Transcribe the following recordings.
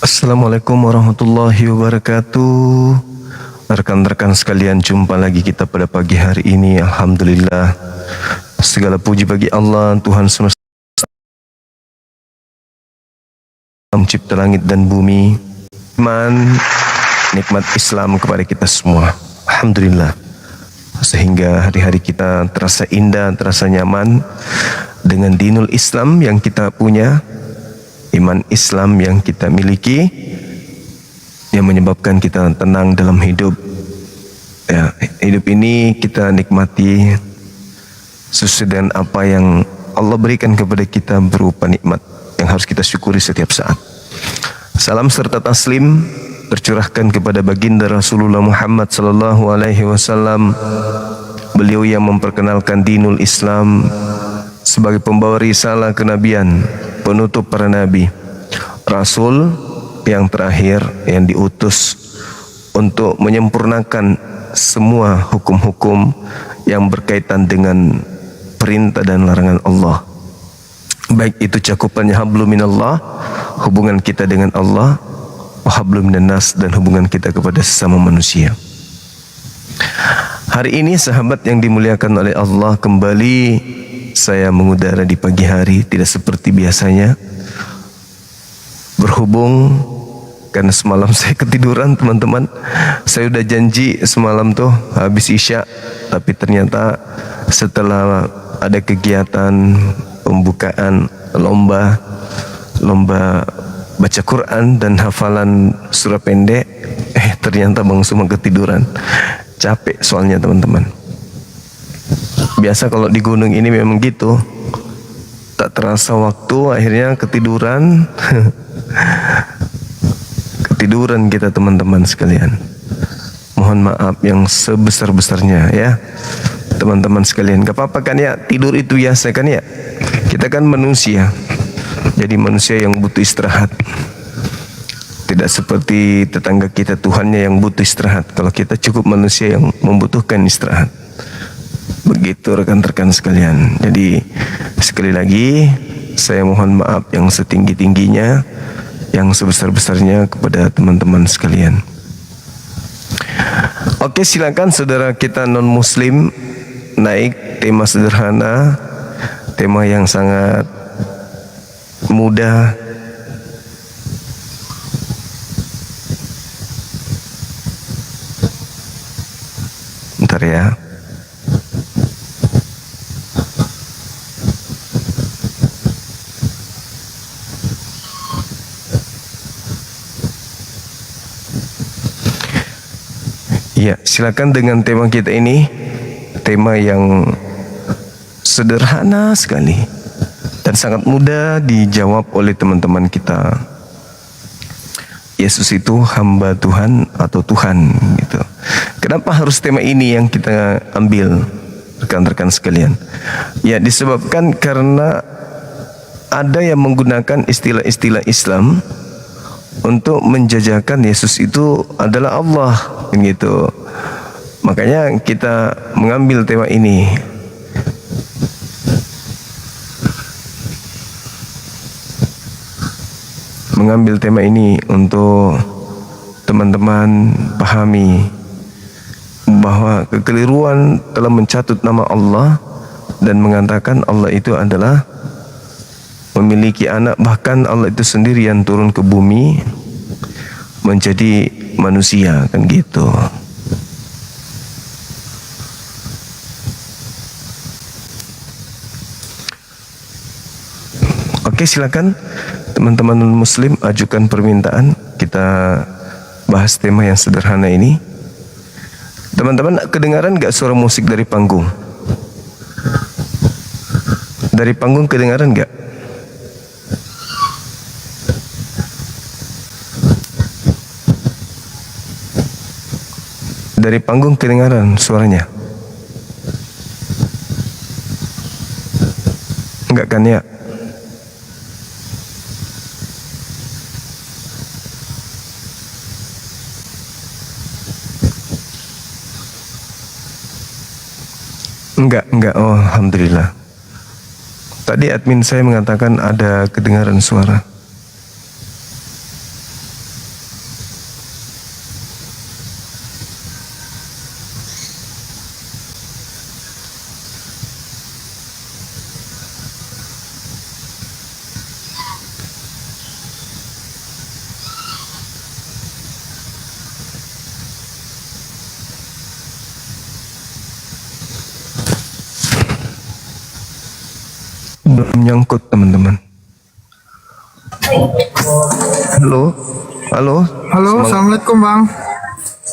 Assalamualaikum warahmatullahi wabarakatuh. Rekan-rekan sekalian, jumpa lagi kita pada pagi hari ini. Alhamdulillah, segala puji bagi Allah, Tuhan semesta pencipta langit dan bumi. Nikmat Islam kepada kita semua. Alhamdulillah, sehingga hari-hari kita terasa indah, terasa nyaman dengan dinul Islam yang kita punya, iman Islam yang kita miliki, yang menyebabkan kita tenang dalam hidup. Ya, hidup ini kita nikmati sesuai dengan apa yang Allah berikan kepada kita berupa nikmat yang harus kita syukuri setiap saat. Salam serta taslim tercurahkan kepada baginda Rasulullah Muhammad sallallahu alaihi wasallam. Beliau yang memperkenalkan dinul Islam sebagai pembawa risalah kenabian, penutup para nabi, rasul yang terakhir yang diutus untuk menyempurnakan semua hukum-hukum yang berkaitan dengan perintah dan larangan Allah, baik itu cakupannya hablum minallah, hubungan kita dengan Allah, wa hablum minan nas, dan hubungan kita kepada sesama manusia. Hari ini sahabat yang dimuliakan oleh Allah, kembali saya mengudara di pagi hari, tidak seperti biasanya. Berhubung karena semalam saya ketiduran, teman-teman. Saya udah janji semalam tuh habis Isya, tapi ternyata setelah ada kegiatan pembukaan lomba baca Quran dan hafalan surah pendek, ternyata Bang Suma ketiduran. Capek soalnya, teman-teman. Biasa kalau di gunung ini memang gitu, tak terasa waktu, akhirnya ketiduran. Ketiduran kita, teman-teman sekalian. Mohon maaf yang sebesar-besarnya ya, teman-teman sekalian. Gak apa-apa kan ya, tidur itu biasa kan ya. Kita kan manusia, jadi manusia yang butuh istirahat. Tidak seperti tetangga kita, Tuhannya yang butuh istirahat. Kalau kita cukup manusia yang membutuhkan istirahat. Begitu rekan-rekan sekalian. Jadi sekali lagi saya mohon maaf yang setinggi-tingginya, yang sebesar-besarnya kepada teman-teman sekalian. Oke, silakan saudara kita non muslim naik tema sederhana, tema yang sangat mudah. Bentar ya. Ya, silakan dengan tema kita ini, tema yang sederhana sekali dan sangat mudah dijawab oleh teman-teman kita. Yesus itu hamba Tuhan atau Tuhan gitu. Kenapa harus tema ini yang kita ambil, rekan-rekan sekalian? Ya, disebabkan karena ada yang menggunakan istilah-istilah Islam untuk menjajakan Yesus itu adalah Allah, gitu. Makanya kita mengambil tema ini. Mengambil tema ini untuk teman-teman pahami bahwa kekeliruan telah mencatut nama Allah dan mengatakan Allah itu adalah memiliki anak, bahkan Allah itu sendiri yang turun ke bumi menjadi manusia, kan gitu. Oke, silakan teman-teman muslim ajukan permintaan, kita bahas tema yang sederhana ini. Teman-teman, kedengaran gak suara musik dari panggung? Dari panggung kedengaran gak? Dari panggung kedengaran suaranya? Enggak kan ya? Enggak. Oh, alhamdulillah. Tadi admin saya mengatakan ada kedengaran suara. menyangkut teman-teman. Halo, halo. Halo, assalamualaikum bang.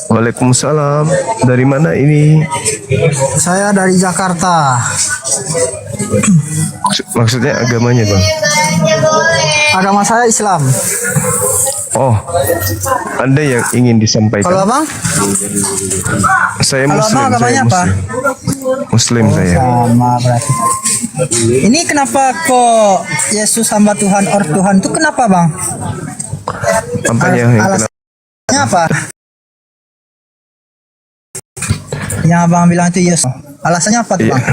Waalaikumsalam. Dari mana ini? Saya dari Jakarta. Maksudnya agamanya bang? Agama saya Islam. Oh, Anda yang ingin disampaikan? Kalau abang? Saya Kalau Muslim. abang agamanya saya apa? Muslim saya. Sama berarti. Ini kenapa kok Yesus hamba Tuhan, or Tuhan itu kenapa bang? Apanya yang kenapa? Alasannya apa? Yang abang bilang itu Yesus. Alasannya apa tuh Iya. bang?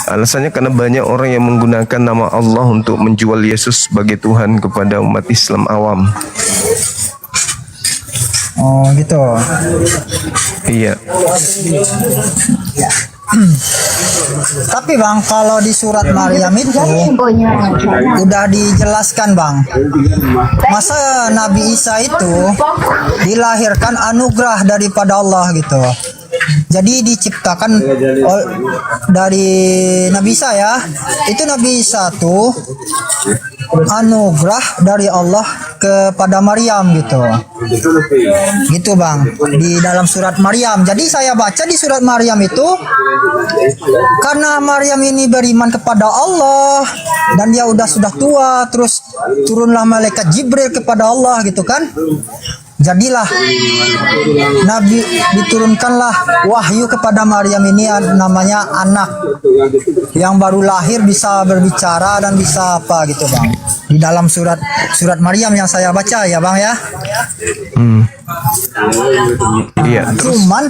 Alasannya karena banyak orang yang menggunakan nama Allah untuk menjual Yesus sebagai Tuhan kepada umat Islam awam. Oh gitu. Iya. Tapi bang, kalau di surat Maryam itu udah dijelaskan bang. Masa Nabi Isa itu dilahirkan anugerah daripada Allah gitu. Jadi diciptakan dari Nabi Isa ya. Itu Nabi Isa tuh anugerah dari Allah kepada Maryam gitu. Gitu bang. Di dalam surat Maryam. Jadi saya baca di surat Maryam itu karena Maryam ini beriman kepada Allah dan dia sudah tua, terus turunlah malaikat Jibril kepada Allah gitu kan. Jadilah Nabi diturunkanlah wahyu kepada Maryam ini namanya anak yang baru lahir bisa berbicara dan bisa apa gitu bang. Di dalam surat Maryam yang saya baca ya bang ya. Iya. Terus Cuman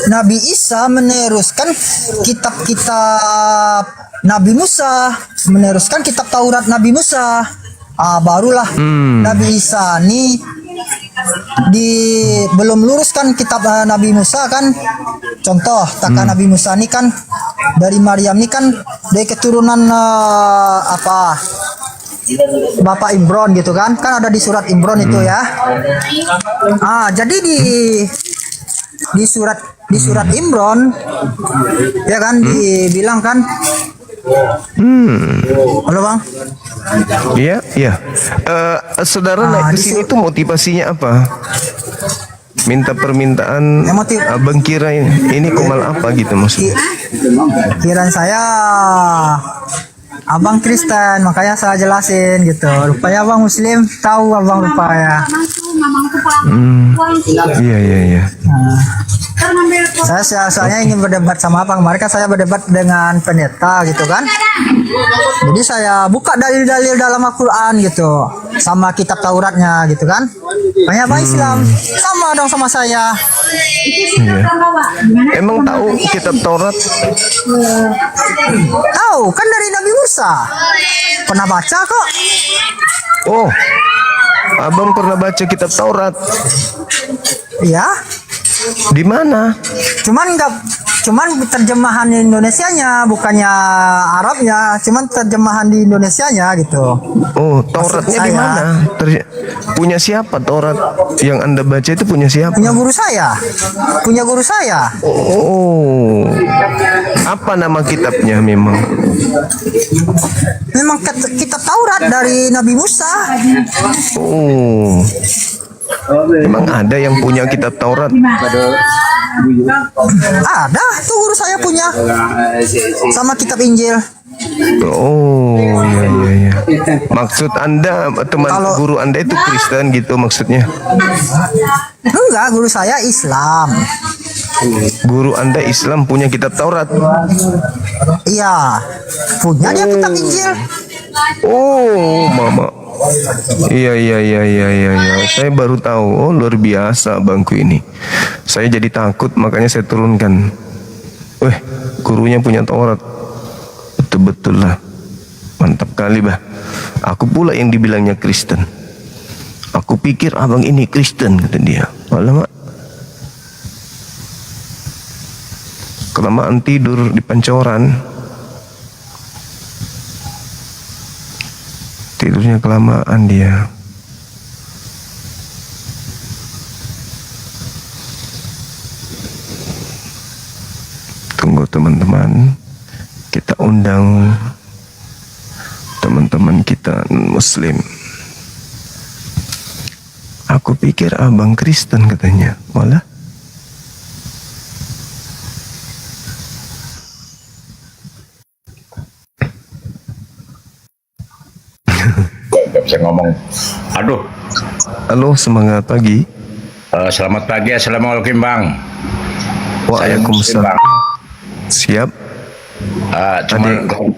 Nabi Isa meneruskan kitab-kitab Nabi Musa, meneruskan kitab Taurat Nabi Musa. Barulah Nabi Isa ini belum luruskan kitab Nabi Musa kan. Contoh takkan Nabi Musa ini kan dari Maryam ini kan dari keturunan Bapak Imron gitu kan ada di surat Imron itu ya. Jadi di surat Imron ya kan dibilang kan. Halo bang. iya, iya. Saudara naik ke sini tuh motivasinya apa? Minta permintaan. Abang kira ini komal apa gitu maksudnya? Kiraan saya abang Kristen, makanya saya jelasin gitu. Rupanya abang Muslim, tahu abang rupanya. Iya, iya, iya. Saya ingin berdebat sama abang. Mereka saya berdebat dengan pendeta gitu kan. Jadi saya buka dalil-dalil dalam Al-Quran gitu, sama kitab Tauratnya gitu kan. Banyak abang Islam sama dong sama saya. Iya. Emang tahu kitab Taurat? Tahu kan dari Nabi Musa. Pernah baca kok. Oh, abang pernah baca kitab Taurat? Iya. Di mana? Cuman terjemahan Indonesianya, bukannya Arabnya, cuman terjemahan di Indonesianya gitu. Oh, Tauratnya di mana? Punya siapa Taurat yang Anda baca itu punya siapa? Punya guru saya. Oh, apa nama kitabnya memang? Memang kitab Taurat dari Nabi Musa. Oh, emang ada yang punya kitab Taurat? Ada, tuh guru saya punya. Sama kitab Injil. Oh, iya, iya, iya. Maksud Anda, guru Anda itu Kristen gitu maksudnya? Enggak, guru saya Islam. Guru Anda Islam punya kitab Taurat? Iya, punya dia kitab Injil. Oh, mama. Iya, iya, iya, iya, iya, iya. Saya baru tahu. Oh, luar biasa bangku ini. Saya jadi takut, makanya saya turunkan. Weh, gurunya punya Taurat. Betul-betul lah. Mantap kali, bah. Aku pula yang dibilangnya Kristen. Aku pikir abang ini Kristen, kata dia. Alamak. Kelamaan tidur di pancoran. Tidurnya kelamaan dia. Tunggu teman-teman. Kita undang teman-teman kita Muslim. Aku pikir abang Kristen katanya, malah. Gak bisa ngomong. Aduh. Halo, semangat pagi. Selamat pagi, assalamualaikum bang. Saya Muslim, Waalaikumsalam. bang. Siap. Cuma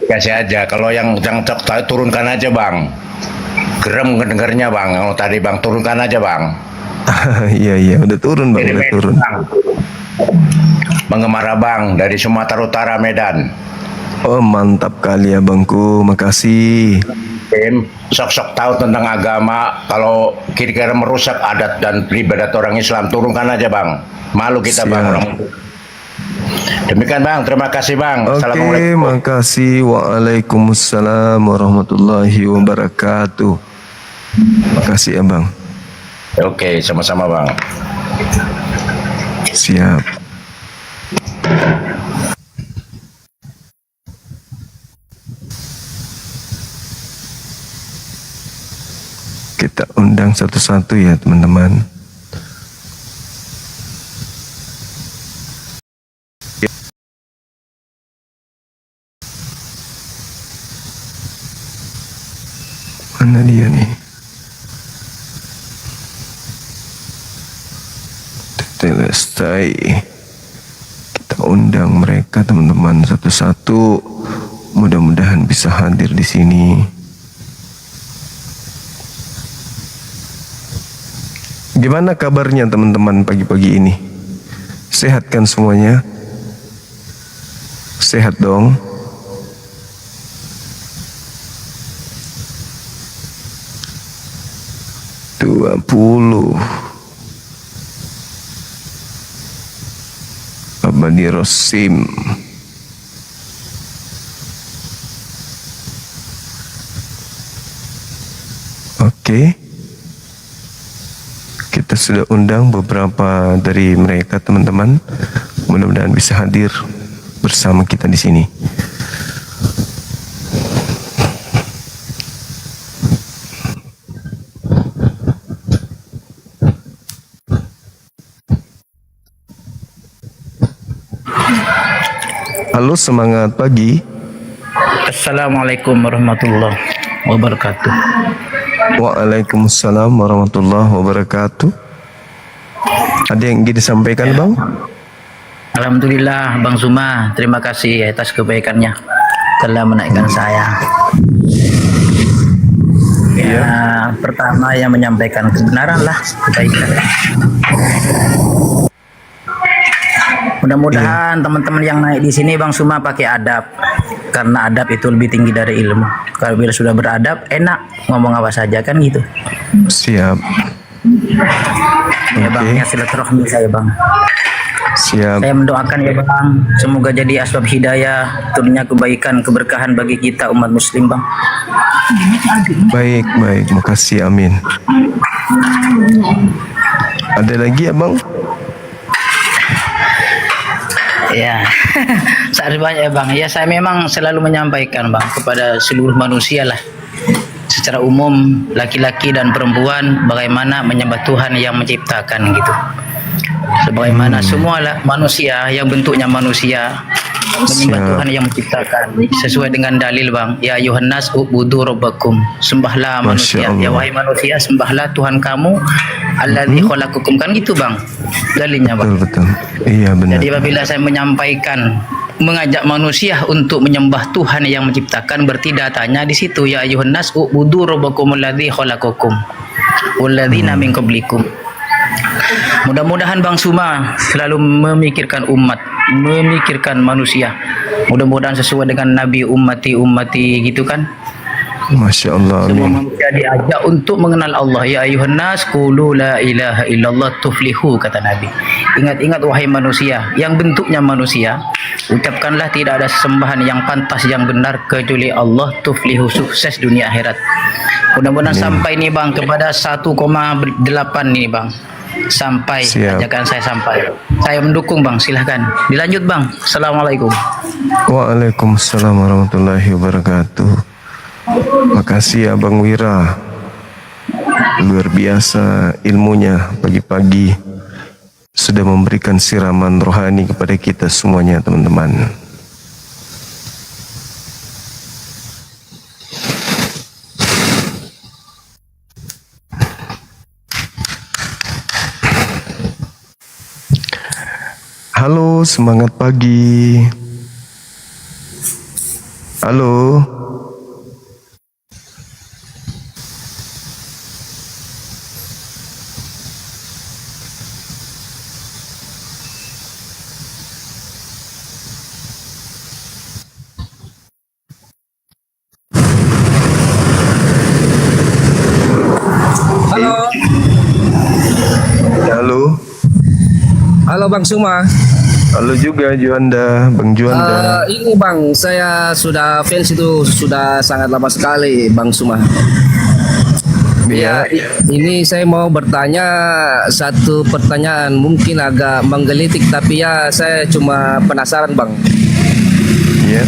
kasih aja. Kalau yang turunkan aja bang. Gerem ngedengarnya bang. Kalau tadi bang turunkan aja bang. Iya, udah turun bang, udah turun. Bang. Penggemar abang dari Sumatera Utara, Medan. Oh, mantap kali abangku, makasih. Tim, sok-sok tahu tentang agama. Kalau kira-kira merusak adat dan ibadat orang Islam, turunkan aja bang. Malu kita bang. Siap. Orang. Demikian bang, terima kasih bang. Oke, Assalamualaikum. makasih. Waalaikumsalam warahmatullahi wabarakatuh. Makasih abang. Oke, sama-sama bang. Siap. Kita undang satu-satu ya teman-teman. Mana dia nih? Telestai. Kita undang mereka teman-teman satu-satu. Mudah-mudahan bisa hadir di sini. Gimana kabarnya teman-teman pagi-pagi ini? Sehat kan semuanya? Sehat dong? Dua puluh. Abadi Rosim. Oke. Kita sudah undang beberapa dari mereka teman-teman. Mudah-mudahan bisa hadir bersama kita di sini. Halo, semangat pagi. Assalamualaikum warahmatullahi wabarakatuh. Waalaikumsalam warahmatullahi wabarakatuh. Ada yang ingin disampaikan bang? Alhamdulillah Bang Suma, terima kasih atas kebaikannya telah menaikkan saya. Ya, pertama yang menyampaikan kebenaran lah, kebaikan. Mudah-mudahan teman-teman yang naik di sini Bang Suma pakai adab, karena adab itu lebih tinggi dari ilmu. Kalau bila sudah beradab, enak ngomong apa saja kan gitu. Siap. Ya Bang, ya silaturahmi saya Bang. Siap. Saya mendoakan ya Bang, semoga jadi asbab hidayah, turunnya kebaikan, keberkahan bagi kita umat muslim Bang. Baik, makasih, amin. Ada lagi ya bang? Ya, sangat banyak ya Bang. Ya saya memang selalu menyampaikan Bang kepada seluruh manusia lah. Secara umum laki-laki dan perempuan bagaimana menyembah Tuhan yang menciptakan gitu. Sebagaimana semua manusia yang bentuknya manusia menyembah Siap. Tuhan yang menciptakan sesuai dengan dalil Bang. Ya ayuhan nas ubudu rabbakum. Sembahlah manusia. Allah. Ya wahai manusia, sembahlah Tuhan kamu alladzi khalaqakum, kan gitu Bang. Dalilnya Bang. Betul. Iya benar. Jadi apabila saya menyampaikan mengajak manusia untuk menyembah Tuhan yang menciptakan, berarti datanya di situ ya ayuhan nas ubudu rabbakum alladzi khalaqakum walladzina min qablikum. Mudah-mudahan Bang Suma selalu memikirkan umat, memikirkan manusia. Mudah-mudahan sesuai dengan Nabi ummati gitu kan. Masya Allah, Semua amin. manusia diajak untuk mengenal Allah. Ya ayuhan nas qulu la ilaha illallah tuflihu, kata Nabi. Ingat-ingat wahai manusia yang bentuknya manusia, ucapkanlah tidak ada sesembahan yang pantas yang benar kecuali Allah, tuflihu, sukses dunia akhirat. Mudah-mudahan sampai nih Bang kepada 1,8 nih Bang. sampai Siap. ajakan saya sampai. Saya mendukung Bang, silahkan. Dilanjut Bang. Assalamualaikum. Waalaikumsalam warahmatullahi wabarakatuh. Makasih ya Bang Wira. Luar biasa ilmunya pagi-pagi. Sudah memberikan siraman rohani kepada kita semuanya teman-teman. Halo, semangat pagi. Halo. Halo, Halo. halo Bang Suma. Halo juga Juanda, Bang Juanda. Ini Bang, saya sudah fans itu sudah sangat lama sekali Bang Suma. Iya. Ini saya mau bertanya satu pertanyaan mungkin agak menggelitik tapi ya saya cuma penasaran Bang. Iya.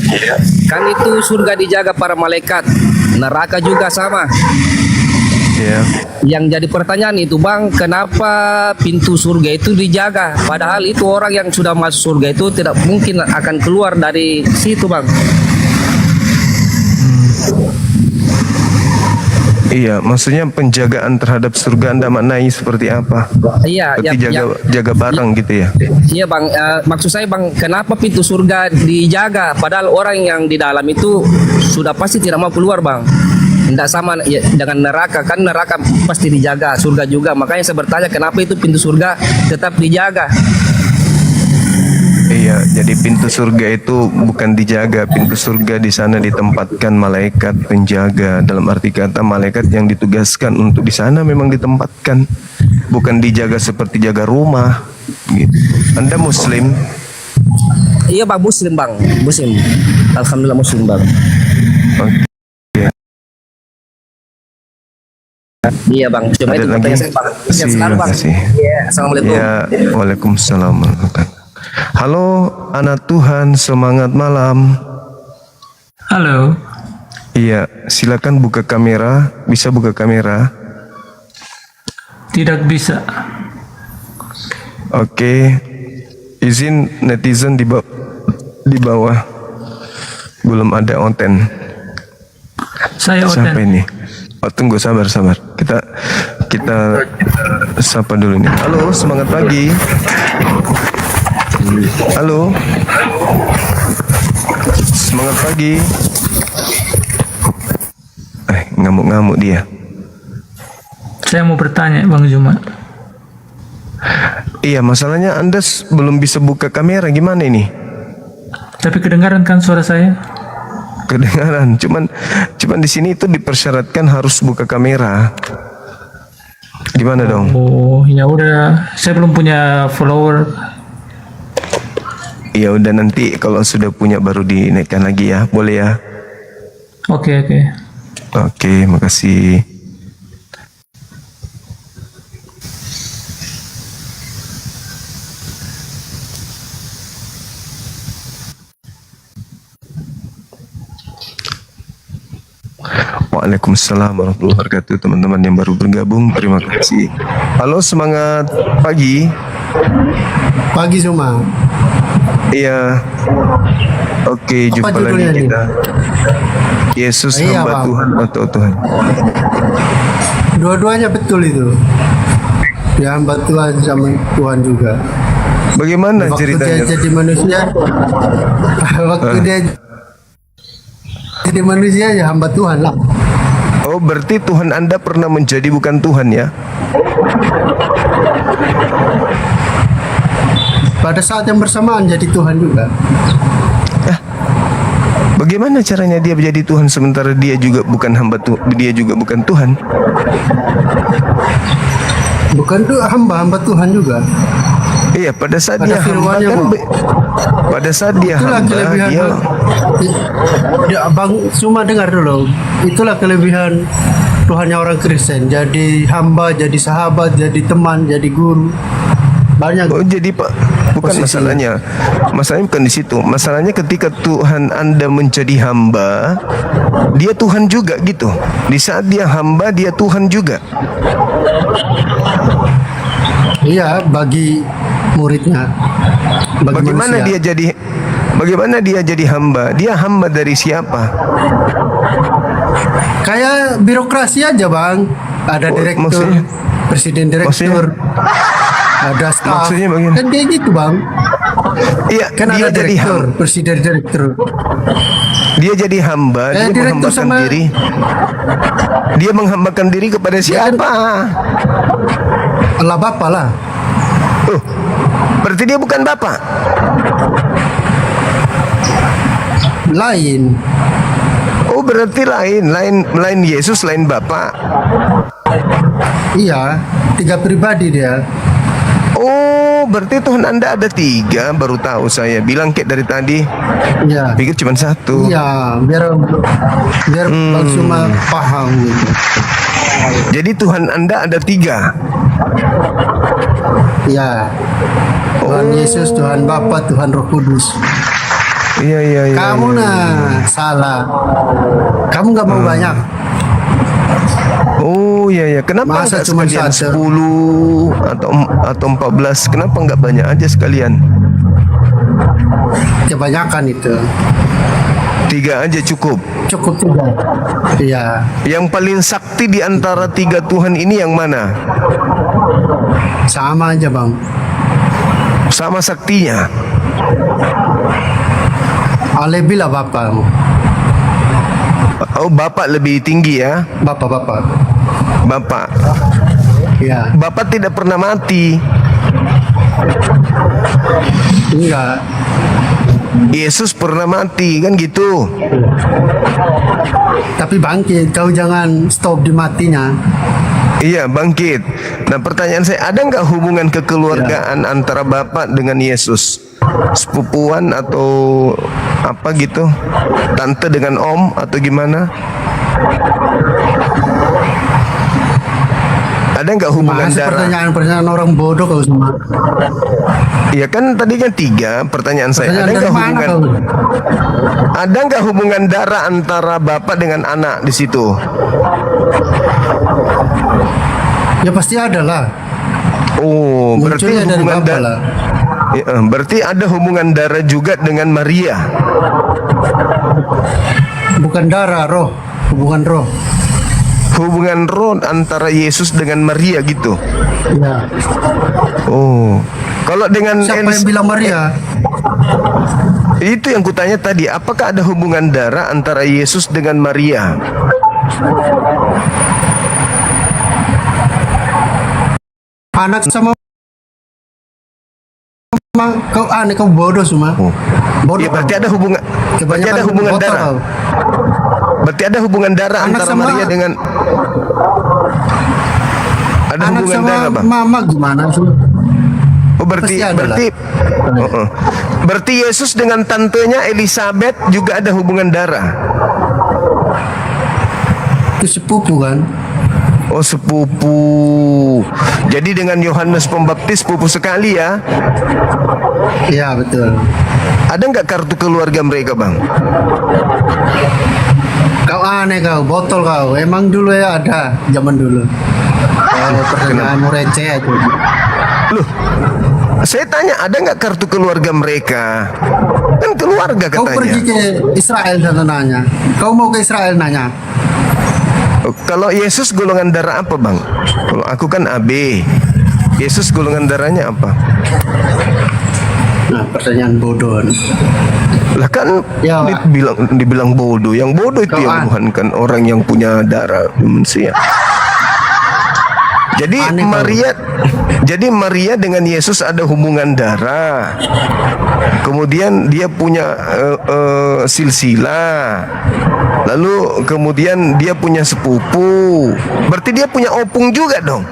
Kan itu surga dijaga para malaikat, neraka juga sama. Iya. Yang jadi pertanyaan itu Bang, kenapa pintu surga itu dijaga? Padahal itu orang yang sudah masuk surga itu tidak mungkin akan keluar dari situ Bang. Iya, maksudnya penjagaan terhadap surga Anda maknai seperti apa? Iya, Berarti jaga barang gitu ya? Iya Bang, maksud saya Bang, kenapa pintu surga dijaga? Padahal orang yang di dalam itu sudah pasti tidak mau keluar Bang. Tidak sama ya, dengan neraka, kan neraka pasti dijaga, surga juga. Makanya saya bertanya kenapa itu pintu surga tetap dijaga? Iya, jadi pintu surga itu bukan dijaga, pintu surga di sana ditempatkan malaikat penjaga. Dalam arti kata malaikat yang ditugaskan untuk di sana memang ditempatkan, bukan dijaga seperti jaga rumah. Gitu. Anda Muslim? Iya Bang, Muslim Bang, Muslim. Alhamdulillah Muslim Bang. Oke. Iya Bang, cuma Ada itu lagi? pertanyaan saya Bang. Sehat selalu Bang. Terima kasih. Iya, assalamualaikum. Ya, waalaikumsalam warahmatullahi wabarakatuh. Halo, anak Tuhan, semangat malam. Halo, Iya, silakan buka kamera. Bisa buka kamera. tidak bisa. Oke. Izin netizen di bawah. Belum ada onten. Saya Siapa Oten. ini? Oh, tunggu, sabar. Kita sapa dulu nih. Halo, semangat pagi. Halo. Semangat pagi. Ngamuk-ngamuk dia. Saya mau bertanya Bang Juma. Iya, masalahnya Anda belum bisa buka kamera, gimana ini? Tapi kedengaran kan suara saya? Kedengaran, cuman di sini itu dipersyaratkan harus buka kamera. Gimana dong? Oh, ya udah. Saya belum punya follower. Ya udah, nanti kalau sudah punya baru dinaikkan lagi ya, boleh ya? Oke. Oke, makasih. Waalaikumsalam warahmatullahi wabarakatuh. Teman-teman yang baru bergabung, terima kasih. Halo, semangat pagi. Pagi semua. Iya. Oke, Apa jumpa lagi judulnya nih? kita. Yesus Iya, hamba Bang. Tuhan atau Tuhan. Dua-duanya betul itu. Ya hamba Tuhan sama Tuhan juga. Bagaimana Waktu ceritanya? dia jadi manusia, waktu dia jadi manusia ya hamba Tuhan lah. Oh, berarti Tuhan Anda pernah menjadi bukan Tuhan ya? Pada saat yang bersamaan jadi Tuhan juga. Bagaimana caranya dia menjadi Tuhan sementara dia juga bukan dia juga bukan Tuhan? Bukan tuh hamba Tuhan juga. Iya, pada saat Pada dia hamba firman-Nya, kan, Bang. pada saat dia Itulah hamba kelebihan. dia Ya, Bang, cuma dengar dulu. Itulah kelebihan Tuhannya orang Kristen, jadi hamba, jadi sahabat, jadi teman, jadi guru. Banyak. Oh, jadi Pak, bukan Posisinya. masalahnya bukan di situ. Masalahnya ketika Tuhan Anda menjadi hamba, dia Tuhan juga gitu. Di saat dia hamba, dia Tuhan juga. Iya, bagi muridnya. Bagi Bagaimana manusia. Bagaimana dia jadi hamba? Dia hamba dari siapa? Kayak birokrasi aja, Bang. Ada Oh, direktur, maksudnya? presiden direktur, ada staff. Maksudnya bagaimana? Kan kayak gitu, Bang. Iya, Kan dia ada jadi direktur, presiden direktur. dia jadi hamba, dia Direktur menghambakan sama- diri. Dia menghambakan diri kepada siapa? Allah Bapa lah. Oh, berarti dia bukan bapak. Lain. Oh, berarti lain Yesus, lain Bapa. Iya, 3 pribadi dia. Oh, berarti Tuhan Anda ada 3, baru tahu saya. Bilang kayak dari tadi, Iya. pikir cuma 1. Iya, biar Bang Suma paham gitu. Jadi Tuhan Anda ada 3. Iya. Tuhan Yesus, Tuhan Bapa, Tuhan Roh Kudus. Iya. Kamu salah. Kamu nggak mau banyak. Oh, iya. Kenapa Masa nggak cuma sekalian 1? 10 atau 14? Kenapa nggak banyak aja sekalian? Kebanyakan itu. 3 aja cukup. Cukup juga. Iya. Yang paling sakti di antara 3 Tuhan ini yang mana? Sama aja, Bang. Sama saktinya. Alebila Bapa. Oh, Bapak lebih tinggi ya. Bapa. Bapak. Iya. Bapak tidak pernah mati. Enggak. Yesus pernah mati, kan gitu. Tapi bangkit. Kau jangan stop di matinya. Iya, bangkit. Nah, pertanyaan saya, ada nggak hubungan kekeluargaan antara Bapak dengan Yesus? Sepupuan atau apa gitu? Tante dengan om atau gimana? Ada nggak hubungan Masih darah? pertanyaan orang bodoh kau semua. Iya kan tadi kan 3 pertanyaan saya. Pertanyaan dari mana kau? Ada nggak hubungan darah antara bapak dengan anak di situ? Ya pasti ada lah. Oh, berarti Munculnya dari hubungan Bapa lah. berarti ada hubungan darah juga dengan Maria. Bukan darah, roh. Hubungan roh. Hubungan roh antara Yesus dengan Maria gitu. Ya. Oh, kalau dengan Siapa yang bilang Maria? itu yang kutanya tadi, apakah ada hubungan darah antara Yesus dengan Maria? Anak sama kau aneh, kau bodoh semua. Bodoh. Ya, berarti kau. ada hubungan. Berarti Kebanyakan ada hubungan kotor darah. kau. Berarti ada hubungan darah Anak antara sama- Maria dengan ada Anak hubungan sama darah, Bang. mama gimana sih? Oh, berarti Pasti ada berarti berarti Yesus dengan tantenya Elizabeth juga ada hubungan darah. Itu sepupu kan? Oh, sepupu. Jadi dengan Yohanes Pembaptis sepupu sekali ya. Iya betul. Ada nggak kartu keluarga mereka, Bang? Kau aneh kau, botol kau. Emang dulu ya ada, zaman dulu. Pertanyaanmu receh itu. Loh, saya tanya ada nggak kartu keluarga mereka? Kan keluarga Kau pergi katanya. ke Israel dan nanya. Kau mau ke Israel nanya. Oh, kalau Yesus golongan darah apa, Bang? Kalau aku kan AB. Yesus golongan darahnya apa? Nah, pertanyaan bodoh. Lah kan Ya, Pak. dibilang bodoh. Yang bodoh itu Kau yang menuhankan orang yang punya darah manusia. Jadi Aneh kau. Maria dengan Yesus ada hubungan darah. Kemudian dia punya silsilah. Lalu kemudian dia punya sepupu. Berarti dia punya opung juga dong.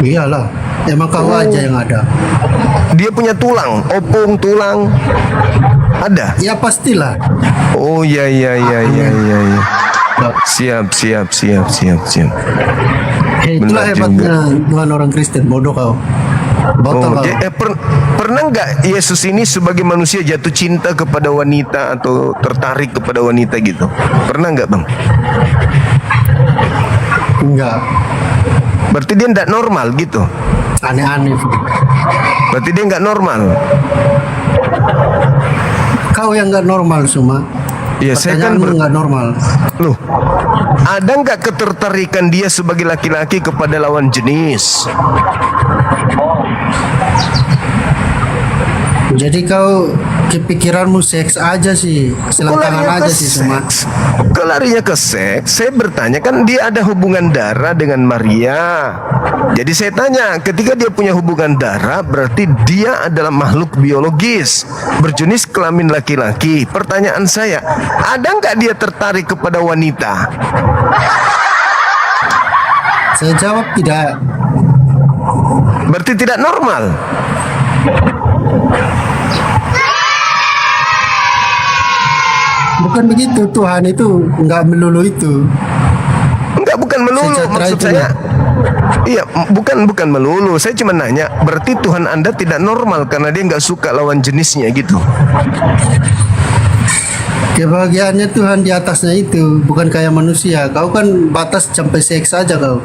Iyalah. Emang kau aja yang ada. Dia punya tulang, opung tulang. Ada. Ya pastilah. Oh, iya. Siap. Ya, itulah Benar hebatnya Tuhan orang Kristen. Bodoh kau. Botol kau. Pernah nggak Yesus ini sebagai manusia jatuh cinta kepada wanita atau tertarik kepada wanita gitu? Pernah nggak, Bang? Enggak. Berarti dia nggak normal gitu. Aneh-aneh. Berarti dia nggak normal. Kau yang nggak normal semua. Iya, saya kan Pertanyaanmu nggak normal. Loh, ada nggak ketertarikan dia sebagai laki-laki kepada lawan jenis? Jadi kau kepikiranmu seks aja sih, selangkangan aja sih semua. Kok larinya ke seks? Saya bertanya, kan dia ada hubungan darah dengan Maria. Jadi saya tanya, ketika dia punya hubungan darah, berarti dia adalah makhluk biologis berjenis kelamin laki-laki. Pertanyaan saya, ada nggak dia tertarik kepada wanita? Saya jawab tidak. Berarti tidak normal. Bukan begitu, Tuhan itu nggak melulu itu. Enggak, bukan melulu. Sejahtera Maksud itu saya, iya, bukan melulu. Saya cuma nanya, berarti Tuhan Anda tidak normal karena dia nggak suka lawan jenisnya gitu. Kebahagiaannya Tuhan di atasnya itu, bukan kayak manusia. Kau kan batas sampai seks saja kau.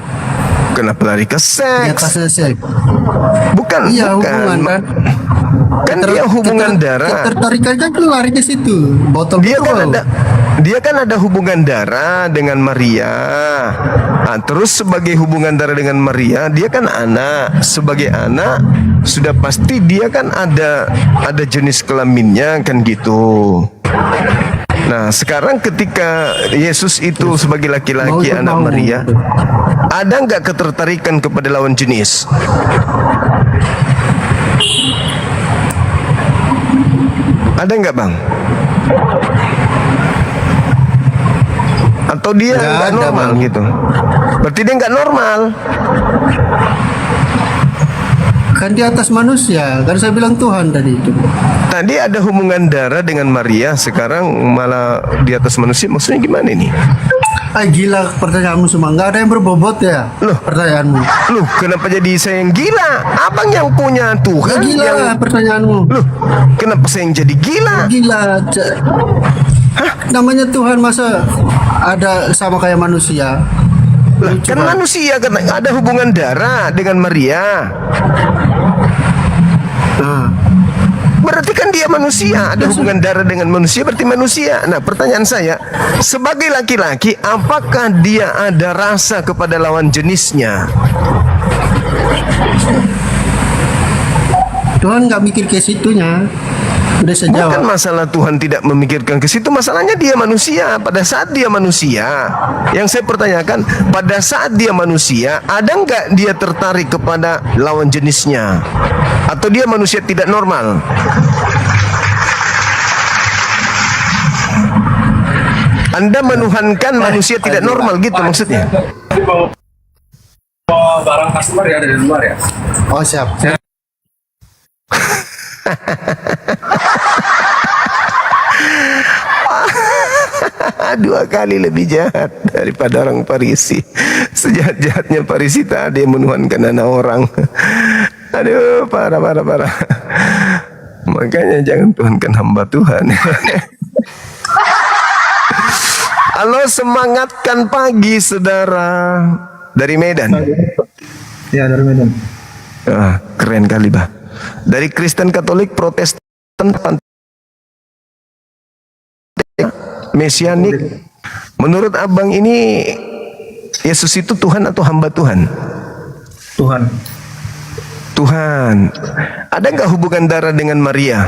Kenapa lari ke Di seks? atasnya seks. Bukan, Iya, bukan. hubungan kan. Kan dia hubungan darah. Ketertarikannya kan lari ke situ. Botol Dia betul. kan dia kan ada hubungan darah dengan Maria. Nah, terus sebagai hubungan darah dengan Maria, dia kan anak. Sebagai anak, sudah pasti dia kan ada jenis kelaminnya kan gitu. Nah, sekarang ketika Yesus itu sebagai laki-laki Mau anak mau. Maria, ada nggak ketertarikan kepada lawan jenis? Ada nggak, Bang? Atau dia Nggak nggak ada, normal Bang. gitu? Berarti dia nggak normal. Kan di atas manusia. Kan saya bilang Tuhan tadi itu. Tadi ada hubungan darah dengan Maria, sekarang malah di atas manusia. Maksudnya gimana ini? Gila pertanyaanmu semua. Nggak ada yang berbobot ya. Loh. Pertanyaanmu. Loh, kenapa jadi saya yang gila? Abang yang punya Ya, Tuhan gila yang... lah pertanyaanmu. Loh, kenapa saya yang jadi gila? Gila. Namanya Tuhan masa ada sama kayak manusia. Lah, kan manusia kan ada hubungan darah dengan Maria. Nah, Berarti kan dia manusia, ada hubungan darah dengan manusia, berarti manusia. Nah, pertanyaan saya, sebagai laki-laki, apakah dia ada rasa kepada lawan jenisnya? Tuhan nggak mikir ke situnya. Udah saya Bukan jawab. masalah Tuhan tidak memikirkan ke situ, masalahnya dia manusia. Pada saat dia manusia, yang saya pertanyakan, pada saat dia manusia, ada nggak dia tertarik kepada lawan jenisnya? Atau dia manusia tidak normal? Anda menuhankan manusia tidak normal gitu maksudnya? Barang customer ya dari luar ya. Oh siap. Dua kali lebih jahat daripada orang Farisi. Sejahat-jahatnya Farisi tak ada yang menuhankan anak orang. Aduh, parah. Makanya jangan tuhankan hamba Tuhan. Halo, semangatkan pagi saudara dari Medan. Ya dari Medan. Ah, keren kali bah. Dari Kristen Katolik, Protestan, Mesianik. Menurut abang ini Yesus itu Tuhan atau hamba Tuhan? Tuhan. Tuhan. Ada nggak hubungan darah dengan Maria?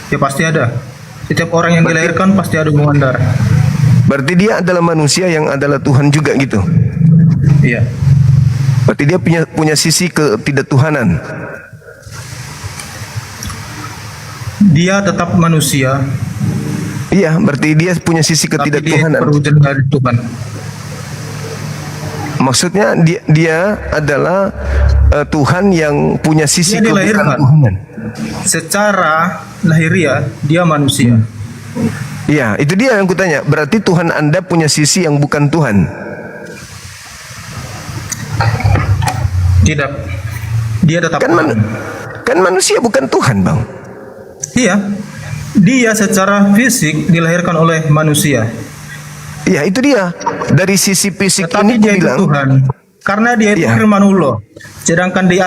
Ya pasti ada. Setiap orang yang dilahirkan pasti ada hubungan darah. Berarti dia adalah manusia yang adalah Tuhan juga gitu. Iya. Berarti dia punya sisi ketidaktuhanan. Dia tetap manusia, Iya, berarti dia punya sisi tapi dia ketidaktuhanan. berwujud dari Tuhan. Maksudnya dia adalah Tuhan yang punya sisi Dia dilahirkan. Tuhanan. Secara lahiriah dia manusia, Iya, itu dia yang kutanya. Berarti Tuhan Anda punya sisi yang bukan Tuhan. Tidak. Dia tetap Kan, Tuhan. kan manusia bukan Tuhan, Bang. Iya. Dia secara fisik dilahirkan oleh manusia. Iya, itu dia. Dari sisi fisik Tetapi ini dia ku itu bilang, Tuhan. Karena dia itu Iya. firman Allah. Sedangkan di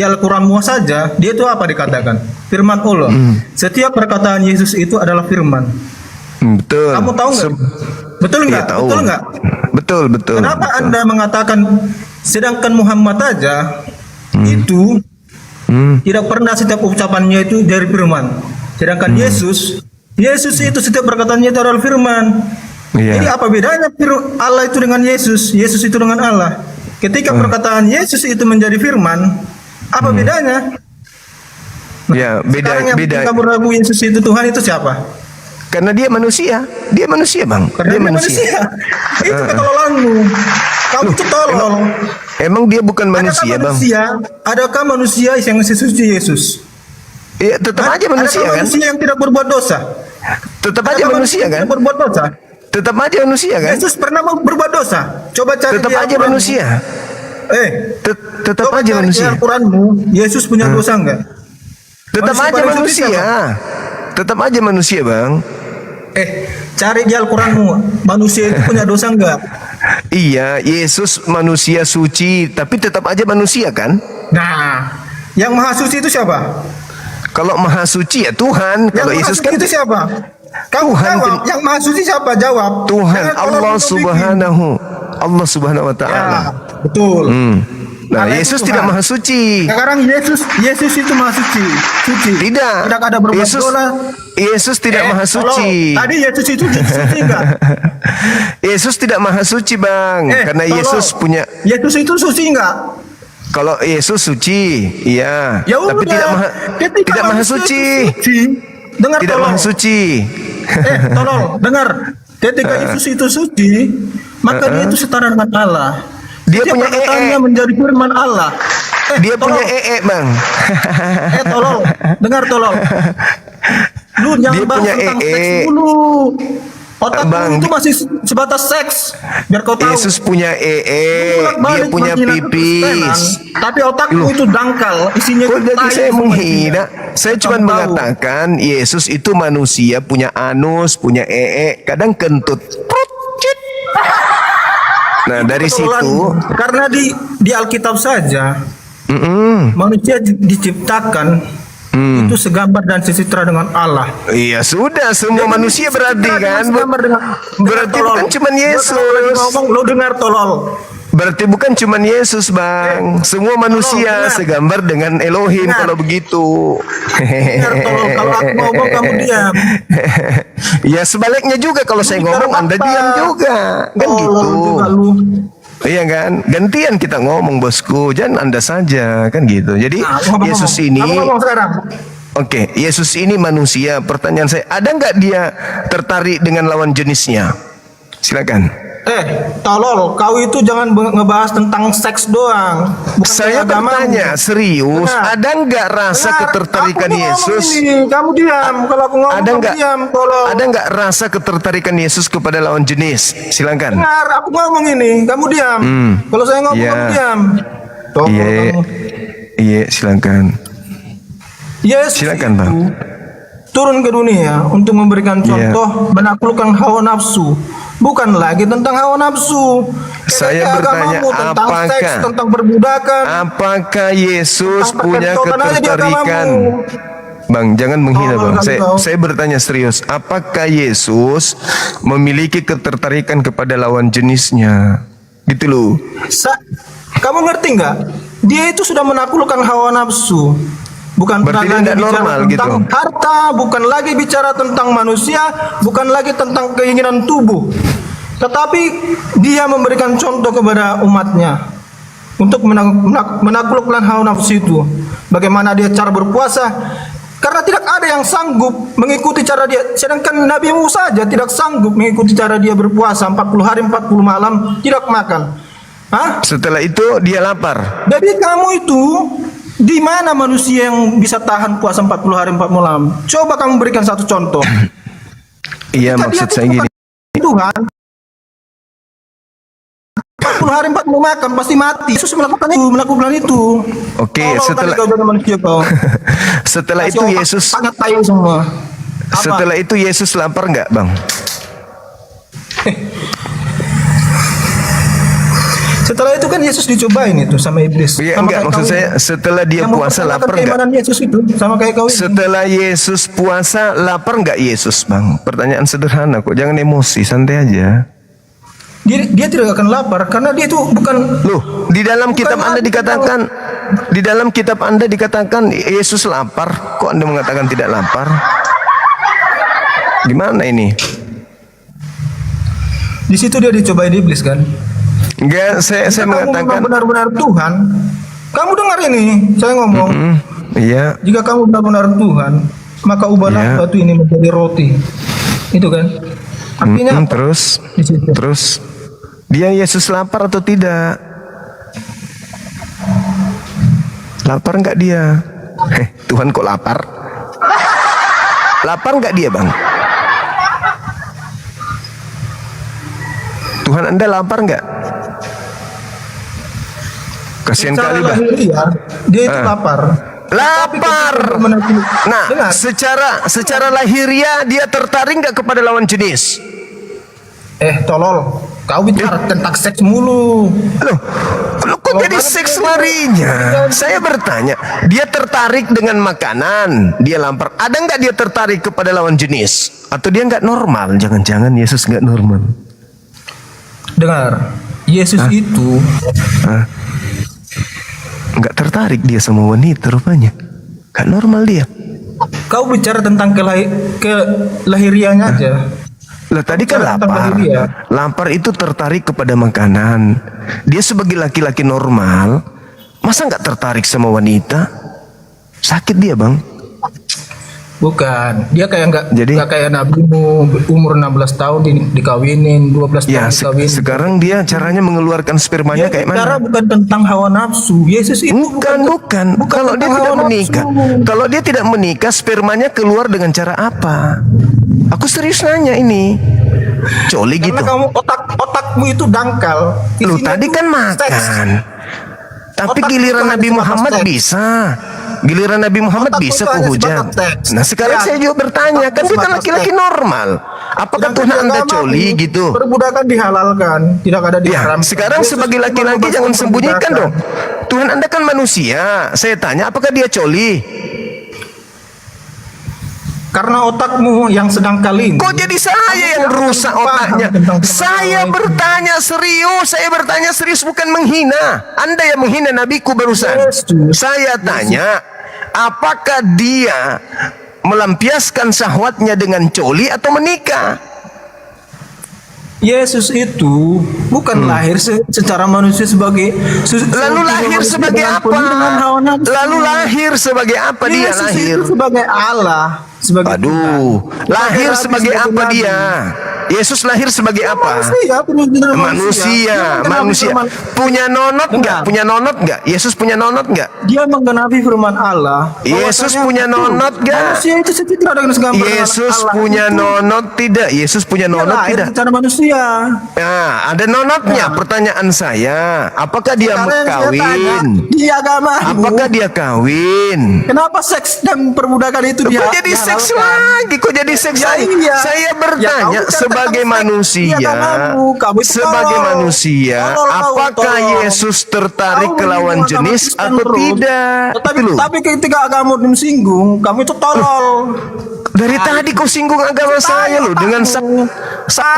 Al-Quran saja, dia itu apa dikatakan? Firman Allah. Setiap perkataan Yesus itu adalah firman. betul. Kamu tahu nggak? Betul Iya, nggak? tahu. Betul nggak? Betul, betul. Kenapa betul. Anda mengatakan sedangkan Muhammad aja itu tidak pernah setiap ucapannya itu dari firman. Sedangkan Yesus itu setiap perkataannya itu adalah firman. Iya. Jadi apa bedanya Allah itu dengan Yesus? Yesus itu dengan Allah. Ketika perkataan Yesus itu menjadi firman, apa bedanya? Ya, Sekarang yang beda. kamu ragu Yesus itu Tuhan itu siapa? Karena dia manusia. Dia manusia, Bang. Karena dia manusia. Itu ketololanmu. Kamu itu tolol. Emang dia bukan manusia, Bang? Adakah manusia yang sesuci Yesus? Iya, tetap aja manusia Adakah kan? manusia yang tidak berbuat dosa? Tetap aja Adakah manusia yang kan? tidak berbuat dosa? Tetap aja manusia kan? Yesus pernah berbuat dosa. Coba cari Tetap di aja Al-Quranmu. manusia. Tetap Coba aja cari di manusia. Al-Quranmu, Yesus punya dosa enggak? Tetap Manusia aja paling suci manusia. siapa? Tetap aja manusia, Bang. Cari di Al-Quranmu, manusia itu punya dosa enggak? Iya, Yesus manusia suci, tapi tetap aja manusia kan? Nah, yang maha suci itu siapa? Kalau maha suci ya Tuhan. Kalau Yang Yesus maha suci kan itu siapa? Kamu Tuhan jawab, yang maha suci siapa? Jawab. Tuhan, Jangan tolong Allah untuk Subhanahu wa bikin. Ya, taala. betul. Nah, Allah itu Yesus Tuhan. tidak maha suci. Sekarang Yesus itu maha suci. Tidak. Tidak ada berbuat dosa. Yesus tidak maha Tolong. suci. Tadi Yesus itu suci enggak? Yesus tidak maha suci, Bang. Karena tolong. Yesus punya. Yesus itu suci enggak? Kalau Yesus suci, iya. Ya udah. Tapi Ketika tidak maha manusia suci. itu suci. Dengar Tidak tolong. maha suci. Tolong, dengar. Ketika Yesus itu suci, maka dia itu setara dengan Allah. Dia Setiap punya perkataannya menjadi firman Allah. Dia tolong. punya Bang. Tolong, dengar tolong. Lu jangan Dia bahas punya tentang seks dulu. Otak Bang, lu itu masih sebatas seks. Biar kau tahu. Yesus punya dia Bolak-balik punya menghina pipis. Kristen, tapi otakmu itu dangkal, isinya Kok itu jadi tai saya semua menghina? isinya. Saya cuma Tahu. mengatakan Yesus itu manusia, punya anus, punya kadang kentut. Cit. Nah, dari Kebetulan, situ karena di Alkitab saja manusia diciptakan itu segambar dan sesetara dengan Allah. iya sudah semua Jadi, manusia berarti sesetara kan. segambar dengan Berarti tolol. bukan cuma Gua Yesus. kalau lagi ngomong lo dengar tolol. Berarti bukan cuma Yesus, Bang. Semua manusia dengar. segambar dengan Elohim Dengar. kalau begitu. Dengar tolol, kalau aku ngomong kamu diam. Ya sebaliknya juga kalau saya bicara ngomong Anda fakta. diam juga. Kan Tolol gitu. juga lu. Iya kan? Gantian kita ngomong, bosku. Jangan Anda saja, kan gitu. Jadi Nah, ngomong-ngomong. Yesus ini Kamu ngomong sekarang. Oke, Yesus ini manusia. Pertanyaan saya, ada nggak dia tertarik dengan lawan jenisnya? Silakan. Tolol, kau itu jangan ngebahas tentang seks doang. Bukan Saya agamamu. bertanya serius, Dengar. ada nggak rasa Dengar, ketertarikan aku tuh ngomong Yesus? ini, kamu diam. Kalau aku ngomong Ada kamu nggak? diam, tolol. Ada nggak rasa ketertarikan Yesus kepada lawan jenis? Silakan. Dengar, aku ngomong ini, kamu diam. Kalau saya ngomong Iya. kamu diam. Tolol Iya, kamu. iya, silakan. Yesus Silakan, itu Bang. turun ke dunia untuk memberikan Iya. contoh menaklukkan hawa nafsu. Bukan lagi tentang hawa nafsu. Saya Kayak bertanya, agamamu, tentang apakah- seks, tentang perbudakan. Apakah Yesus Tentang punya perkentotan aja di ketertarikan? agamamu. Bang, jangan menghina, Tolong Bang. kali Saya, kau. saya bertanya serius. Apakah Yesus memiliki ketertarikan kepada lawan jenisnya? Gitu loh. Kamu ngerti nggak? Dia itu sudah menaklukkan hawa nafsu. Bukan Berarti dia lagi nggak bicara normal tentang gitu. harta, bukan lagi bicara tentang manusia, bukan lagi tentang keinginan tubuh. Tetapi dia memberikan contoh kepada umatnya untuk menaklukkan hawa nafsu itu. Bagaimana dia cara berpuasa? Karena tidak ada yang sanggup mengikuti cara dia. Sedangkan Nabi Musa saja tidak sanggup mengikuti cara dia berpuasa 40 hari 40 malam tidak makan. Hah? Setelah itu dia lapar. Jadi kamu itu di mana manusia yang bisa tahan puasa 40 hari 40 malam? Coba kamu berikan satu contoh. Iya, Ketika maksud dia saya gini. Tuhan 40 hari 40 makan pasti mati. Yesus melakukan itu. Oke, Tolol setelah kali kau jadi manusia kau. setelah Kasih itu otak Yesus sangat tayu semua. Apa? setelah itu Yesus lapar nggak, Bang? Setelah itu kan Yesus dicobain itu sama iblis. Iya, Sama enggak, kayak maksud kau saya ini. setelah dia Yang puasa mempertanyakan lapar nggak? keimanan Yesus itu sama kayak kau ini. Setelah Yesus puasa lapar nggak Yesus, Bang? Pertanyaan sederhana kok, jangan emosi, santai aja. Dia tidak akan lapar karena dia itu bukan. Loh, di dalam kitab Anda dikatakan, di dalam kitab Anda dikatakan Yesus lapar, kok Anda mengatakan tidak lapar? Gimana ini? Di situ dia dicobain iblis kan. Enggak, saya Jika kamu mengatakan, memang benar-benar Tuhan, kamu dengar ini, saya ngomong. iya, Jika kamu benar-benar Tuhan, maka ubahlah Iya. batu ini menjadi roti. Itu kan. Artinya apa? terus, Di situ. terus, dia Yesus lapar atau tidak? Lapar nggak dia? Tuhan kok lapar? Lapar nggak dia, Bang? Tuhan Anda lapar nggak? Kasihan Secara kali, Bang. lahiriah, dia itu lapar. Lapar. Nah, Dengar. secara lahiriah dia tertarik nggak kepada lawan jenis? Tolol. Kau bicara tentang seks mulu. Loh, kok jadi seks larinya? Saya bertanya, dia tertarik dengan makanan, dia lapar. Ada nggak dia tertarik kepada lawan jenis? Atau dia nggak normal? Jangan-jangan Yesus nggak normal? Dengar, Yesus itu Nggak tertarik dia sama wanita rupanya. Nggak normal dia. kau bicara tentang kelahiriannya aja. Lah tadi kan Bicara tentang lapar. lahiriah. Lapar itu tertarik kepada makanan. Dia sebagai laki-laki normal, masa nggak tertarik sama wanita? Sakit dia, Bang. Bukan, dia kayak Jadi- nggak kayak nabimu umur 16 tahun dikawinin, 12 Ya, tahun dikawinin. sekarang dia caranya mengeluarkan spermanya kayak Bicara mana? bukan tentang hawa nafsu. Yesus itu Bukan. Kalau dia tentang tidak hawa menikah, nafsu. kalau dia tidak menikah, spermanya keluar dengan cara apa? Aku serius nanya ini. Coli Karena gitu. kamu otakmu itu dangkal. Lu Isinya tadi tuh kan seks. makan. Tapi Otak giliran itu Nabi hanya Muhammad sebatas bisa. Giliran Nabi Muhammad Otak bisa itu hanya kok hujat. sebatas seks. Nah sekarang Ya. saya juga bertanya, kan dia kan Sebatas laki-laki seks. normal. Apakah Sedangkan Tuhan di Anda agamamu, coli gitu? Perbudakan dihalalkan, tidak ada Ya, diharamkan. sekarang Yesus sebagai itu laki-laki membebaskan jangan sembunyikan perbudakan. dong. Tuhan Anda kan manusia. Saya tanya, apakah dia coli? Karena otakmu yang sedang kali ini. Kok jadi saya yang rusak otaknya? Saya bertanya serius, bukan menghina. Anda yang menghina nabiku barusan. Saya tanya, apakah dia melampiaskan syahwatnya dengan coli atau menikah? Yesus itu bukan lahir secara manusia sebagai Lalu lahir sebagai apa? Lalu lahir sebagai apa dia Yesus lahir? itu sebagai Allah, sebagai Aduh, lahir Nabi, sebagai apa nabi. dia? Yesus lahir sebagai apa? Manusia. Manusia. Punya nonot nggak? Benar. Punya nonot nggak? Yesus punya nonot nggak? Dia menggenapi firman Allah. Yesus Bahwasanya punya betul, nonot nggak? Manusia itu sejahtera dengan segambar dengan Yesus Allah. punya Itu nonot tidak? Yesus punya dia nonot lahir tidak? secara manusia. Nah, ada nonotnya. Pertanyaan saya, apakah dia Sekarang saya tanya, kawin? di agamamu, Apakah dia kawin? kenapa seks dan perbudakan itu Kok jadi seks lagi? Kok jadi seks Ya lagi? iya. Saya Ya, bertanya kamu kan sebagai tentang seks. manusia, Iya, kamu itu sebagai tolol. manusia, Tolol, apakah tolol. Yesus tertarik Kamu ke lawan menyinggung agama jenis Kristen atau terus. tidak? Tetapi, Itu loh. tapi ketika agama disinggung, kamu itu tolol. Dari tadi kau singgung agama saya loh dengan sakit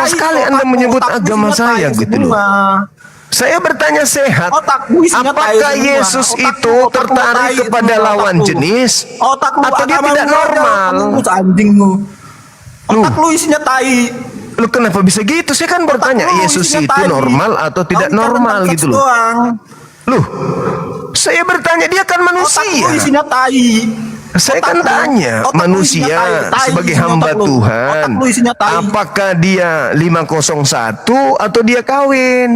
sekali Anda menyebut agama saya gitu loh. Saya bertanya sehat, Otakmu isinya tai apakah semua. Yesus Otakmu- itu otakmu tertarik tai kepada semua, lawan otakmu. jenis Otakmu atau dia agamamu tidak aja, normal? kamu anjingmu. Otak lu isinya tai. Loh kenapa bisa gitu? Saya kan bertanya, Otak lu Yesus isinya itu tai. normal atau tidak Kamu bicara normal tentang gitu seks loh. doang. Loh, saya bertanya dia kan Otak manusia. lu isinya tai. Saya kan Otak lu- tanya otak lu manusia isinya tai. Tai sebagai isinya hamba otak lu. Tuhan. Otak lu isinya tai. Apakah dia 501 atau dia kawin?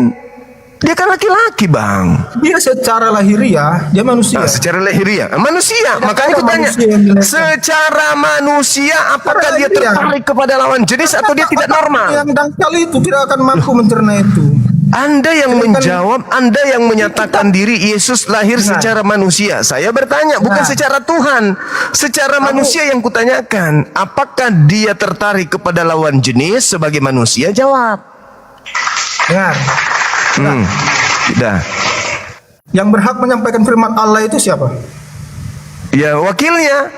Dia kan laki-laki, Bang. Dia secara lahiriah dia manusia. Nah, secara lahiriah manusia. Makanya aku tanya, manusia yang dilahirkan. secara manusia apakah dia lahiriah. tertarik kepada lawan jenis atau dia tidak normal? Yang dangkal itu tidak akan mampu mencerna itu. Anda yang menjawab, Anda yang menyatakan diri Yesus lahir secara manusia. Saya bertanya, bukan secara Tuhan, secara manusia yang kutanyakan. Apakah dia tertarik kepada lawan jenis sebagai manusia? Jawab. Dengar. Tidak. Yang berhak menyampaikan firman Allah itu siapa? Ya, wakilnya.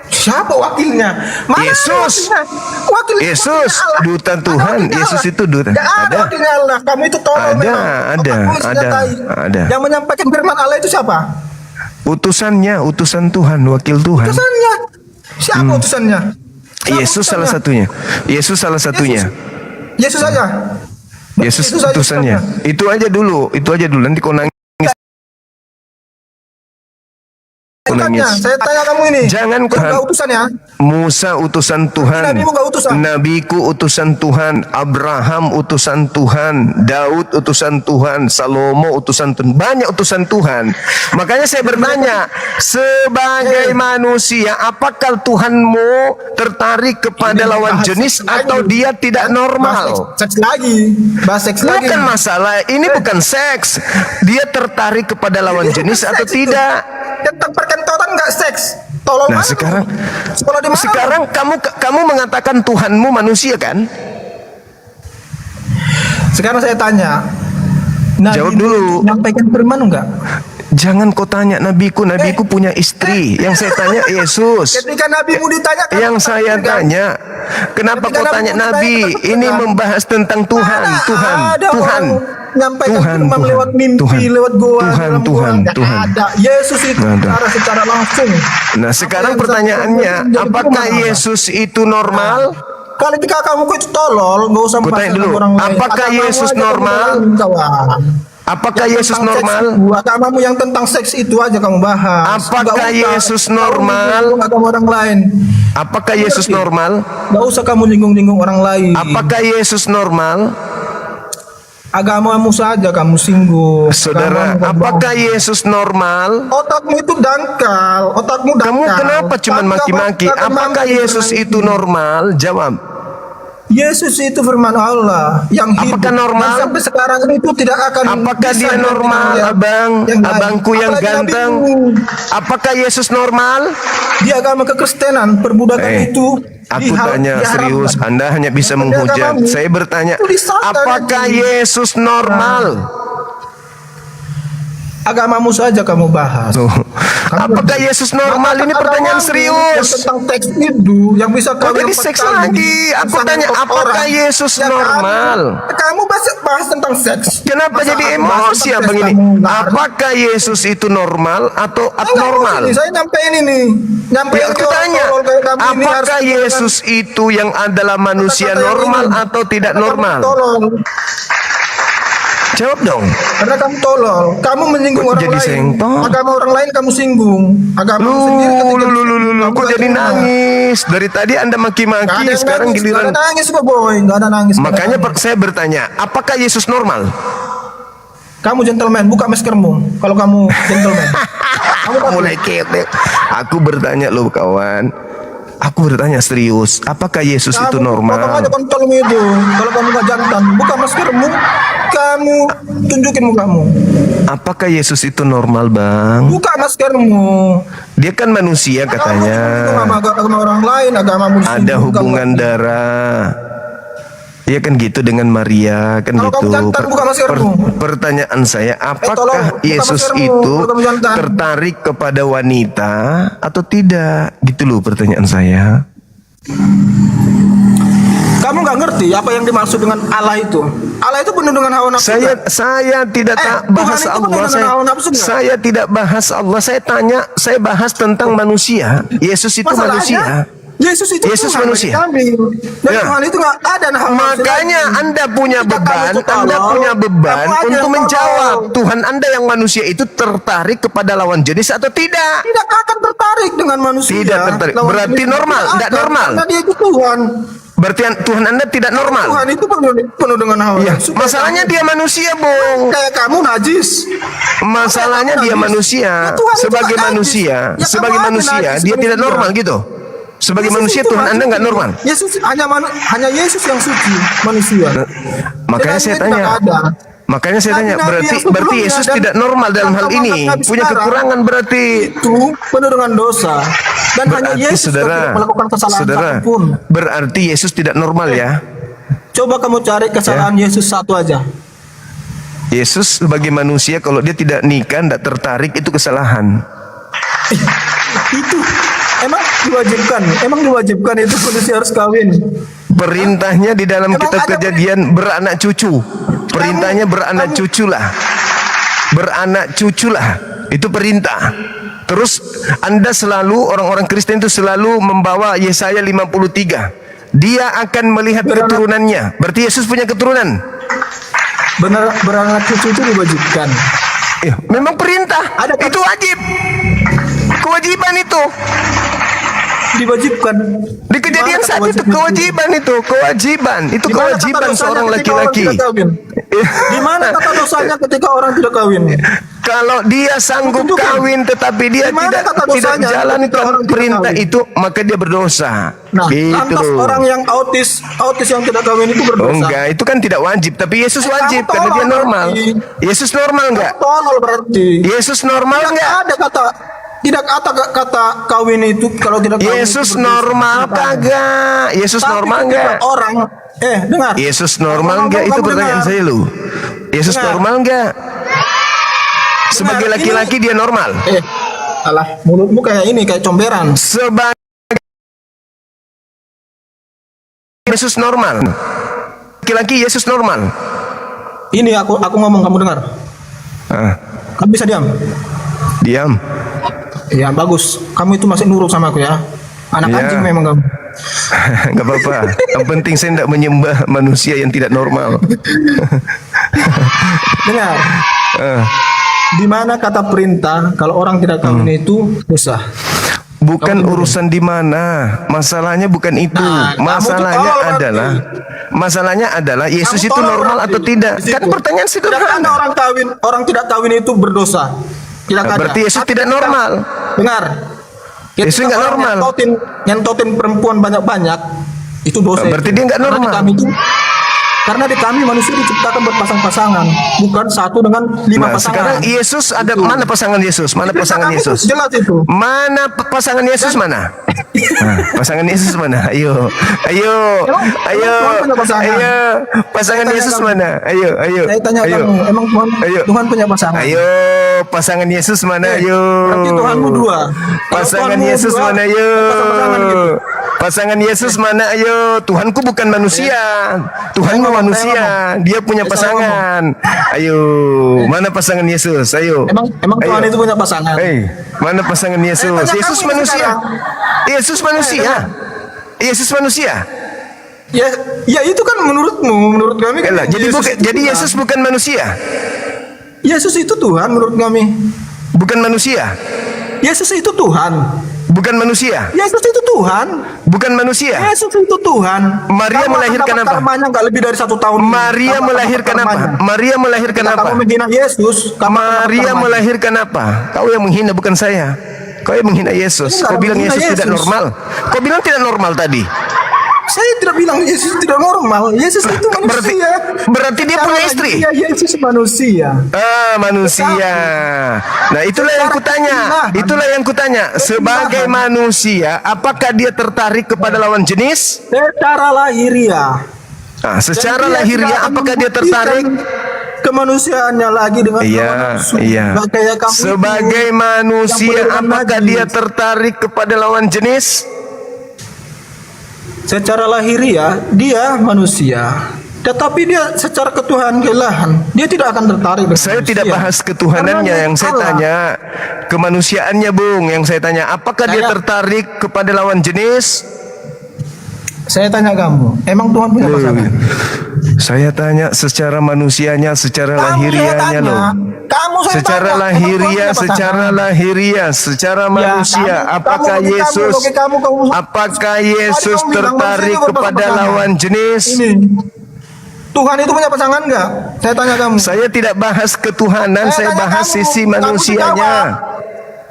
Siapa wakilnya? Mana Yesus. wakilnya? Wakil Yesus, wakilnya Allah. duta Ada Tuhan. wakilnya Yesus Allah. itu duta. Nggak ada Ada. wakilnya Allah. Kamu itu tolol Ada, memang. ada, Otakmu senjatai. ada. Yang menyampaikan firman Allah itu siapa? Utusannya, utusan Tuhan, wakil Tuhan. Utusannya. Siapa utusannya? Siapa Yesus utusannya? salah satunya. Yesus salah satunya. Yesus saja. Yesus Yesus aja utusannya. Itu aja dulu. Nanti kau nangis. Tanya, saya tanya kamu ini. Jangan kau nggak utusan ya? Musa utusan Tuhan, Nabimu nggak utusan? Nabiku utusan Tuhan, Abraham utusan Tuhan, Daud utusan Tuhan, Salomo utusan Tuhan, banyak utusan Tuhan. Makanya saya bertanya, sebagai manusia, apakah Tuhanmu tertarik kepada lawan jenis atau dia tidak normal? Seks lagi. Bahas seks lagi. Bukan masalah, ini bukan seks. Dia tertarik kepada lawan jenis atau Seks itu. tidak? Tentang perkentotan nggak seks. Tolong Nah, mana? sekarang Sekolah di mana? Sekarang kamu mengatakan Tuhanmu manusia kan? Sekarang saya tanya. Jawab dulu. Nyampaikan firman enggak? Jangan kau tanya nabiku punya istri. Yang saya tanya Yesus. Ketika nabimu ditanya Yang saya tanya, kenapa kau tanya nabi? Ini membahas tentang Tuhan, Tuhan. Nyampaikan Tuhan, firman Tuhan, lewat mimpi, Tuhan, lewat goa, Tuhan, dalam goa. Tuhan, Nggak Tuhan. ada. Yesus itu Nggak ada. secara langsung. Nah, sekarang Apa yang pertanyaannya, bisa menjadi apakah firman Allah? Yesus itu normal? Kalau ketika kamu itu tolol, nggak usah Ku tanya dulu, orang lain. apakah Agamamu Yesus aja kamu normal? dalamin, kawan. Apakah Yang Yesus tentang seks normal? itu, agamamu yang tentang seks itu aja kamu bahas. Apakah Nggak usah Yesus kamu normal? nyinggung agama orang lain. Apakah Yesus Ngerti? normal? Nggak usah kamu nyinggung-nyinggung orang lain. Apakah Yesus normal? Agamamu saja kamu singgung. Saudara, Agamamu kamu apakah bahas. Yesus normal? Otakmu itu dangkal. Otakmu dangkal. Kamu kenapa cuma Kamu maki-maki? nggak Apakah mampu Yesus dengan itu normal? Jawab. Yesus itu firman Allah yang hidup. Apakah normal? Dan sampai sekarang itu tidak akan. Apakah bisa dia diganti normal, dengan abang? yang lain. Abangku yang Apalagi ganteng. nabimu. Apakah Yesus normal? Di agama kekristenan perbudakan itu. Aku tanya diharamkan. serius, Anda hanya bisa Tapi menghujat. agamamu Saya bertanya, itu disahkan apakah itu. Yesus normal? Agamamu saja kamu bahas. Tuh. Apakah Yesus normal? Ini pertanyaan Yang serius. tentang teks itu yang bisa Oh, kamu jadi seks lagi. Aku tanya, apakah Yesus normal? Kamu bahas tentang seks. Kenapa Masa jadi aku bahas emosi tentang abang seks ini? kamu lari? Apakah Yesus itu normal atau abnormal? Saya nyampein ini. Nyampein Ya, aku tanya, apakah Yesus itu yang adalah manusia normal atau tidak normal? Tolong. Jawab dong. Karena kamu tolol, kamu menyinggung Kok orang jadi lain. sengtol? Agama orang lain kamu singgung. Agama sendiri ketika kamu Kok jadi terima. nangis? Dari tadi Anda Nggak ada maki-maki, yang sekarang nangis, giliran. nggak ada nangis kok boy, nggak ada nangis. nggak ada Makanya nangis. saya bertanya, apakah Yesus normal? Kamu gentleman, buka maskermu. Kalau kamu gentleman, kamu Mulai ketek. Aku bertanya loh kawan. Aku bertanya serius, apakah Yesus itu Potong normal? aja kontolmu itu. Kalau kamu nggak jantan, buka maskermu. Kamu tunjukin mukamu. Apakah Yesus itu normal, Bang? Buka maskermu. Dia kan manusia katanya. Agama orang lain, agamamu disinggung. Ada hubungan darah. Ya kan gitu dengan Maria, kan Kalau gitu. kamu jantan, buka maskermu. Pertanyaan saya, tolong, apakah buka Yesus maskermu, itu kalau kamu jantan. tertarik kepada wanita atau tidak? Gitu loh pertanyaan saya. Kamu nggak ngerti apa yang dimaksud dengan Allah itu. Allah itu penuh dengan hawa nafsu. Saya tidak Tuhan bahas itu Allah. penuh dengan hawa nafsu nggak? Saya tidak bahas Allah. Saya bahas tentang manusia. Yesus itu manusia. Yesus itu Yesus Tuhan manusia. bagi kami. Dan Ya. Tuhan itu nggak ada hawa nafsu Makanya lagi. Anda punya Ketika kamu beban, itu tolol, Anda punya beban kamu aja untuk yang menjawab tolol. Tuhan Anda yang manusia itu tertarik kepada lawan jenis atau tidak? Tidak akan tertarik dengan manusia. Tidak tertarik. Lawan Berarti jenis normal, tidak tidak akan, normal. Karena dia itu Tuhan. Berarti Tuhan Anda tidak normal. Tuhan itu penuh dengan hawa Iya, nafsu. masalahnya dia manusia, Bung. Kayak kamu najis. Masalahnya dia manusia. Ya, Tuhan itu Sebagai nggak manusia, najis. Ya, sebagai kamu aja manusia, najis, dia tidak manusia. normal gitu. Sebagai Yesus manusia itu Tuhan Anda nggak suci. normal. Yesus hanya Yesus yang suci manusia. Makanya saya Selain dia tanya. tidak ada. Makanya saya tanya, Nabi-nabi berarti yang sebelumnya berarti Yesus dan tidak normal dalam hal agama ini, Nabi punya sekarang kekurangan berarti. Itu penuh dengan dosa. Dan hanya Berarti Yesus yang tidak melakukan kesalahan saudara, satupun. berarti Yesus tidak normal ya. Coba kamu cari kesalahan Yesus satu aja. Yesus sebagai manusia kalau dia tidak nikah, tidak tertarik, itu kesalahan. Itu emang diwajibkan itu manusia harus kawin. Perintahnya di dalam Emang kitab ada Kejadian beranak cucu. Perintahnya beranak cuculah. Beranak cuculah. Itu perintah. Terus Anda selalu, orang-orang Kristen itu selalu membawa Yesaya 53. Dia akan melihat keturunannya. Berarti Yesus punya keturunan. Benar, beranak cucu itu diwajibkan. Memang perintah. Ada kan? Itu wajib. Kewajiban itu. Diwajibkan. Di Kejadian Mana kata 1 itu wajib kewajiban itu. Kewajiban. Itu Di mana kata kewajiban dosanya seorang ketika orang laki-laki. tidak kawin? Di mana kata dosanya ketika orang tidak kawin? Kalau dia sanggup Tunjukkan. kawin tetapi dia Di mana tidak kata tidak dosanya ketika jalankan orang tidak perintah kawin? itu, maka dia berdosa. Nah, Gitu lantas loh. orang yang autis yang tidak kawin itu Oh, berdosa. enggak, itu kan tidak wajib, tapi Yesus Kamu wajib karena dia tolol normal. berarti. Yesus normal enggak? Tolol berarti. Yesus normal Tidak enggak? ada kata kawin itu kalau tidak kawin Yesus itu berdosa. normal Tidak ada. kagak? Yesus Tapi normal ketika enggak? Orang dengar. Yesus normal Ngomong, enggak? Itu kamu pertanyaan dengar. saya lu. Yesus Dengar. normal enggak? Sebagai Dengar, laki-laki dia normal. Alah, mulutmu kayak ini, kayak comberan. Sebagai Yesus normal. Laki-laki Yesus normal. Ini aku ngomong, kamu dengar. Ah, Kamu bisa diam? diam. Ya, bagus. Kamu itu masih nurut sama aku ya. Anak Ya. anjing memang kamu. Enggak apa-apa. Yang penting saya tidak menyembah manusia yang tidak normal. Dengar. Ah. Di mana kata perintah kalau orang tidak kawin itu dosa? Bukan urusan di mana, masalahnya bukan itu. Nah, kamu tuh Masalahnya tolol berarti. adalah Yesus Kamu itu tolol normal berarti atau tidak? di situ. Kan pertanyaan Tidak ada sederhana. orang tidak kawin itu berdosa. Tidak ada. Berarti Yesus Tapi tidak ketika- normal. Dengar. Yesus Ketika nggak orang normal. nyentotin perempuan banyak-banyak itu dosa. Berarti itu. dia nggak Karena di normal. karena di kami manusia diciptakan berpasang-pasangan, bukan satu dengan 5 Nah, sekarang pasangan. Yesus ada mana pasangan Yesus? Mana Di pasangan kami itu Yesus? jelas itu. Mana pasangan Yesus mana? Nah, pasangan Yesus mana? Ayo. Tuhan punya pasangan? Ayo. Pasangan Saya tanya Yesus kamu. mana? Ayo. Saya tanya Ayo. kamu, emang Ayo. Tuhan punya pasangan? Ayo, pasangan Yesus mana? Ayo. Berarti Tuhanmu dua. Kalau Pasangan Tuhanmu Yesus dua, mana? Ayo. pasang-pasangan gitu. Pasangan Yesus mana? Ayo. Tuhanku bukan manusia. Tuhanmu Saya manusia. ngomong. Dia punya Saya pasangan. Ayo. Mana pasangan Yesus? Ayo. Emang Tuhan Ayo. itu punya pasangan? Mana pasangan Yesus? tanya Yesus kamu ini manusia. sekarang. Yesus manusia. Yesus manusia. Ya itu kan menurut kami kan. Elah, jadi Yesus bukan manusia. Yesus itu Tuhan menurut kami. Bukan manusia. Yesus itu Tuhan. Bukan manusia. Yesus itu Tuhan. Bukan manusia. Yesus itu Tuhan. Maria Kamu akan melahirkan dapat apa? Karmanya nggak lebih dari 1 tahun. Maria Kamu akan melahirkan dapat apa? karmanya. Maria melahirkan Ketika apa? Kamu menghina Yesus. Kamu akan dapat Maria karmanya. melahirkan apa? Kau yang menghina bukan saya. Kau yang menghina Yesus. Enggak, Kau bilang menghina Yesus tidak Yesus. normal. Kau bilang tidak normal tadi. Saya tidak bilang Yesus tidak normal. Yesus itu manusia. Berarti dia punya istri. Iya, Yesus manusia. Manusia. Nah, itulah yang kutanya. Itulah yang kutanya. Sebagai manusia, apakah dia tertarik kepada lawan jenis? Secara lahiriah. Nah, secara Dan dia lahiriah tidak akan apakah dia membuktikan tertarik? kemanusiaannya lagi dengan hawa Iya, nafsu. iya. Nggak kayak kamu Sebagai itu, manusia, yang boleh apakah najis. dia tertarik kepada lawan jenis? Secara lahiriah dia manusia, tetapi dia secara ketuhanan keilahan dia tidak akan tertarik dengan Saya manusia. tidak bahas ketuhanannya, Karena yang saya Allah. tanya kemanusiaannya, Bung. Yang saya tanya, apakah dia Saya- tertarik kepada lawan jenis? Saya tanya kamu, emang Tuhan punya pasangan? Saya tanya secara manusianya, secara Kamu saya lahiriahnya tanya. loh. Kamu saya Secara tanya. Emang lahiriah, kamu punya secara pasangan? lahiriah, secara Ya, manusia, apakah kamu, Yesus, kamu- apakah Tadi Yesus kamu bilang tertarik manusia itu kepada berpasangan. lawan jenis? Ini. Tuhan itu punya pasangan enggak? Saya tanya kamu. Saya tidak bahas ketuhanan, saya tanya bahas kamu. sisi Kamu manusianya.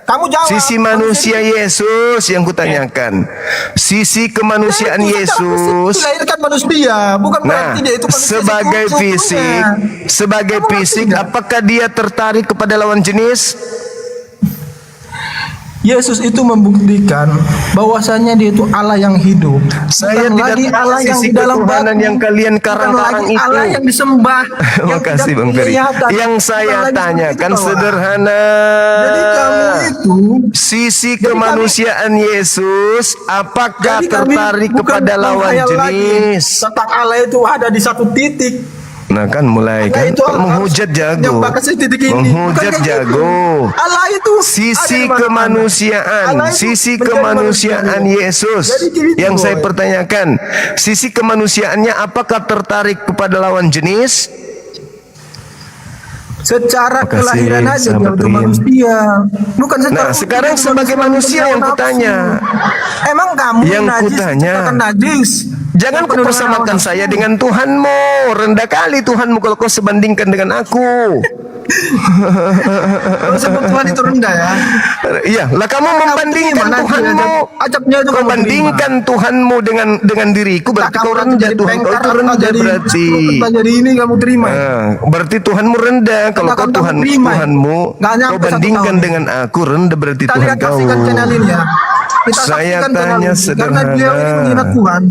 Kamu jawab. Sisi manusia Yesus yang kutanyakan. Sisi kemanusiaan Yesus. Dilahirkan manusia, bukan Nah, berarti dia itu manusia sebagai seutuhnya. fisik, sebagai Kamu ngerti fisik, nggak? apakah dia tertarik kepada lawan jenis? Yesus itu membuktikan bahwasanya dia itu Allah yang hidup. Saya Bukan tidak lagi tahu Allah yang sisi di dalam ketuhanan batu. yang kalian Bukan karang-karang lagi itu. Allah yang disembah. yang Makasih tidak Bang Ferry. kelihatan. Yang Bukan saya lagi seperti tanyakan itu, Pak. sederhana. Jadi kamu itu Sisi Jadi kemanusiaan Yesus, apakah jadi kami tertarik bukan kepada lawan menghayal lagi jenis? tentang Allah itu ada di satu titik. Nah kan mulai Allah kan itu harus menghujat jago, nyembah ke titik ini. Bukan menghujat kayak gitu. jago. Allah itu Sisi ada di mana-mana. kemanusiaan, Allah itu sisi menjadi kemanusiaan manusia. Yesus Jadi gini, yang boy. saya pertanyakan, sisi kemanusiaannya apakah tertarik kepada lawan jenis? Secara Makasih, kelahiran aja dia sahabat udah Rin. manusia. Bukan secara Nah, sekarang sebagai manusia yang kutanya. Emang kamu Yang najis kutanya. dikatakan najis? Jangan Yang penuh kau dengan persamakan hawa saya nafsu. dengan Tuhanmu. Rendah kali Tuhanmu kalau kau sebandingkan dengan aku. Kalau sebut Tuhan itu rendah ya. Iya, lah kamu membandingkan terima nanti, Tuhanmu. ajabnya itu Kau kamu bandingkan Tuhanmu dengan diriku, berarti Tak, kau kamu rendah. jadi Tuhan kau pengkar, itu entah rendah jadi berarti. entah jadi ini kamu terima. Berarti Tuhanmu rendah. Kalau Entah kau kamu Tuhan terima. Tuhanmu, Nggak kau nyampe 1 bandingkan tahun. dengan aku rendah berarti Kita Tuhan lihat kau. saksikan channel ini ya. Kita Saya saksikan tanya channel ini. Karena sederhana. beliau ini menghina Tuhan.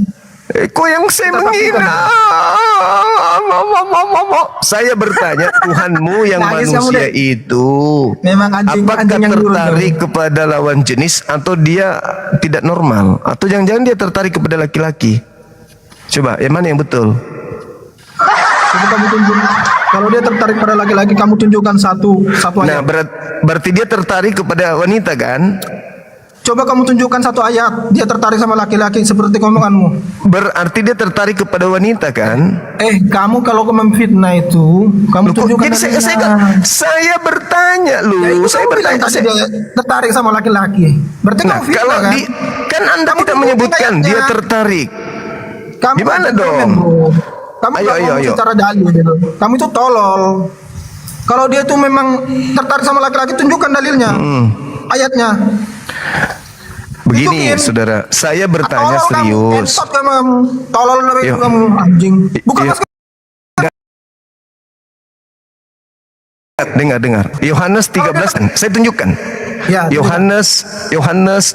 Kok yang saya Kita menghina? Saya bertanya Tuhanmu yang Nangis kamu manusia deh. itu. Memang anjing Apakah yang nurut tertarik kepada lawan jenis atau dia tidak normal? Atau jangan-jangan dia tertarik kepada laki-laki? Coba, yang mana yang betul? Coba kamu tunjuk. Kalau dia tertarik pada laki-laki, kamu tunjukkan satu Nah, ayat. berarti dia tertarik kepada wanita kan? Coba kamu tunjukkan satu ayat. Dia tertarik sama laki-laki seperti omonganmu. Berarti dia tertarik kepada wanita kan? Kamu kalau memfitnah itu, kamu Loh, kok tunjukkan jadi dalilnya. saya bertanya Ya, itu saya kamu bilang bertanya. tadi dia tertarik sama laki-laki. Berarti Nah, kamu fitnah kalau kan? kan Anda Kamu tidak tunjukin menyebutkan ayatnya. dia tertarik. Kamu Gimana kan dong? komen, bro. Kamu Ayo, nggak ayo, ngomong ayo. secara dalil gitu. Kamu itu tolol. Kalau dia itu memang tertarik sama laki-laki, tunjukkan dalilnya. Ayatnya. Begini, Tunjukin. saudara, saya bertanya Tolol serius. Kamu, kamu. Tolol Yo. kamu anjing. Bukan Yo. mas Dengar. Yohanes 13, saya tunjukkan. Ya, Yohanes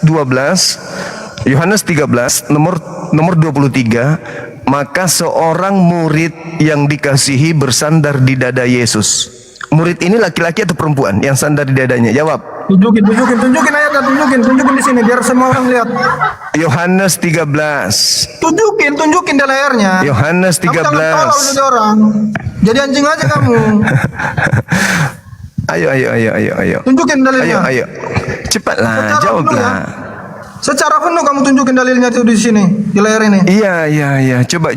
12, Yohanes 13 nomor 23, maka seorang murid yang dikasihi bersandar di dada Yesus. Murid ini laki-laki atau perempuan yang sandar di dadanya? Jawab. tunjukin ayatnya, tunjukin di sini biar semua orang lihat. Yohanes 13. Tunjukin di layarnya. Yohanes Kamu jangan tolol 13. jadi orang. Jadi anjing aja kamu. Ayo. Tunjukin dalilnya. Ayo. Cepatlah, Secara penuh jawablah. Secara penuh kamu tunjukin dalilnya itu di sini, di layar ini. Iya. Coba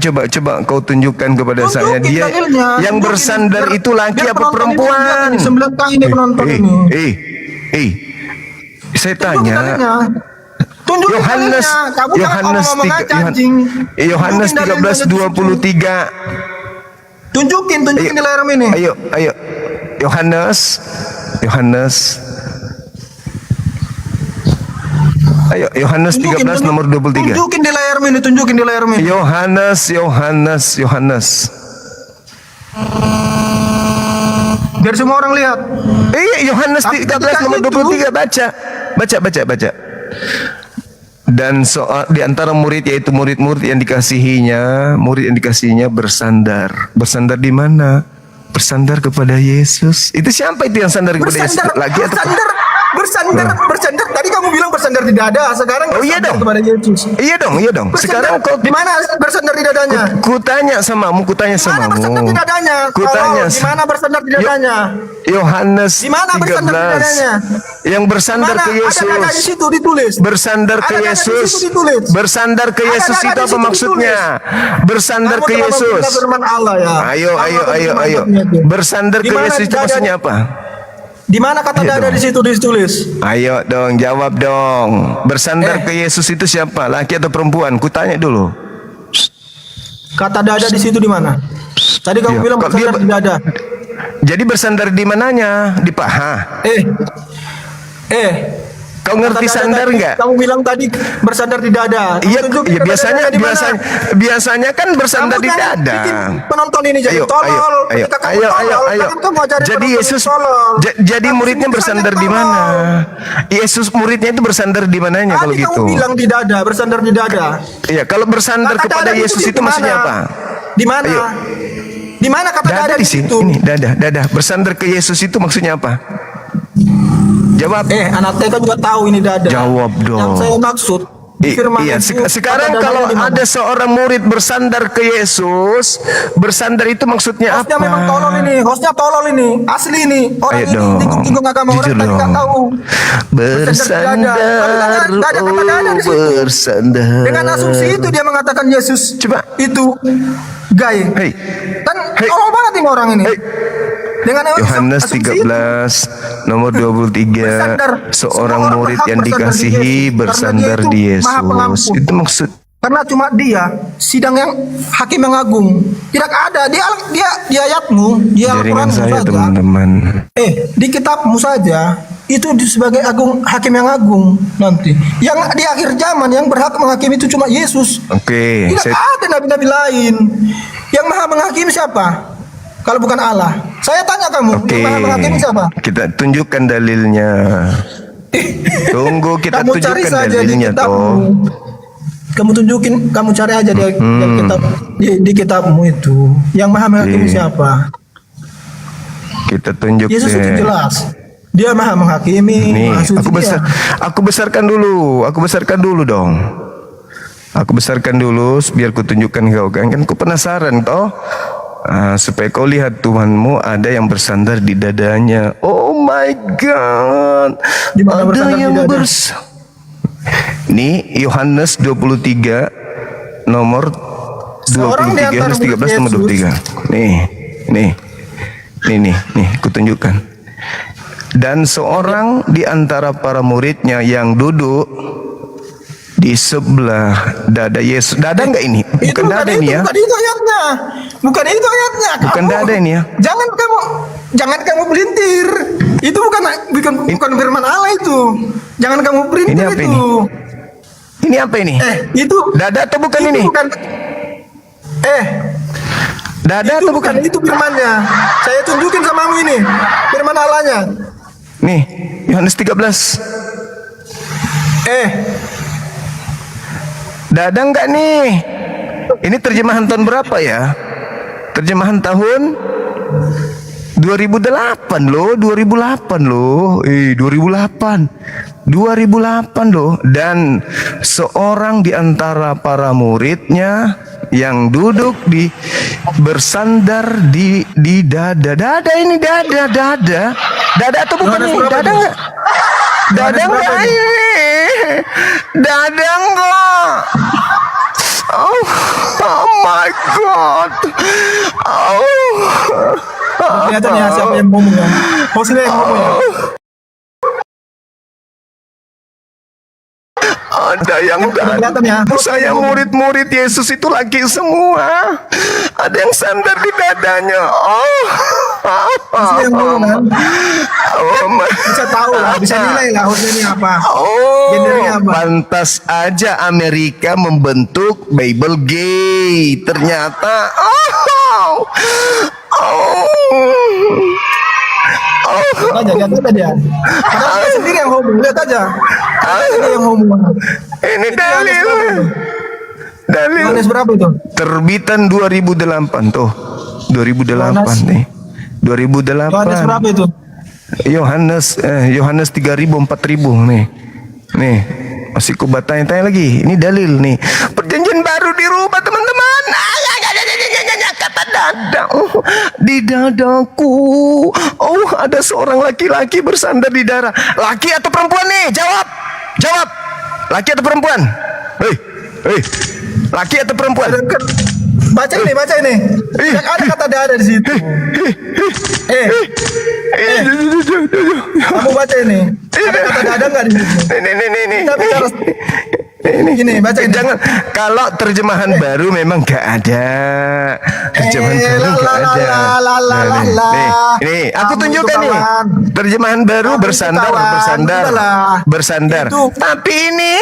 kau tunjukkan kepada saya. Tunjukin Dia dalilnya, yang tunjukin. bersandar Biar- itu laki biar apa penonton ini perempuan? lihat ini, 9 kali ini penonton ini. Saya Tunjukin tanya. dalilnya. Tunjukin Yohanes dalilnya. Kamu jangan Yohanes ngomong aja, 3 anjing. Yohanes Tunjukin dalilnya, 13:23. Tunjukin di layar ini. Ayo. Yohanes. Ayo, Yohanes 13 nomor 23. Tunjukin di layar ini. Yohanes. Biar semua orang lihat. Yohanes Tapi 13 nomor ketika 23 baca. Dan soal di antara murid, yaitu murid-murid yang dikasihinya, bersandar. Bersandar di mana? Bersandar kepada Yesus. Itu siapa itu yang sandar kepada Yesus? Lagi atau bersandar. Tadi kamu bilang bersandar di dada, sekarang Oh iya bersandar dong. kepada Yesus. Iya dong. Sekarang kau Di mana bersandar di dadanya? kutanya samamu, Di mana bersandar di dadanya? Kutanya Di mana bersandar di dadanya? Yohanes Di mana bersandar di dadanya? 13. Yang bersandar Mana? ke Ada Yesus. dada di situ ditulis. Bersandar ke Ada dada di Yesus. situ ditulis. Bersandar ke Ada Yesus dada itu di apa situ maksudnya? Bersandar Kamu ke telah Yesus. memfitnah firman Allah ya. Ayo. Kamu Bersandar Di ke mana Yesus itu dada- maksudnya apa? Di mana kata Ayo dada dong. di situ ditulis? Ayo dong, jawab dong. Bersandar ke Yesus itu siapa? Laki atau perempuan? Kutanya dulu. Kata dada di situ di mana? Tadi kamu Iya, bilang kok dia bersandar di dada. Jadi bersandar di mananya? Di paha. Kau ngerti Kata dada sandar tadi, nggak? Kamu bilang tadi bersandar di dada. Kamu Iya, tunjukin ya kata biasanya dadanya di mana? biasanya kan bersandar Kamu di jangan dada. bikin penonton ini jadi Ayo. tolol. Ketika kamu tolol, jangan kamu ajarin Jadi penonton Yesus, ini tolol. jadi Kamu muridnya sendiri bersandar saja di tolol. mana? Yesus muridnya itu bersandar di mananya kalau Tadi gitu? kamu bilang di dada, bersandar di dada. Iya, kalau bersandar Kata kepada dada Yesus di itu maksudnya mana? apa? Di mana? Ayo. Di mana kata dada Dada di di sini. situ? Ini dada. Bersandar ke Yesus itu maksudnya apa? Jawab. Anak TK juga tahu ini dada. Jawab dong. Yang saya maksud di firman Iya, itu, sekarang kata dadanya kalau di mana? ada seorang murid bersandar ke Yesus, bersandar itu maksudnya Hostnya apa? memang tolol ini, hostnya tolol ini, asli ini. Orang Ayo ini dong. tikung-tikung agama orang Jujur tadi nggak dong. tahu. Bersandar, Dada di situ. bersandar. Dengan asumsi itu dia mengatakan Yesus Coba. itu gay. Hei. Kan Hei. tolol banget ini orang ini. Hei. Dengan Yohanes asumsi 13 nomor 23, Bersandar. seorang Semua orang murid berhak yang bersandar di dikasihi Yesus. bersandar Karena di dia itu Maha Yesus. Pengampun. Itu maksud. Karena cuma dia sidang yang hakim yang agung. Tidak ada di ayatmu, di Jaringan Al-Qur'anmu saya saja. teman-teman. Di kitabmu saja itu sebagai hakim yang agung nanti. Yang di akhir zaman yang berhak menghakimi itu cuma Yesus. Oke, Tidak ada nabi-nabi lain. Yang maha menghakimi siapa? Kalau bukan Allah. Saya tanya kamu, Oke, yang maha menghakimi siapa? kita tunjukkan dalilnya. Tunggu, kita Kamu cari tunjukkan saja di dalilnya toh. kitabmu. Kamu tunjukin, kamu cari aja di kitabmu itu. Yang maha menghakimi Oke. siapa? Kita tunjuk Yesus itu deh. jelas. Dia maha menghakimi. Nih, maha suci dia. aku besarkan dulu dong. Aku besarkan dulu biar ku tunjukkan kau kan ku penasaran toh. Supaya kau lihat Tuhanmu ada yang bersandar di dadanya. Oh my God. Di mana Ada bersandar di yang dada? Nih Yohanes 23 nomor Seorang di 23 antara Yohanes 13 nomor murid 23. Nih, ku tunjukkan. Dan seorang di antara para muridnya yang duduk di sebelah dada Yesus. Dada enggak ini? Bukan dada ini ya. Bukan itu ayatnya. Bukan itu ayatnya. Bukan Kamu- dada ini ya. Jangan kamu belintir. Itu bukan firman Allah itu. Jangan kamu belintir Ini apa itu. ini? Ini apa ini? Itu Dada atau bukan itu ini? Bukan, Dada itu atau bukan bukan? itu firmannya. Saya tunjukin samamu ini. Firman Allahnya. Nih, Yohanes 13. Dada enggak nih? Ini terjemahan tahun berapa ya? Terjemahan tahun 2008 loh, 2008 loh. 2008 loh. Dan seorang di antara para muridnya yang duduk bersandar di dada ini dada atau bukan Yohanes ini? berapa Dada itu? enggak? Dada Yohanes enggak berapa ini? Dada enggak? Oh my God. Kelihatan ya siapa yang ngomong ya. Hostnya yang ngomong ya. Ada yang Kelihatan ya. saya murid-murid Yesus itu laki semua. Ada yang sandar di dadanya. Hostnya yang ngomong kan. Bisa tahu lah, bisa nilai lah hostnya ini apa. Gendernya apa? Pantas aja Amerika membentuk Bible gay. Ternyata Lihat aja dia. Padahal dia sendiri yang ngomong, lihat aja. Dia yang ngomong. ini dalil. Yohanes berapa itu? Terbitan 2008 tuh. 2008 Yohanes. nih. 2008. Yohanes berapa itu? Yohanes 3000 4000 nih. Nih, masih ku tanya lagi. Ini dalil nih. Perjanjian baru dirubah, teman-teman. Kata dada. Di dadaku. Oh, ada seorang laki-laki bersandar di darah. Laki atau perempuan nih? Jawab. Jawab. Laki atau perempuan? Hei. Laki atau perempuan? Baca ini. Yang ada kata dada di situ. Kamu baca ini. Ada kata dada nggak di situ? Nih. Kita bicara ini, baca ini. Jangan, kalau terjemahan baru memang nggak ada. Terjemahan baru nggak ada. Nih, aku tunjukkan nih. Terjemahan baru bersandar. Tapi ini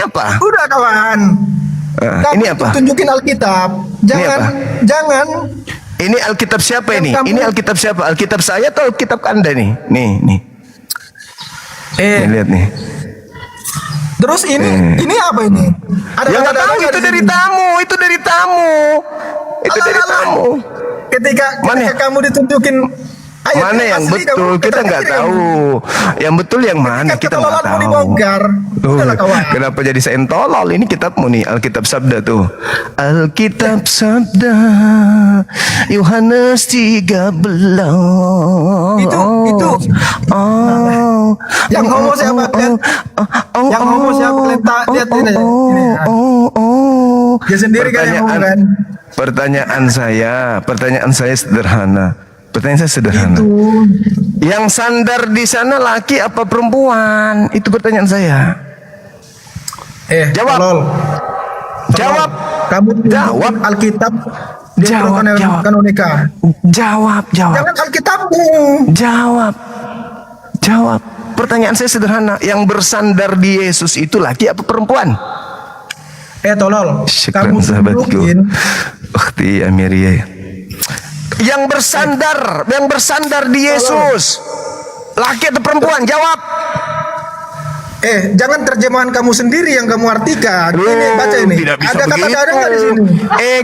apa? Udah kawan. Ini apa? Tunjukin Alkitab. Jangan. Ini Alkitab siapa ini? Ini Alkitab siapa? Alkitab saya atau Alkitab Anda nih? Nih. Nih, lihat nih. Terus ini apa ini? Ada yang nggak tahu itu dari tamu. Ketika kamu ditunjukin ayat mana yang asli, betul kita nggak tahu. Yang betul yang mana kita nggak tahu. Dibongkar. Kenapa jadi sentolol? Ini kitabmu nih, Alkitab Sabda tuh. Alkitab Sabda Yohanes 13. Itu. Yang homo siapa? Yang homo siapa? Lihat ini. Dia sendiri kan yang ngomong kan. Pertanyaan saya sederhana. Yang sandar di sana laki apa perempuan? Itu pertanyaan saya. Jawab. Jawab. Kamu jawab Alkitab. Kanonika. Jawab. Jangan Alkitabmu. Jawab. Pertanyaan saya sederhana. Yang bersandar di Yesus itu laki apa perempuan? Tolol. Syukran sahabatku. Ukhti Amiria. Yang bersandar di Yesus laki atau perempuan? Jawab. Jangan terjemahan kamu sendiri yang kamu artikan. Ini baca ini. Tidak bisa ada kata dada nggak di sini?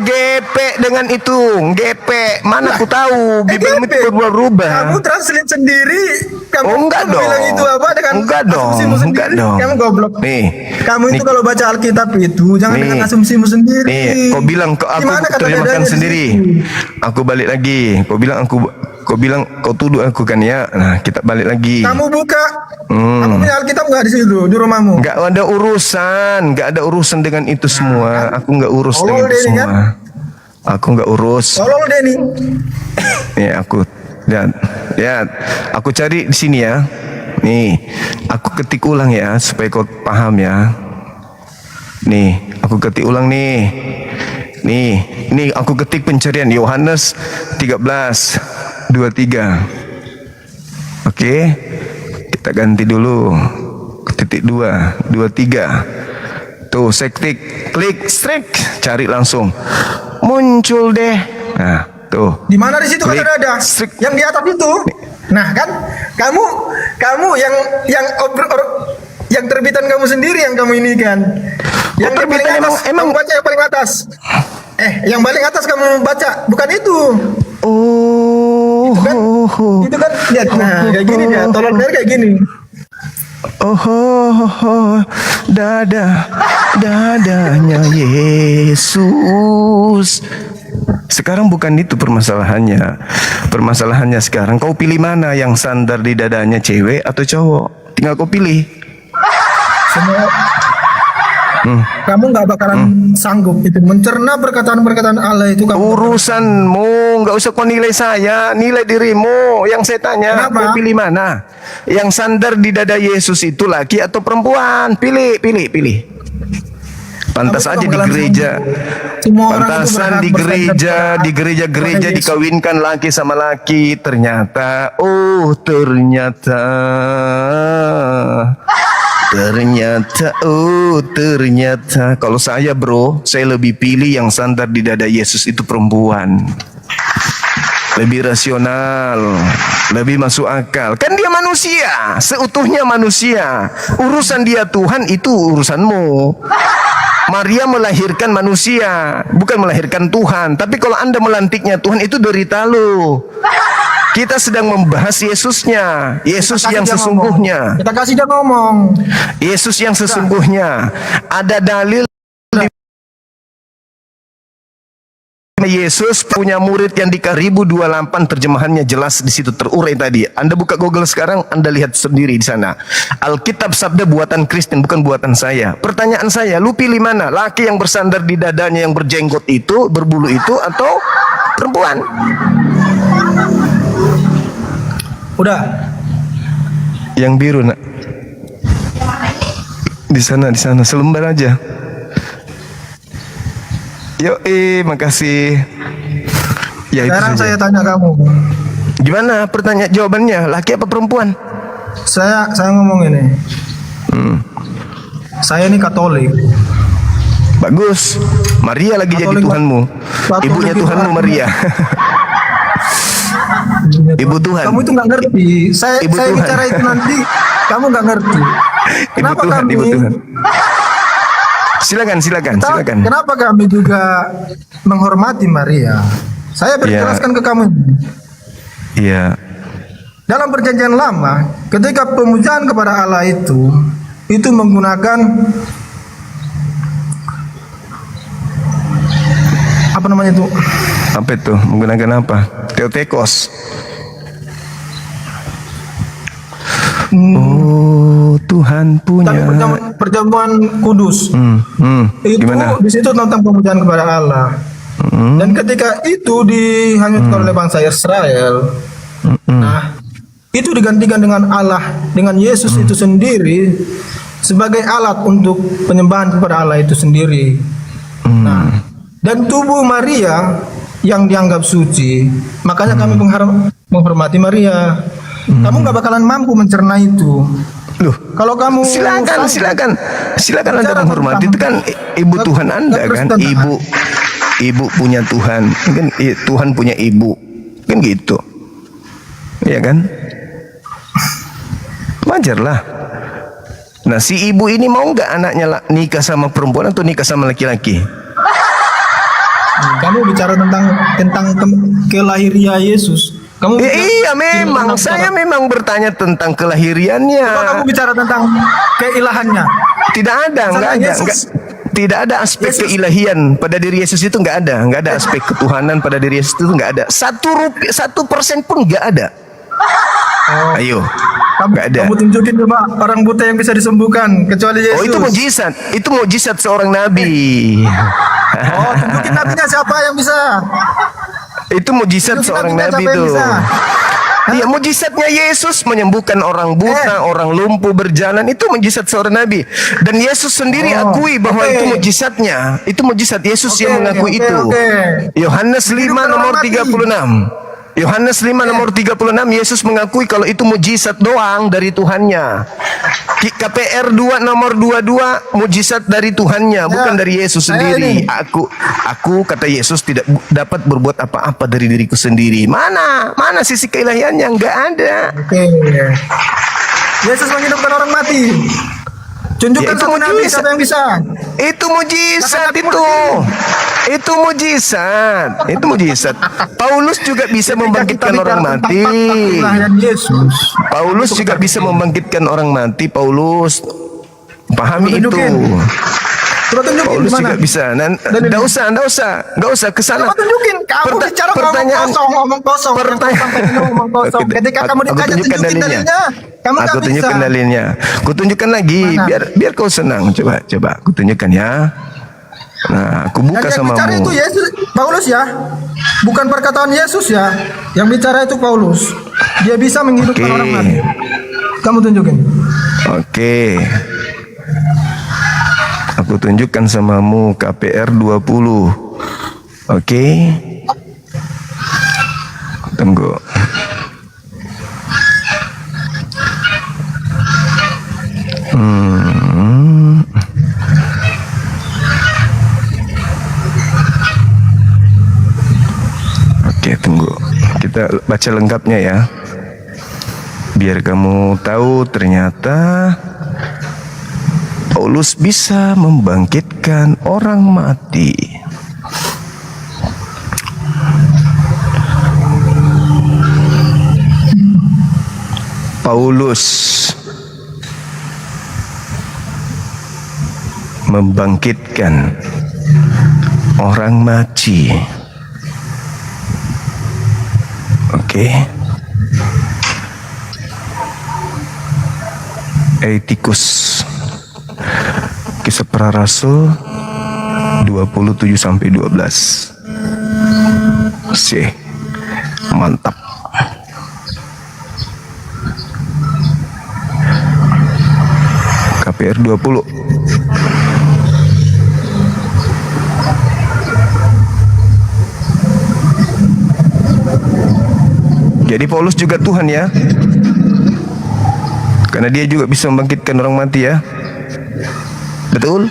GP dengan itu. GP. Mana aku tahu. Bibelmu itu berubah-ubah. Kamu translate sendiri. Kamu enggak dong. bilang itu apa dengan asumsimu sendiri. Kamu goblok. Nih. Kamu itu kalau baca Alkitab itu jangan dengan asumsimu sendiri. Nih, kau bilang aku terjemahkan sendiri. Aku balik lagi. Kau bilang kau tuduh aku kan ya. Nah, kita balik lagi. Kamu buka. Kamu punya Alkitab nggak di situ di rumahmu? Nggak ada urusan dengan itu semua. Aku nggak urus dengan itu semua. Kan? Aku nggak urus. Tolol Denny. Nih aku lihat. Aku cari di sini ya. Nih, aku ketik ulang ya supaya kau paham ya. Nih, aku ketik ulang nih. Nih aku ketik pencarian Yohanes 13:23. Oke. Kita ganti dulu. Titik 2:23. Tuh, saya klik strike, cari langsung. Muncul deh. Nah, tuh. Di mana di situ kata dada? Yang di atas itu. Nah, kan kamu yang terbitan kamu sendiri yang kamu ini kan. Yang terbitan emang baca yang paling atas. Yang paling atas kamu baca, bukan itu. Itu kan lihat. Nah, kayak gini dia. Tolong biar kayak gini. Dadanya Yesus. Sekarang bukan itu permasalahannya. Permasalahannya sekarang kau pilih mana, yang sandar di dadanya cewek atau cowok? Tinggal kau pilih. Semua kamu nggak bakalan sanggup itu mencerna perkataan-perkataan Allah itu. Urusanmu, nggak usah kau nilai saya, nilai dirimu. Yang saya tanya, kau pilih mana? Yang sandar di dada Yesus itu laki atau perempuan? Pilih. Pantas aja di gereja. Pantasan di gereja dikawinkan laki sama laki. Ternyata kalau saya saya lebih pilih yang sandar di dada Yesus itu perempuan. Lebih rasional, lebih masuk akal. Kan dia manusia, seutuhnya manusia. Urusan dia Tuhan itu urusanmu. Maria melahirkan manusia, bukan melahirkan Tuhan. Tapi kalau Anda melantiknya Tuhan, itu derita lo. Kita sedang membahas Yesusnya, Yesus Kasih yang dia sesungguhnya. ngomong. Kita kasih dia ngomong. Yesus yang sesungguhnya. Ada dalil Yesus punya murid yang di 1028, terjemahannya jelas di situ terurai tadi. Anda buka Google sekarang, Anda lihat sendiri di sana. Alkitab sabda buatan Kristen, bukan buatan saya. Pertanyaan saya, lu pilih mana? Laki yang bersandar di dadanya yang berjenggot itu, berbulu itu, atau perempuan? Udah. Yang biru, nak. Di sana selembar aja. Yo, makasih. Ya, itu Sekarang saja. saya tanya kamu. Gimana pertanyaan jawabannya? Laki apa perempuan? Saya ngomong ini. Saya ini Katolik. Bagus. Maria lagi jadi Katolik, Tuhanmu. Katolik Ibunya itu Tuhanmu artinya- Maria. Ibu Tuhan. Kamu itu nggak ngerti. Saya Ibu Tuhan. bicara itu nanti. Kamu nggak ngerti. Kenapa Tuhan, kami? Ibu Tuhan. Silakan. Kenapa kami juga menghormati Maria? Saya berjelaskan ke kamu. Iya. Dalam perjanjian lama, ketika pemujaan kepada Allah itu menggunakan apa namanya itu? Apa itu? Menggunakan apa? Theotokos. Oh, Tuhan punya. Tapi perjamuan kudus. Itu Gimana? di situ tentang pemujaan kepada Allah. Dan ketika itu dihanyutkan oleh bangsa Israel, nah itu digantikan dengan Allah, dengan Yesus itu sendiri sebagai alat untuk penyembahan kepada Allah itu sendiri. Nah, dan tubuh Maria yang dianggap suci, makanya kami menghormati Maria. Kamu nggak bakalan mampu mencerna itu. Loh, Kalau kamu silakan Anda Bicara menghormati. Itu kan ibu Tuhan Anda kan, ibu punya Tuhan, kan Tuhan punya ibu, kan gitu, ya kan? Wajar lah. Nah, si ibu ini mau nggak anaknya nikah sama perempuan atau nikah sama laki-laki? Kamu bicara tentang kelahiran Yesus. Kamu Iya, memang saya memang bertanya tentang kelahiriannya. Coba kamu bicara tentang keilahannya. Tidak ada, nggak ada, tidak ada aspek keilahian pada diri Yesus itu, nggak ada aspek ketuhanan pada diri Yesus itu, nggak ada. 1% pun nggak ada. Ayo, nggak ada. Kamu tunjukin coba orang buta yang bisa disembuhkan kecuali Yesus. Oh, itu mukjizat seorang nabi. Oh, tunjukin nabinya siapa yang bisa? Itu mukjizat Tunjukin seorang nabinya nabi siapa yang tuh. bisa? Iya, mukjizatnya Yesus menyembuhkan orang buta, orang lumpuh berjalan, itu mukjizat seorang nabi. Dan Yesus sendiri akui bahwa itu mukjizatnya. Itu mukjizat Yesus yang mengakui itu. Yohanes 5 nomor 36. Yohanes 5 nomor 36, Yesus mengakui kalau itu mukjizat doang dari Tuhannya. KPR 2 nomor 22, mukjizat dari Tuhannya, bukan dari Yesus sendiri. Aku kata Yesus tidak dapat berbuat apa-apa dari diriku sendiri. Mana sisi keilahiannya? Enggak ada. Yesus menghidupkan orang mati. Tunjukkan itu satu nabi mujizat. siapa yang bisa. Itu mujizat itu. Itu mujizat. Paulus juga bisa membangkitkan orang mati. Yesus. Paulus juga bisa membangkitkan orang mati. Paulus pahami itu. Coba tunjukin Paulus gimana? juga bisa. Nggak usah ke sana. Coba tunjukin. Kamu bicara ngomong kosong. Ketika kamu ditanya tunjukin dalilnya. Kamu nggak Aku bisa. tunjukkan dalilnya. Ku tunjukkan lagi biar kau senang. Coba. Aku tunjukkan ya. Nah, aku buka Yang sama bicara itu Yesus, Paulus ya. Bukan perkataan Yesus ya. Yang bicara itu Paulus. Dia bisa menghidupkan orang mati. Kamu tunjukin. Oke. Aku tunjukkan samamu KPR 20. Oke. Tunggu. Oke, tunggu. Kita baca lengkapnya ya. Biar kamu tahu ternyata Paulus bisa membangkitkan orang mati. Paulus membangkitkan orang mati. Oke. Etikus, Kisah Para Rasul 27 sampai 12. Mantap. KPR 20. Jadi Paulus juga Tuhan ya, karena dia juga bisa membangkitkan orang mati ya. Betul?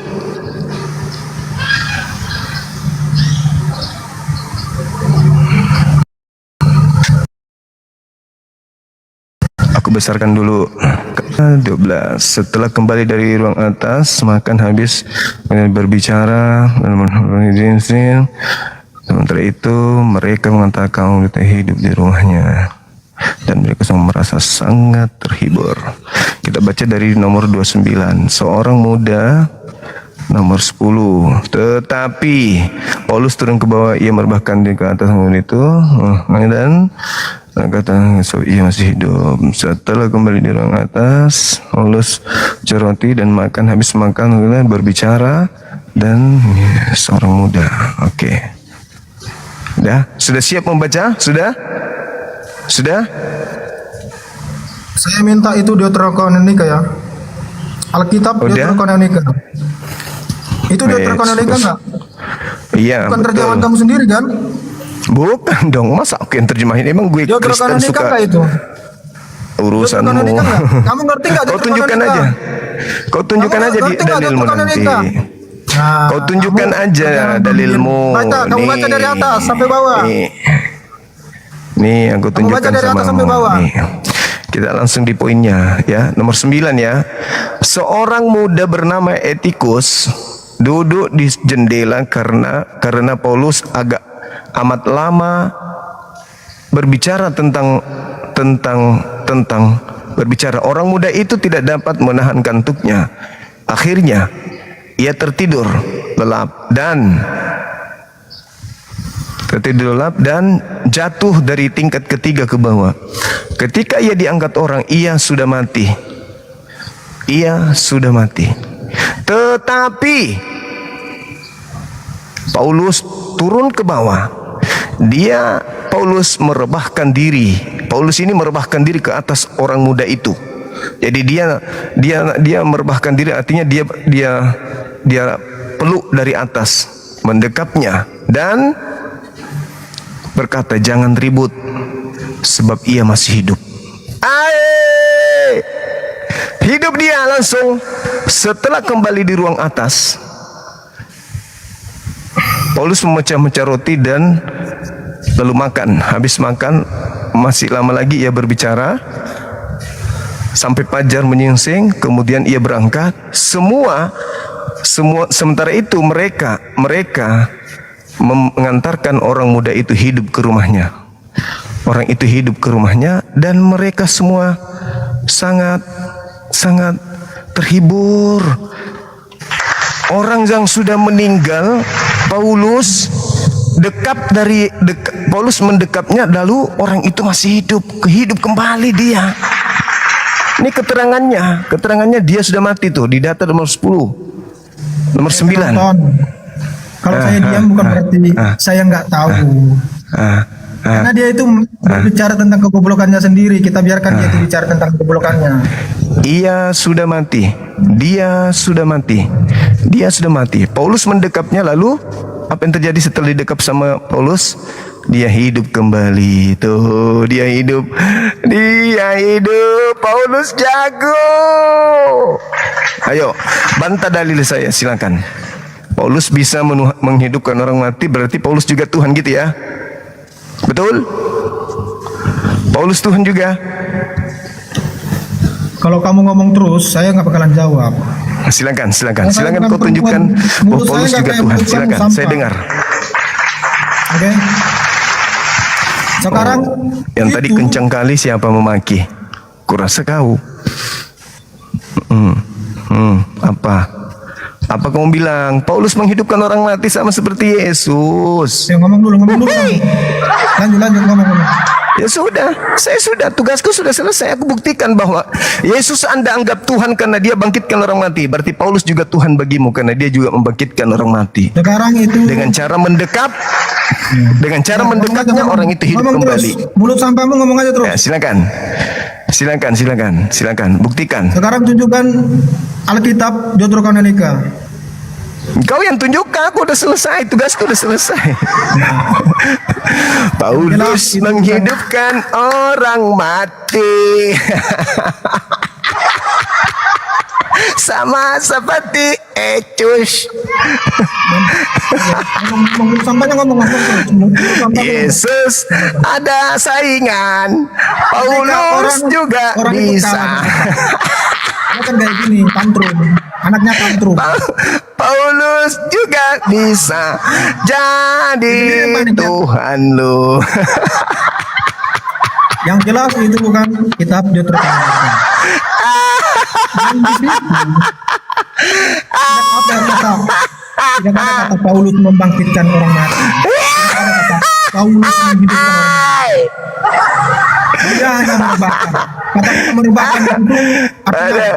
Aku besarkan dulu. 12. Setelah kembali dari ruang atas, makan habis berbicara. Sementara itu mereka mengatakan kita hidup di rumahnya dan mereka merasa sangat terhibur. Kita baca dari nomor 29. Seorang muda nomor 10. Tetapi Paulus turun ke bawah, ia merebahkan di ke atas itu dan kata ia masih hidup. Setelah kembali di ruang atas, Paulus ceroti dan makan habis makan berbicara dan seorang muda. Oke. Sudah siap membaca? Sudah? Saya minta itu Deuterononika ya. Alkitab Deuterononika. Itu Deuterononika enggak? Iya, bukan betul. terjemahan kamu sendiri kan? Bukan dong, masa aku yang terjemahin? Emang gue Kristen suka enggak itu? urusanmu. Kamu ngerti enggak? Kau tunjukkan aja. Kau tunjukkan aja di dalilmu nanti. Nah, kau tunjukkan aja dalilmu. Kamu baca dari atas sampai bawah. Nih, aku tunjukkan sama kamu. Kita langsung di poinnya ya. Nomor 9 ya. Seorang muda bernama Etikus duduk di jendela karena Paulus agak amat lama berbicara tentang berbicara. Orang muda itu tidak dapat menahan kantuknya. Akhirnya ia tertidur lelap dan jatuh dari tingkat ketiga ke bawah. Ketika ia diangkat orang, ia sudah mati. Tetapi Paulus turun ke bawah. Paulus merebahkan diri. Paulus ini merebahkan diri ke atas orang muda itu. Jadi dia merebahkan diri, artinya dia peluk dari atas, mendekapnya dan berkata, jangan ribut sebab ia masih hidup. Hidup dia langsung. Setelah kembali di ruang atas, Paulus memecah-mecah roti dan lalu makan. Habis makan, masih lama lagi ia berbicara sampai fajar menyingsing. Kemudian ia berangkat. Sementara itu mereka mengantarkan orang muda itu hidup ke rumahnya. Orang itu hidup ke rumahnya dan mereka semua sangat terhibur. Orang yang sudah meninggal, Paulus mendekapnya, lalu orang itu masih hidup kembali dia. Ini keterangannya dia sudah mati tuh di data nomor 10, nomor 9. Kalau saya diam bukan berarti saya nggak tahu. Karena dia itu berbicara tentang kegoblokannya sendiri. Kita biarkan dia itu bicara tentang kegoblokannya. Dia sudah mati. Paulus mendekapnya, lalu apa yang terjadi setelah didekap sama Paulus? Dia hidup kembali. Tuh, dia hidup. Paulus jago. Ayo, bantah dalil saya, silakan. Paulus bisa menghidupkan orang mati, berarti Paulus juga Tuhan gitu ya? Betul? Paulus Tuhan juga. Kalau kamu ngomong terus, saya nggak bakalan jawab. Silakan kau tunjukkan bahwa Paulus juga Tuhan. Silakan, saya dengar. Oke. Sekarang yang tadi kencang kali siapa memaki? Kurasa kau. Apa? Apa kamu bilang? Paulus menghidupkan orang mati sama seperti Yesus. Ngomong dulu. Lanjut ngomong. Ya sudah, saya sudah, tugasku sudah selesai. Aku buktikan bahwa Yesus Anda anggap Tuhan karena dia bangkitkan orang mati. Berarti Paulus juga Tuhan bagimu karena dia juga membangkitkan orang mati. Sekarang itu Dengan cara mendekap, dengan cara mendekapnya orang itu hidup ngomong kembali. Terus. Mulut sampahmu ngomong aja terus. Ya, silakan, buktikan. Sekarang tunjukkan Alkitab Deuterokanonica. Kau yang tunjukkan, aku udah selesai, tugasku udah selesai. Paulus menghidupkan orang mati. Sama seperti Ecus. Ngomong. Yesus ada saingan. Paulus juga bisa. Dia kan kayak gini, tantrum. Anaknya tantrum. Paulus juga bisa jadi Tuhan lu. Yang jelas itu bukan kitab Deuterokanonica. Tidak ada kata Paulus membangkitkan orang mati. Tidak ada kata Paulus menghidupkan orang mati. Dia hanya menebakkan. Kata menebakkan itu Ada.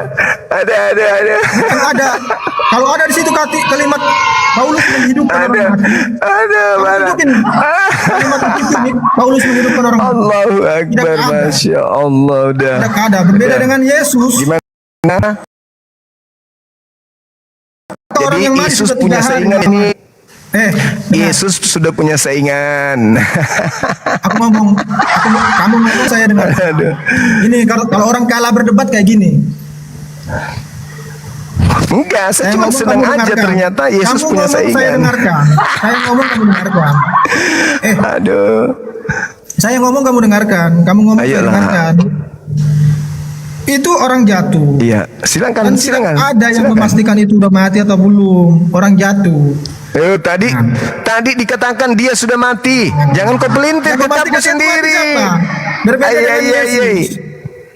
kan ada. Kalau ada di situ kalimat Paulus menghidupkan orang mati. Tunjukin kalimat itu Paulus menghidupkan orang mati. Allahu Akbar, Masya Allah. Udah. Tidak ada. Berbeda dengan Yesus. Gimana? Orang Jadi yang mati Yesus sudah punya 3 hari. saingan ini. Dengar. Yesus sudah punya saingan. Kamu ngomong saya dengar. Aduh. Ini kalau orang kalah berdebat kayak gini. Enggak, saya cuma ngomong, senang kamu aja dengarkan. ternyata Yesus Kamu punya ngomong, Saya saingan. dengarkan. Saya ngomong kamu dengarkan. Aduh. Saya ngomong kamu dengarkan. Kamu ngomong saya Ayolah. dengarkan. Itu orang jatuh. Iya, silakan. Dan ada yang memastikan itu udah mati atau belum. Orang jatuh. Tadi dikatakan dia sudah mati. Jangan kau pelintir Yang kitabmu memastikan yang mati sendiri. siapa? Berbeda dengan Yesus.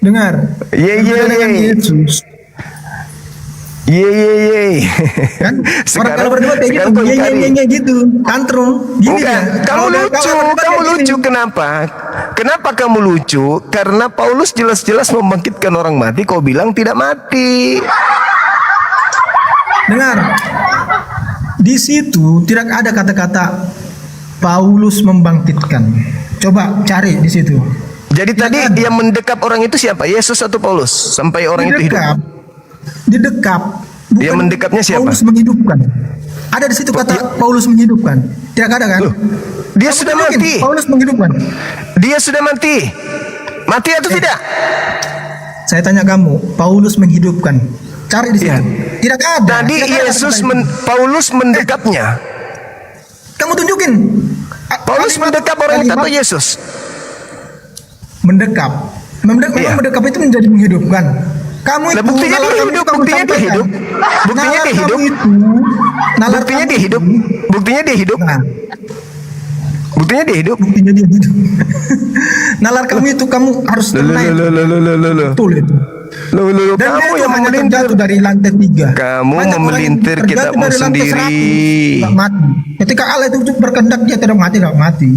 Dengar. Ye. Berbeda dengan Yesus. Ye. Kan orang kalau berdebat kayak gitu, kau ingkari. ye gitu, tantrum, gini Bukan, dia. kamu lucu, kalau berdebat kamu kayak lucu. gini. Kenapa? Kenapa kamu lucu? Karena Paulus jelas-jelas membangkitkan orang mati. Kau bilang tidak mati. Dengar, di situ tidak ada kata-kata Paulus membangkitkan. Coba cari di situ. Jadi tadi ada. yang mendekap orang itu siapa? Yesus atau Paulus? Sampai orang itu hidup. Didekap. Bukan Yang mendekapnya siapa? Paulus menghidupkan. Ada di situ kata Paulus menghidupkan. Tidak ada kan? Loh, dia Kamu sudah tunjukin, mati. Paulus menghidupkan. Dia sudah mati. Mati atau tidak? Saya tanya kamu, Paulus menghidupkan. Cari di situ. Iya. Tidak ada. Tadi Tidak ada Yesus kata itu. Paulus mendekapnya. Kamu tunjukin. Paulus Kalimat- mendekap orang itu kalimat atau Yesus? Mendekap. Memang Iya. mendekap itu menjadi menghidupkan. Kamu Lah, itu buktinya nalar dia kamu hidup, itu kamu buktinya dia sampaikan. hidup. Buktinya Nalar dia kamu hidup. itu, nalar Buktinya kamu dia hidup. itu- Buktinya dia hidup. Nah, Buktinya dia hidup. buktinya dia hidup. Nalar kamu itu kamu harus tenang. Betul itu. Loh, Dan kamu dia itu yang hanya memelintir. terjatuh dari lantai 3. Kamu Banyak orang yang memelintir terjatuh kitabmu dari lantai sendiri. 100, nggak mati. Ketika Allah itu berkehendak dia tidak mati.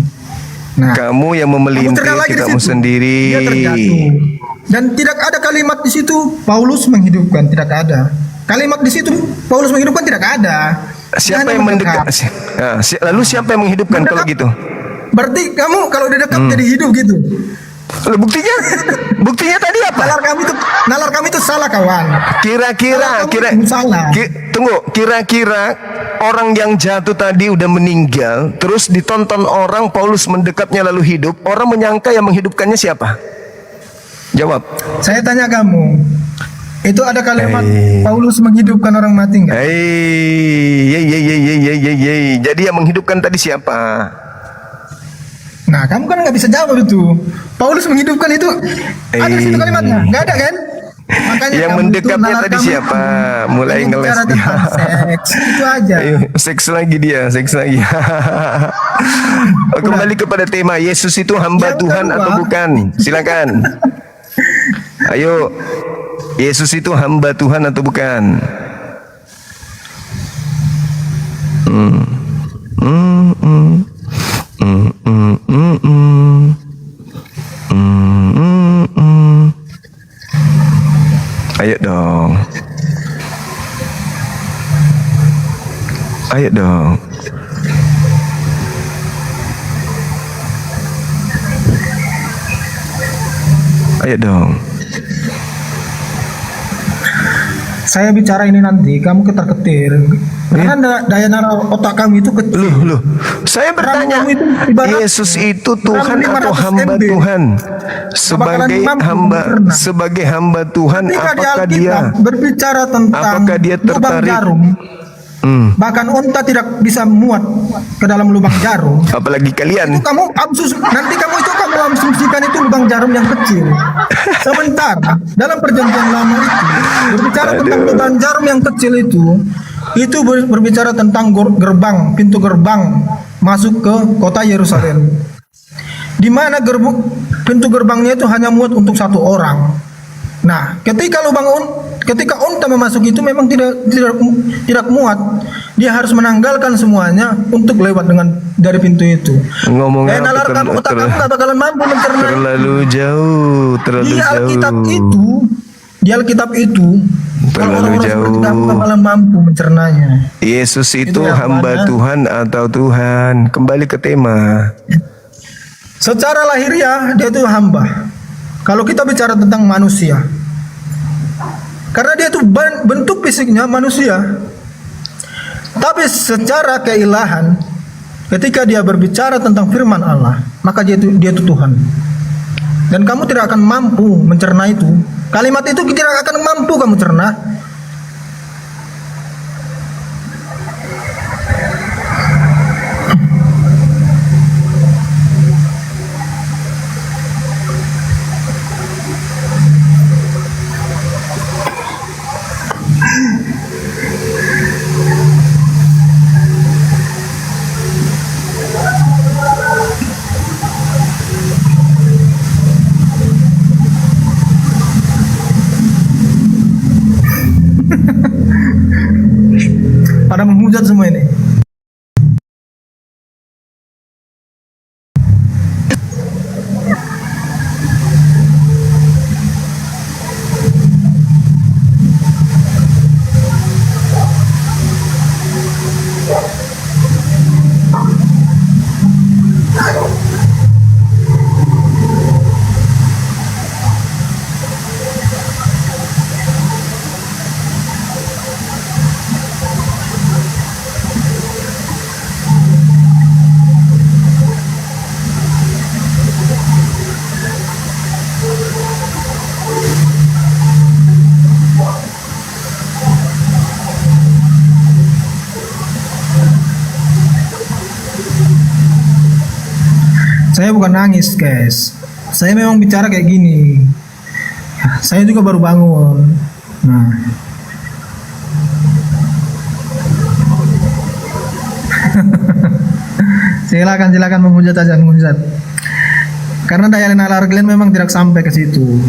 Nah, Kamu yang kamu memelintir terjatuh lagi di kitabmu situ. sendiri. Dia terjatuh. Dan tidak ada kalimat di situ Paulus menghidupkan, tidak ada. Kalimat di situ Paulus menghidupkan tidak ada. Dia Siapa hanya yang mendekap? Lalu siapa yang menghidupkan kalau Mendekap. gitu? Berarti kamu kalau didekap jadi hidup gitu. Lalu buktinya? Buktinya tadi apa? Nalar kami itu salah kawan. Kira-kira Salah. tunggu, kira-kira orang yang jatuh tadi udah meninggal, terus ditonton orang Paulus mendekapnya lalu hidup, orang menyangka yang menghidupkannya siapa? Jawab. Saya tanya kamu, itu ada kalimat Paulus menghidupkan orang mati enggak? Jadi yang menghidupkan tadi siapa? Nah, kamu kan nggak bisa jawab itu. Paulus menghidupkan itu ada di situ kalimatnya, nggak ada kan? Makanya Yang kamu mendekapnya nalar tadi kamu siapa? itu Mulai ingin ngeles bicara dia. tentang seks, itu aja. Ayo, seks lagi dia, seks lagi. Kembali kepada tema, Yesus itu hamba Yang Tuhan kedua. atau bukan? Silakan. Ayo, Yesus itu hamba Tuhan atau bukan? Ayo dong. Ayo dong. Ayo dong. Saya bicara ini nanti kamu ketar-ketir. Karena daya nalar otak kamu itu kecil. Loh. Saya bertanya, Kamu itu ibarat Yesus itu Tuhan RAM atau 500 hamba MB? Tuhan? Bakalan mampu berenang. Sebagai hamba Tuhan, Ketika di apakah Alkitab dia berbicara tentang apakah dia lubang tertarik? jarum, bahkan unta tidak bisa muat ke dalam lubang jarum. Apalagi kalian. Itu kamu asumsikan itu lubang jarum yang kecil. Sementara dalam perjanjian lama itu berbicara tentang lubang jarum yang kecil itu berbicara tentang gerbang, pintu gerbang masuk ke kota Yerusalem. Di mana pintu gerbangnya itu hanya muat untuk satu orang. Nah, ketika unta memasuki itu memang tidak muat. Dia harus menanggalkan semuanya untuk lewat dari pintu itu. Ngomong Dan nalar kamu, otak kamu gak bakalan mampu mencerna. terlalu jauh. Di Alkitab itu kalau Terlalu orang-orang seperti jauh. kamu gak bakalan mampu mencernanya. Yesus itu yang hamba mana? Tuhan atau Tuhan? Kembali ke tema. Secara lahiriah dia itu hamba. Kalau kita bicara tentang manusia, karena dia itu bentuk fisiknya manusia, tapi secara keilahan, ketika dia berbicara tentang firman Allah, maka dia itu Tuhan. Dan kamu tidak akan mampu mencerna itu. Kalimat itu tidak akan mampu kamu cerna. Pada menghujat semua ini. Saya bukan nangis, guys. Saya memang bicara kayak gini. Saya juga baru bangun. Nah. silakan menghujat aja, menghujat. Karena daya nalar kalian memang tidak sampai ke situ.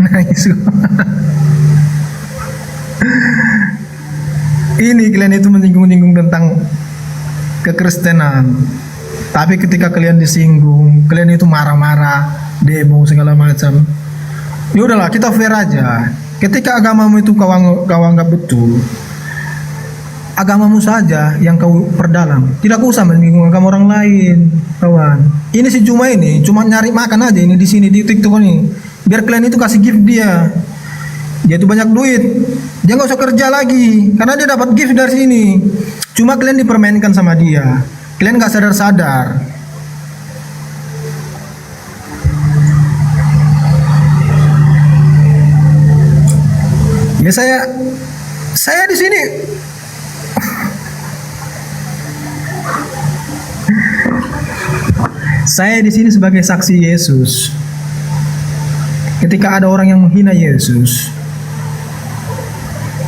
Nangis. Ini kalian itu menyinggung-nyinggung tentang kekristenan, tapi ketika kalian disinggung, kalian itu marah-marah, demo segala macam. Ya udahlah, kita fair aja. Ketika agamamu itu kau anggap betul, agamamu saja yang kau perdalam. Tidak usah menyinggung agama orang lain, kawan. Ini si Juma ini cuma nyari makan aja ini di sini di TikTok ini. Biar kalian itu kasih gift dia. Dia itu banyak duit. Dia nggak usah kerja lagi karena dia dapat gift dari sini. Cuma kalian dipermainkan sama dia. Kalian nggak sadar-sadar. Ya saya di sini saya di sini sebagai saksi Yesus. Ketika ada orang yang menghina Yesus,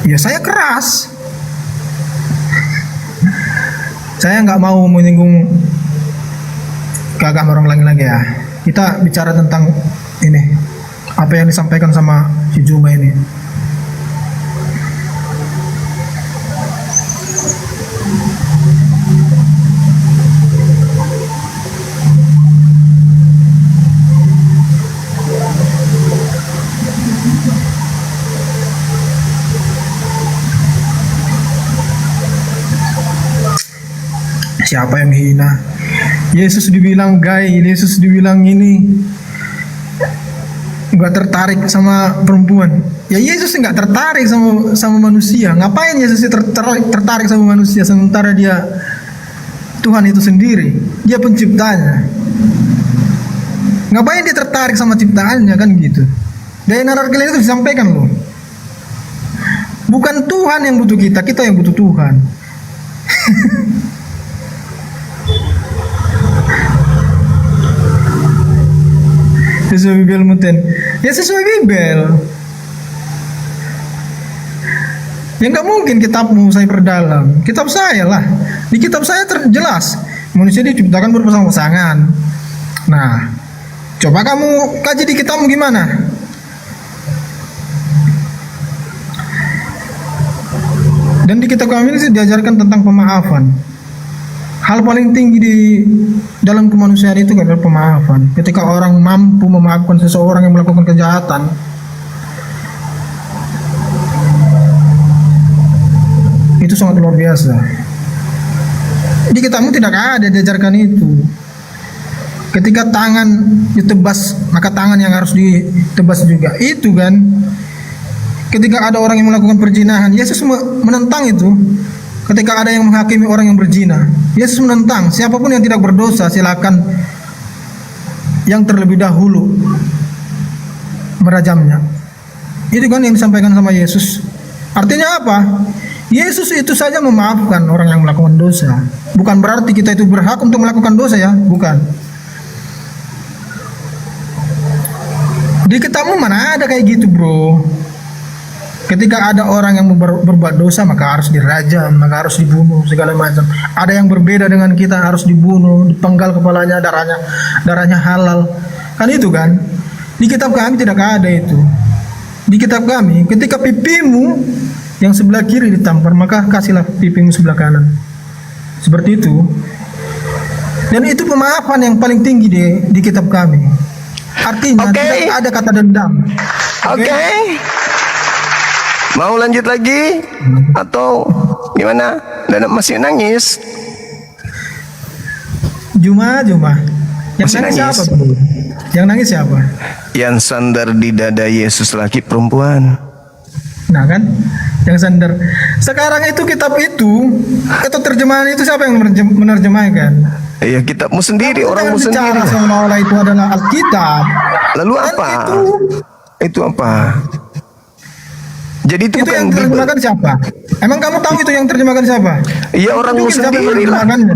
ya saya keras. Saya nggak mau menyinggung ke agama orang lain lagi ya. Kita bicara tentang ini apa yang disampaikan sama si Juma ini. Siapa yang hina? Yesus dibilang gay, Yesus dibilang ini nggak tertarik sama perempuan. Ya Yesus nggak tertarik sama manusia. Ngapain Yesus tertarik sama manusia sementara dia Tuhan itu sendiri, dia penciptanya. Ngapain dia tertarik sama ciptaannya kan gitu? Dari nalar kalian itu disampaikan loh. Bukan Tuhan yang butuh kita, kita yang butuh Tuhan. Sesuai Bibel muten. Ya sesuai Bibel. Ya nggak mungkin kitabmu saya perdalam. Kitab saya lah. Di kitab saya terjelas manusia diciptakan berpasang-pasangan. Nah, coba kamu kaji di kitabmu gimana? Dan di kitab kami ini diajarkan tentang pemaafan. Hal paling tinggi di dalam kemanusiaan itu adalah pemaafan. Ketika orang mampu memaafkan seseorang yang melakukan kejahatan, itu sangat luar biasa. Di kitabmu tidak ada diajarkan itu. Ketika tangan ditebas, maka tangan yang harus ditebas juga. Itu kan. Ketika ada orang yang melakukan perzinahan, Yesus menentang itu. Ketika ada yang menghakimi orang yang berzina, Yesus menentang siapapun yang tidak berdosa silakan yang terlebih dahulu merajamnya. Itu kan yang disampaikan sama Yesus. Artinya apa? Yesus itu saja memaafkan orang yang melakukan dosa. Bukan berarti kita itu berhak untuk melakukan dosa ya, bukan. Di kitabmu mana ada kayak gitu, bro? Ketika ada orang yang berbuat dosa maka harus dirajam, maka harus dibunuh segala macam. Ada yang berbeda dengan kita harus dibunuh, dipenggal kepalanya, darahnya halal. Kan itu kan? Di kitab kami tidak ada itu. Di kitab kami, ketika pipimu yang sebelah kiri ditampar, maka kasihlah pipimu sebelah kanan. Seperti itu. Dan itu pemaafan yang paling tinggi di kitab kami. Artinya tidak ada kata dendam. Oke. Mau lanjut lagi atau gimana? Dan masih nangis? Juma. Yang Masih nangis nangis? siapa, bro? Yang nangis siapa? Yang sandar di dada Yesus laki perempuan. Nah kan, yang sandar. Sekarang itu kitab itu atau terjemahan itu siapa yang menerjemahkan? Ya kitabmu sendiri, Kamu orangmu jangan bicara sendiri. seolah-olah itu adalah Alkitab. Lalu Dan apa? Itu apa? Jadi itu Itu bukan yang Bible. terjemahkan siapa? Emang kamu tahu itu yang terjemahkan siapa? Iya orangmu Tunjukin siapa yang sendiri lah. menerjemahkannya.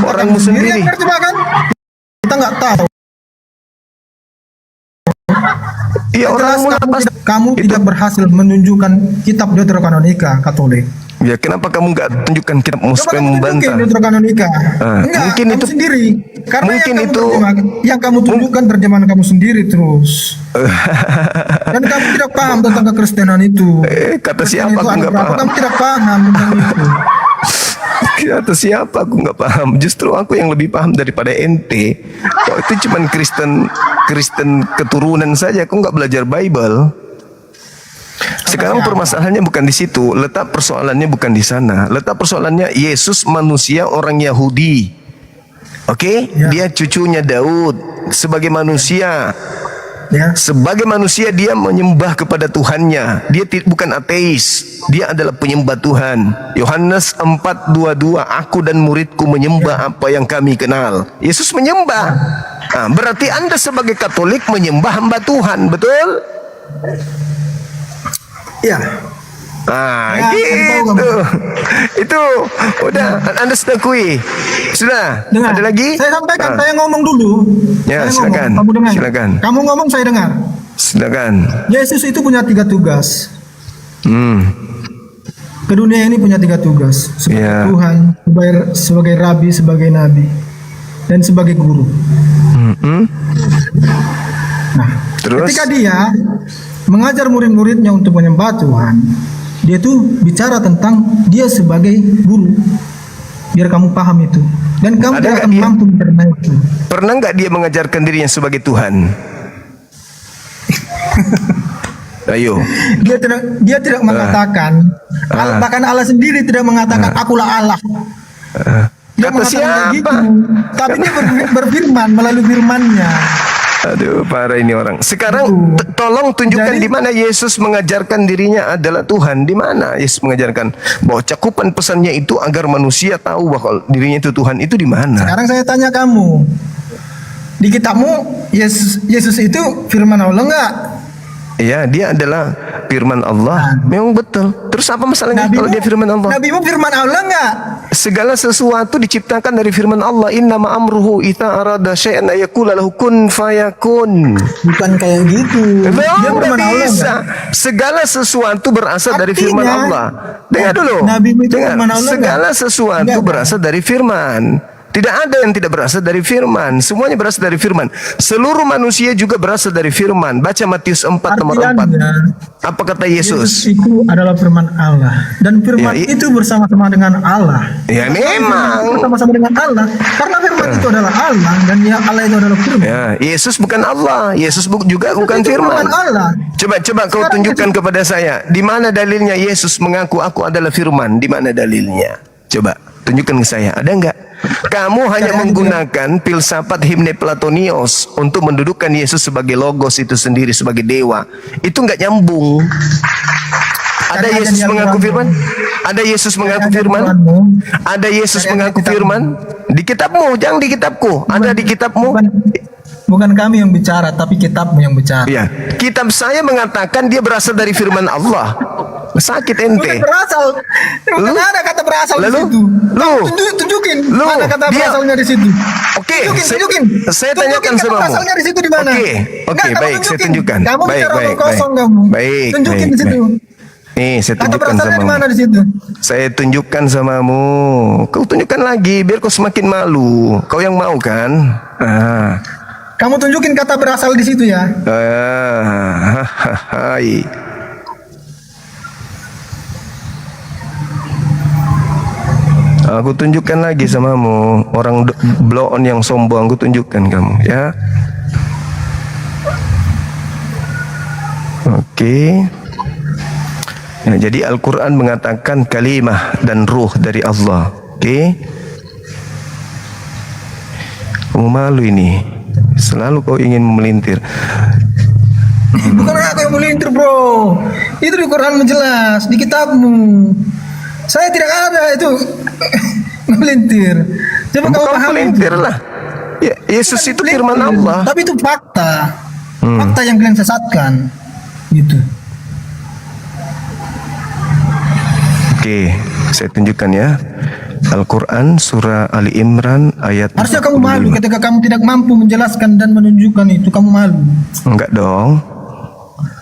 Orangmu sendiri. Yang menerjemahkan? Kita nggak tahu. Iya orangmu lah. Kamu Itu- tidak berhasil menunjukkan kitab Deuterokanonika Katolik. Ya kenapa kamu nggak tunjukkan kitabmu Coba supaya kamu tunjukin membantah? Deuterokanonika. Ah, Enggak, mungkin kamu itu- sendiri. Karena mungkin yang kamu itu- yang kamu tunjukkan terjemahan kamu sendiri terus. Dan kamu tidak paham tentang kekristenan itu. Kata Kristen siapa itu aku ada nggak berapa, paham. Kamu tidak paham tentang itu. Kata siapa aku nggak paham. Justru aku yang lebih paham daripada ente. Kok itu cuman Kristen keturunan saja. Aku nggak belajar Bible. Sekarang permasalahannya bukan di situ. Letak persoalannya bukan di sana. Letak persoalannya Yesus manusia orang Yahudi. Oke? Ya. Dia cucunya Daud. Sebagai manusia. Ya. Sebagai manusia dia menyembah kepada Tuhannya. Dia bukan ateis. Dia adalah penyembah Tuhan. Yohanes 4:22, aku dan muridku menyembah apa yang kami kenal. Yesus menyembah. Nah, berarti Anda sebagai Katolik menyembah hamba Tuhan, betul? Iya. Ah, Ya, gitu. tahu kamu. Itu udah Anda sudah kui. Sudah. Dengar. Ada lagi? Saya sampaikan, Ah, saya ngomong dulu. Ya, Saya silakan. Ngomong, kamu dengar. Silakan. Kamu ngomong, saya dengar. silakan. Yesus itu punya 3 tugas. Ke dunia ini punya 3 tugas. Sebagai Ya. Tuhan, sebagai Rabi, sebagai Nabi, dan sebagai Guru. Terus? Ketika dia mengajar murid-muridnya untuk menyembah Tuhan, dia tuh bicara tentang dia sebagai guru. Biar kamu paham itu. Dan kamu Ada tidak nggak akan dia? mampu mencerna itu. Pernah nggak dia mengajarkan dirinya sebagai Tuhan? Ayo. Dia tidak mengatakan, bahkan Allah sendiri tidak mengatakan akulah Allah. Dia Kata mengatakan kayak siapa? gitu. Tapi dia berfirman melalui firman-Nya. Aduh, parah ini orang. Sekarang tolong tunjukkan Jadi- di mana Yesus mengajarkan dirinya adalah Tuhan. Di mana Yesus mengajarkan bahwa cakupan pesannya itu agar manusia tahu bahwa dirinya itu Tuhan, itu di mana? Sekarang saya tanya kamu, di kitabmu Yesus itu firman Allah enggak? Ya, dia adalah firman Allah. Memang betul. Terus apa masalahnya kalau dia firman Allah? Nabimu firman Allah enggak? Segala sesuatu diciptakan dari firman Allah. Innama amruhu idza arada syai'an ayaqula lahu kun fayakun. Bukan kayak gitu. Dia Belum firman Allah bisa. enggak? Segala sesuatu berasal dari Artinya, firman Allah. Dengar dulu. Nabimu itu Dengar. firman Allah Segala enggak? sesuatu Enggak, berasal dari firman. Tidak ada yang tidak berasal dari firman. Semuanya berasal dari firman. Seluruh manusia juga berasal dari firman. Baca Matius 4 nomor 4. Artinya, Apa kata Yesus Yesus? itu adalah firman Allah, dan firman Ya, itu bersama-sama dengan Allah. Ya, memang. Bersama-sama dengan Allah, karena firman itu adalah Allah dan ya Allah itu adalah firman. Ya, Yesus bukan Allah. Yesus juga bukan Itu firman. Allah. Coba kau Sekarang tunjukkan kepada saya. Di mana dalilnya Yesus mengaku aku adalah firman? Di mana dalilnya? Coba tunjukkan ke saya. Ada enggak? Kamu hanya menggunakan filsafat himne Platonios untuk mendudukkan Yesus sebagai logos itu sendiri, sebagai dewa. Itu enggak nyambung. Ada Karena Yesus ada di mengaku Al-Quran. firman? Ada Yesus mengaku ada di firman? Al-Quranmu. Ada Yesus Ada di mengaku kitabmu. firman? Di kitabmu, jangan di kitabku. Ada di kitabmu. Bukan kami yang bicara, tapi kitabmu yang bicara. Ya, kitab saya mengatakan dia berasal dari firman Allah. Sakit ente. Bukan berasal. Bukan Lu? ada kata berasal Lalu? di situ. Lu? Tunjukin. Lu? Mana kata Dia- berasalnya di situ. Oke, Tunjukin. saya Tunjukin tanyakan kata sama kamu. berasalnya di situ di mana. Oke, Enggak, kamu baik, saya tunjukkan. Kamu Baik, bicara baik, omong kosong baik. kamu. Baik, Tunjukin baik, di situ. Nih, saya Kata tunjukkan berasalnya sama di mana kamu. di situ? Saya tunjukkan samamu. Kau tunjukkan lagi biar kau semakin malu. Kau yang mau kan? Kamu tunjukin kata berasal di situ ya. Hai. Aku tunjukkan lagi samamu. Orang blow on yang sombong, aku tunjukkan kamu ya. Oke. Ya, jadi Al-Quran mengatakan kalimah dan ruh dari Allah. Oke. Kamu malu ini. Selalu kau ingin melintir. Bukan aku yang melintir bro. Itu di Quran jelas, di kitabmu. Saya tidak ada itu melintir. Coba kamu Bukan pahami. melintir lah. Ya, Yesus itu Melintir. firman Allah. Tapi itu fakta. Fakta yang kalian sesatkan. Gitu. Oke, saya tunjukkan ya. Al-Quran surah Ali Imran ayat Harusnya kamu malu 45. ketika kamu tidak mampu menjelaskan dan menunjukkan itu. Kamu malu. Enggak dong.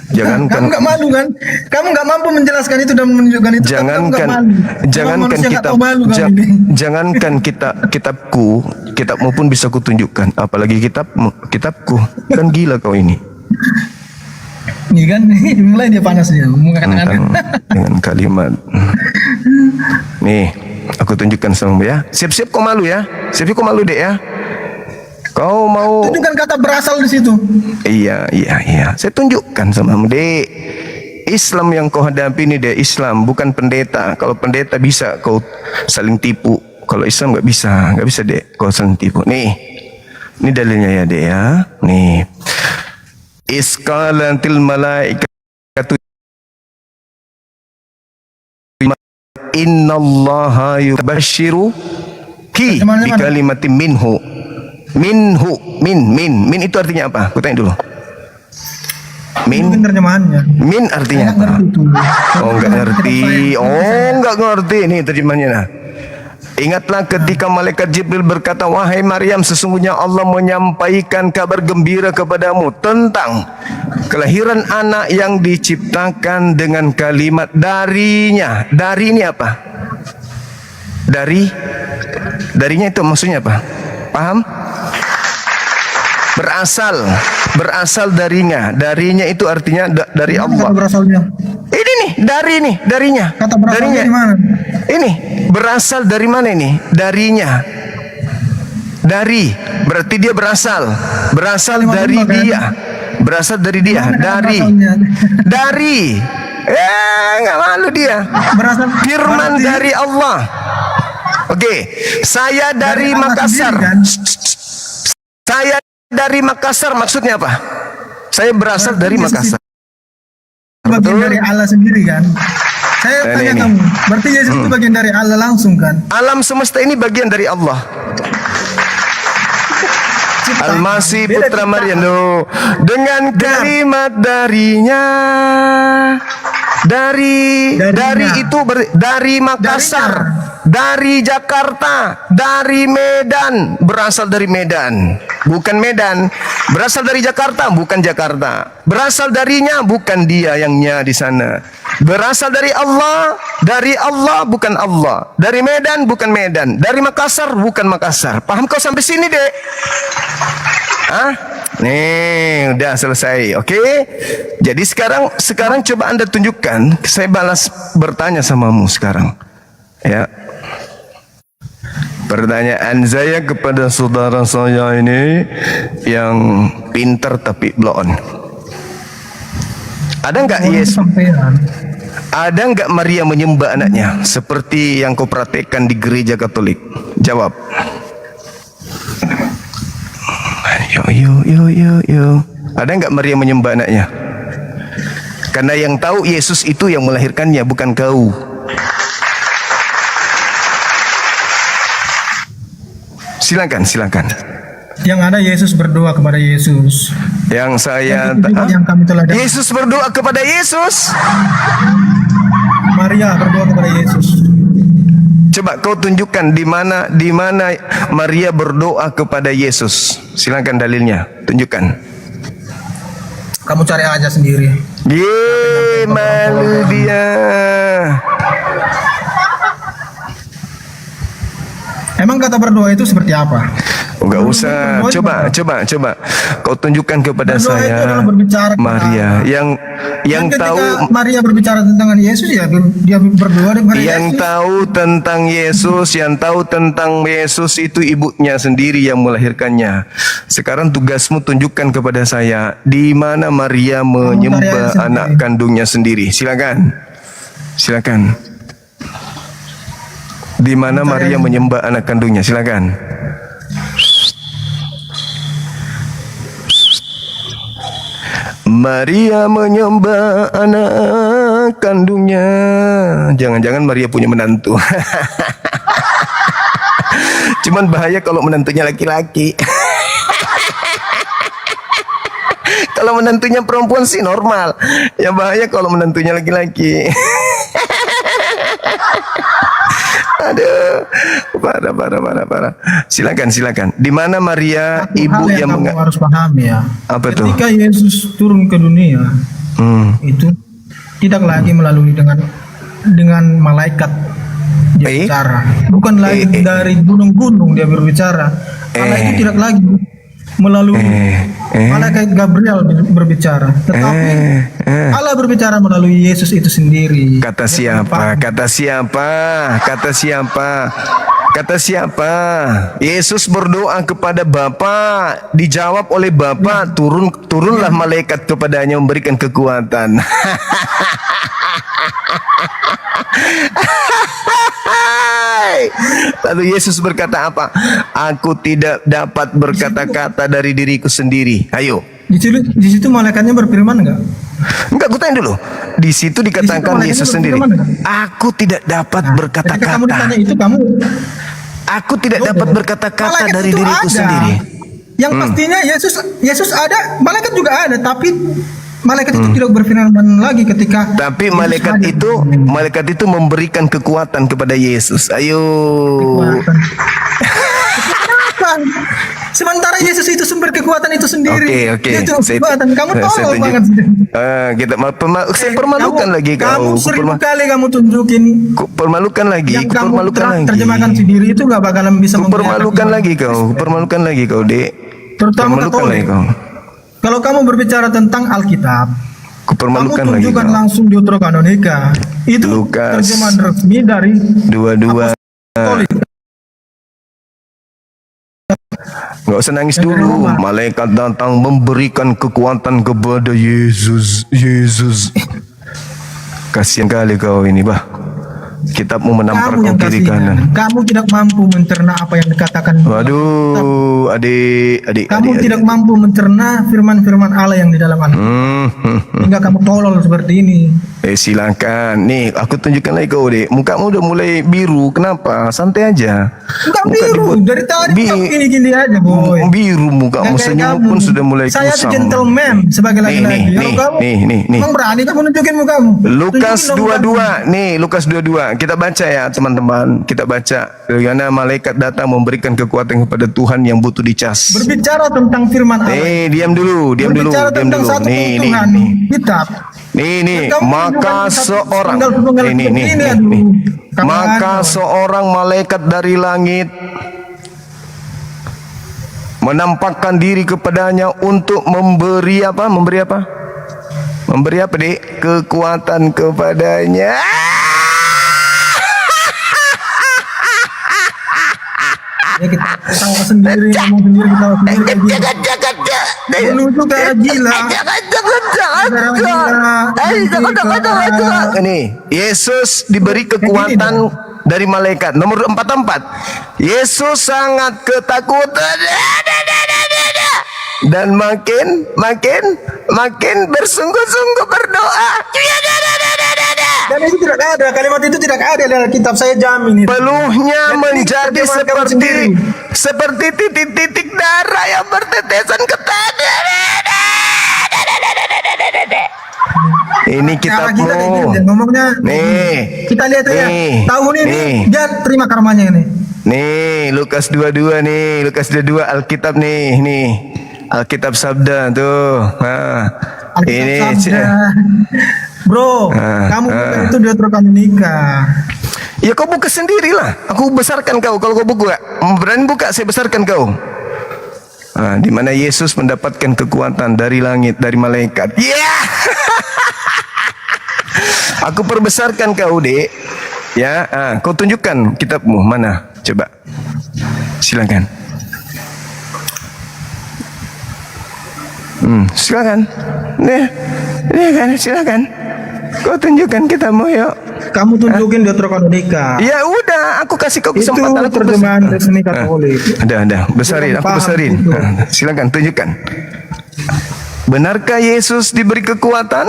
Kamu Jangankan nggak malu kan? Kamu nggak mampu menjelaskan itu dan menunjukkan itu. Kamu nggak jangankan malu. jangankan Kamu manusia nggak kitab tahu malu kamu ja- ini. jangankan kitabmu pun bisa kutunjukkan, apalagi kitabku. Kan gila kau ini. Nih kan, mulai dia panas dia. Mengatakan Dengan kalimat. Nih, aku tunjukkan sama ya. Siap-siap kau malu ya. Siap-siap kau malu dek ya. Kau mau tunjukkan kata berasal di situ. Iya. Saya tunjukkan sama kamu, dek. Islam yang kau hadapi ini dek, Islam bukan pendeta. Kalau pendeta bisa kau saling tipu. Kalau Islam nggak bisa dek, kau saling tipu. Nih, ini dalilnya ya dek ya. Nih, iskalatil malaikatu innallaha yubashiru ki bi kalimatin minhu. Min itu artinya apa? Aku tanya dulu. Mungkin terjemahannya. Min artinya apa? Oh, enggak ngerti. Enggak ngerti. Ini terjemahannya nah. Ingatlah ketika malaikat Jibril berkata, wahai Maryam, sesungguhnya Allah menyampaikan kabar gembira kepadamu tentang kelahiran anak yang diciptakan dengan kalimat darinya. Dari ini apa? Darinya itu maksudnya apa? Paham? Berasal. berasal darinya. Darinya itu artinya dari Kata Allah. berasalnya. Ini nih, darinya. Kata berasalnya di mana? Ini berasal dari mana ini? Darinya. Dari, berarti dia berasal dari Lima, kan? dia. Berasal dari dia, Gimana kata dari. berasalnya? Dari. Nggak malu dia. Berasal Firman berarti- dari Allah. Oke, saya dari Allah Makassar. sendiri, kan? Saya dari Makassar, maksudnya apa? Saya berasal dari Yesus Makassar. bagian Betul. dari Allah sendiri kan? Saya Dan tanya ini. kamu, berarti Yesus itu bagian dari Allah langsung kan? Alam semesta ini bagian dari Allah. Al-Masih Beda Putra ciptaan. Maryam. No. Dengan kalimat darinya. Dari itu dari Makassar, dari Jakarta, dari Medan, berasal dari Medan, bukan Medan, berasal dari Jakarta, bukan Jakarta, berasal darinya, bukan dia yangnya di sana, berasal dari Allah bukan Allah, dari Medan bukan Medan, dari Makassar bukan Makassar. Paham kau sampai sini, Dek? Hah? Nih, udah selesai. Oke. Jadi sekarang coba Anda tunjukkan. Saya balas bertanya samamu sekarang. Ya. Pertanyaan saya kepada saudara saya ini yang pintar tapi bloon. Ada enggak Yesus? Ada enggak Maria menyembah anaknya seperti yang kau praktekkan di gereja Katolik? Jawab. Yo. Ada enggak Maria menyembah anaknya? Karena yang tahu Yesus itu yang melahirkannya, bukan kau. Silakan. Yang ada Yesus berdoa kepada Yesus. Yang saya Yang kami telah dapat. Yesus berdoa kepada Yesus. Maria berdoa kepada Yesus. Coba kau tunjukkan di mana Maria berdoa kepada Yesus. Silakan dalilnya, tunjukkan. Kamu cari aja sendiri. Ye, malu dia. Emang kata berdoa itu seperti apa? Enggak usah. Coba. Kau tunjukkan kepada Berdoa itu saya adalah berbicara kepada Maria yang ketika tahu Maria berbicara tentang Yesus ya dia berdoa kepada yang Yesus. tahu tentang Yesus, yang tahu tentang Yesus itu ibunya sendiri yang melahirkannya. Sekarang tugasmu tunjukkan kepada saya di mana Maria menyembah sendiri. anak kandungnya sendiri. Silakan. Di mana Maria menyembah anak kandungnya? Silakan. Maria menyembah anak kandungnya. Jangan-jangan Maria punya menantu. Cuman bahaya kalau menantunya laki-laki. Kalau menantunya perempuan sih normal. Ya bahaya kalau menantunya laki-laki. Aduh, parah. Silakan. Di mana Maria Satu ibu hal yang kamu harus pahami ya. Apa tuh? Ketika Yesus turun ke dunia, itu tidak lagi melalui dengan malaikat dia bicara. Bukan lagi dari gunung-gunung dia berbicara. Allah itu tidak lagi melalui malaikat Gabriel berbicara, tetapi Allah berbicara melalui Yesus itu sendiri. Kata siapa? Yesus berdoa kepada Bapa, dijawab oleh Bapa, turunlah malaikat kepadanya memberikan kekuatan. Lalu Yesus berkata apa? Aku tidak dapat berkata-kata dari diriku sendiri. Ayo. Di situ malaikatnya berfirman enggak? Enggak, gue tanya dulu. Di situ dikatakan malaikatnya Yesus sendiri. berfirman, Aku tidak dapat Ketika kamu berkata-kata. ditanya itu kamu Aku tidak dapat berkata-kata malaikat dari itu diriku ada. sendiri. Yang pastinya Yesus ada, malaikat juga ada, tapi malaikat itu tidak berfirman lagi ketika Tapi Yesus malaikat ada. itu memberikan kekuatan kepada Yesus. Ayo. Kekuatan. Sementara Yesus itu sumber kekuatan itu sendiri. Oke. Dia itu kekuatan. Kamu saya tolol tunjuk. banget. Saya permalukan lagi Kamu kau. 1000 kali kamu tunjukin Permalukan lagi. yang kamu Permalukan lagi. terjemahkan sendiri itu gak bakalan bisa Permalukan lagi kau. Permalukan lagi kau, Dek. Terutama Permalukan Katolik. lagi kau. Kalau kamu berbicara tentang Alkitab, kamu Kupermalukan lagi tunjukkan kau. langsung Deuterokanonika. Itu Lukas. terjemahan resmi dari 22. Katolik. Nggak usah nangis dulu. Malaikat datang memberikan kekuatan kepada Yesus. Kasihan kali kau ini, bah. Kitabmu menampar Kamu kau yang kiri kasihan. kanan. Kamu tidak mampu mencerna apa yang dikatakan. Waduh, adik. Kamu tidak mampu mencerna firman-firman Allah yang di dalam Alkitab. Hingga kamu tolol seperti ini. Silakan. Nih, aku tunjukkan lagi kau, Dek. Mukamu udah mulai biru. Kenapa? Santai aja. Enggak Muka biru, dibuat- dari tadi Bi- tetap gini-gini aja, boy. Biru mukamu, Nggak kayak senyum kamu. pun sudah mulai Saya kusam. tuh gentleman sebagai Nih, laki-laki. nih, Kalau kamu nih. emang berani kamu nunjukin mukamu. Lukas Tunjukin dong 22. Nih, Lukas 22. Kita baca ya, teman-teman. Kita baca. Bagaimana malaikat datang memberikan kekuatan kepada Tuhan yang butuh dicas. berbicara tentang firman Allah. Diam dulu. Berbicara tentang satu Tuhan kitab. Nih, Dan kamu maka tunjukkan satu seorang tunggal nih, seperti ini, aduh. Kamu maka ada. seorang malaikat dari langit menampakkan diri kepadanya untuk memberi apa? Memberi apa, Dek? Kekuatan kepadanya. Ya kita ketawa sendiri, ngomong sendiri, ketawa sendiri kayak gini. Menuju ke arah gila. Ini Yesus diberi kekuatan dari malaikat. Nomor 44. Yesus sangat ketakutan dan makin bersungguh-sungguh berdoa. Dan itu tidak ada, kalimat itu tidak ada dalam kitab, saya jamin itu. Peluhnya Dan ini menjadi terjemahan kamu sendiri. seperti titik-titik darah yang bertetesan ke tanah. Ini Cara kita kayak gini, kitabmu. dan ngomongnya. Nih. Kita lihat aja. Nih. Tahun ini Nih. dia terima karmanya ini. Nih, Lukas 22 nih, Lukas 22 Alkitab nih. Alkitab Sabda tuh. Alkitab Ini Sabda. Bro, kamu bukan itu Deuterokanonika. ya kau buka sendirilah. Aku besarkan kau. Kalau kau buka, berani buka, saya besarkan kau. Di mana Yesus mendapatkan kekuatan dari langit, dari malaikat. Aku perbesarkan kau, Dek. Ya, kau tunjukkan kitabmu mana? Coba. Silakan. Silakan. Nih kan, silakan. Kau tunjukkan kitabmu, yuk. Kamu tunjukin Deuterokanonika. Ya udah, aku kasih kau Itu kesempatan. Aku terjemahan resmi Katolik. Ada, besarin, aku Paham besarin. itu. Silakan tunjukkan. Benarkah Yesus diberi kekuatan?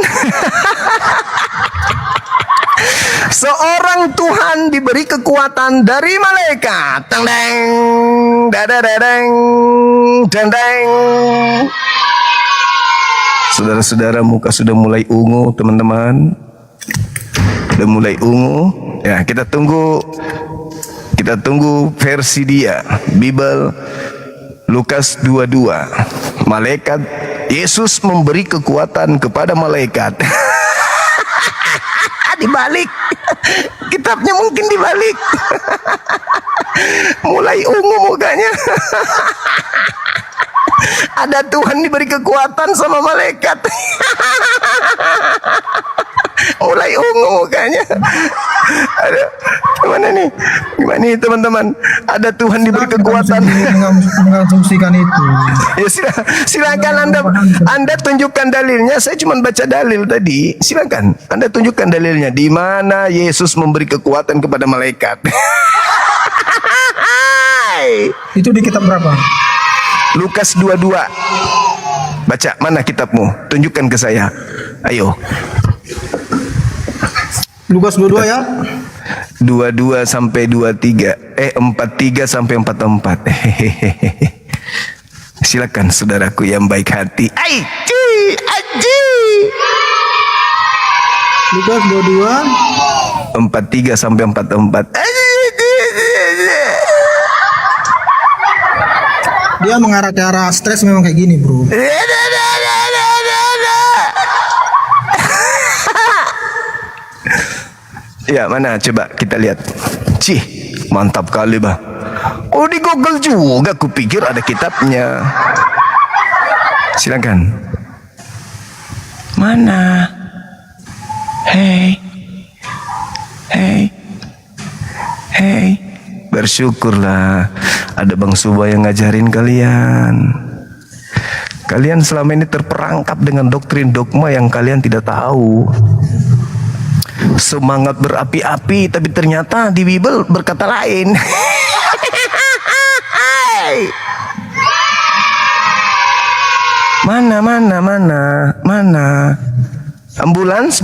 Seorang Tuhan diberi kekuatan dari malaikat. Teng deng, dadadadeng, deng deng. Saudara-saudara, muka sudah mulai ungu, teman-teman. Sudah mulai ungu. Ya, kita tunggu versi dia. Bible Lukas 22. Malaikat Yesus memberi kekuatan kepada malaikat. Dibalik. Kitabnya mungkin dibalik. Mulai ungu mukanya. Ada Tuhan diberi kekuatan sama malaikat. Mulai ungu mukanya. Ada gimana nih? Gimana nih, teman-teman? Ada Tuhan diberi kekuatan. Mengasumsikan itu. Ya silakan Anda tunjukkan dalilnya. Saya cuma baca dalil tadi. Silakan Anda tunjukkan dalilnya. Di mana Yesus memberi kekuatan kepada malaikat? Itu di kitab berapa? Lukas 22. Baca, mana kitabmu? Tunjukkan ke saya. Ayo. Lukas 22 ya. 22 sampai 23. 43 sampai 44. Silakan saudaraku yang baik hati. Aji. Lukas 22 43 sampai 44. dia mengarah ke arah stres memang kayak gini, bro. Ya, mana coba kita lihat. Cih, mantap kali, Bang. Oh, di Google juga kupikir ada kitabnya. Silakan. Mana? Hei. Bersyukurlah ada Bang Suba yang ngajarin kalian. Kalian selama ini terperangkap dengan doktrin dogma yang kalian tidak tahu. Semangat berapi-api, tapi ternyata di Bible berkata lain. Mana? Ambulans,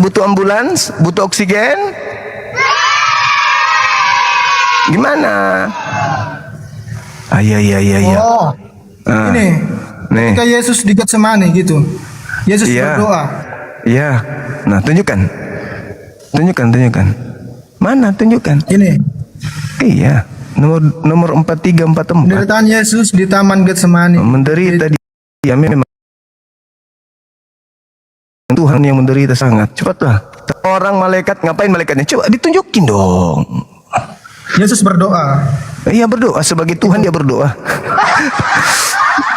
butuh oksigen? Gimana? Iya. Oh, ini. Nih. Ketika Yesus di Getsemani gitu. Yesus Iya. berdoa. Iya. Nah, tunjukkan. Mana tunjukkan? Ini. Iya. Nomor 4344. Penderitaan Yesus di Taman Getsemani. Menderita dia memang Tuhan yang menderita sangat. Cepatlah. Orang malaikat, ngapain malaikatnya? Coba ditunjukin dong. Yesus berdoa. Iya, berdoa sebagai Tuhan, dia berdoa.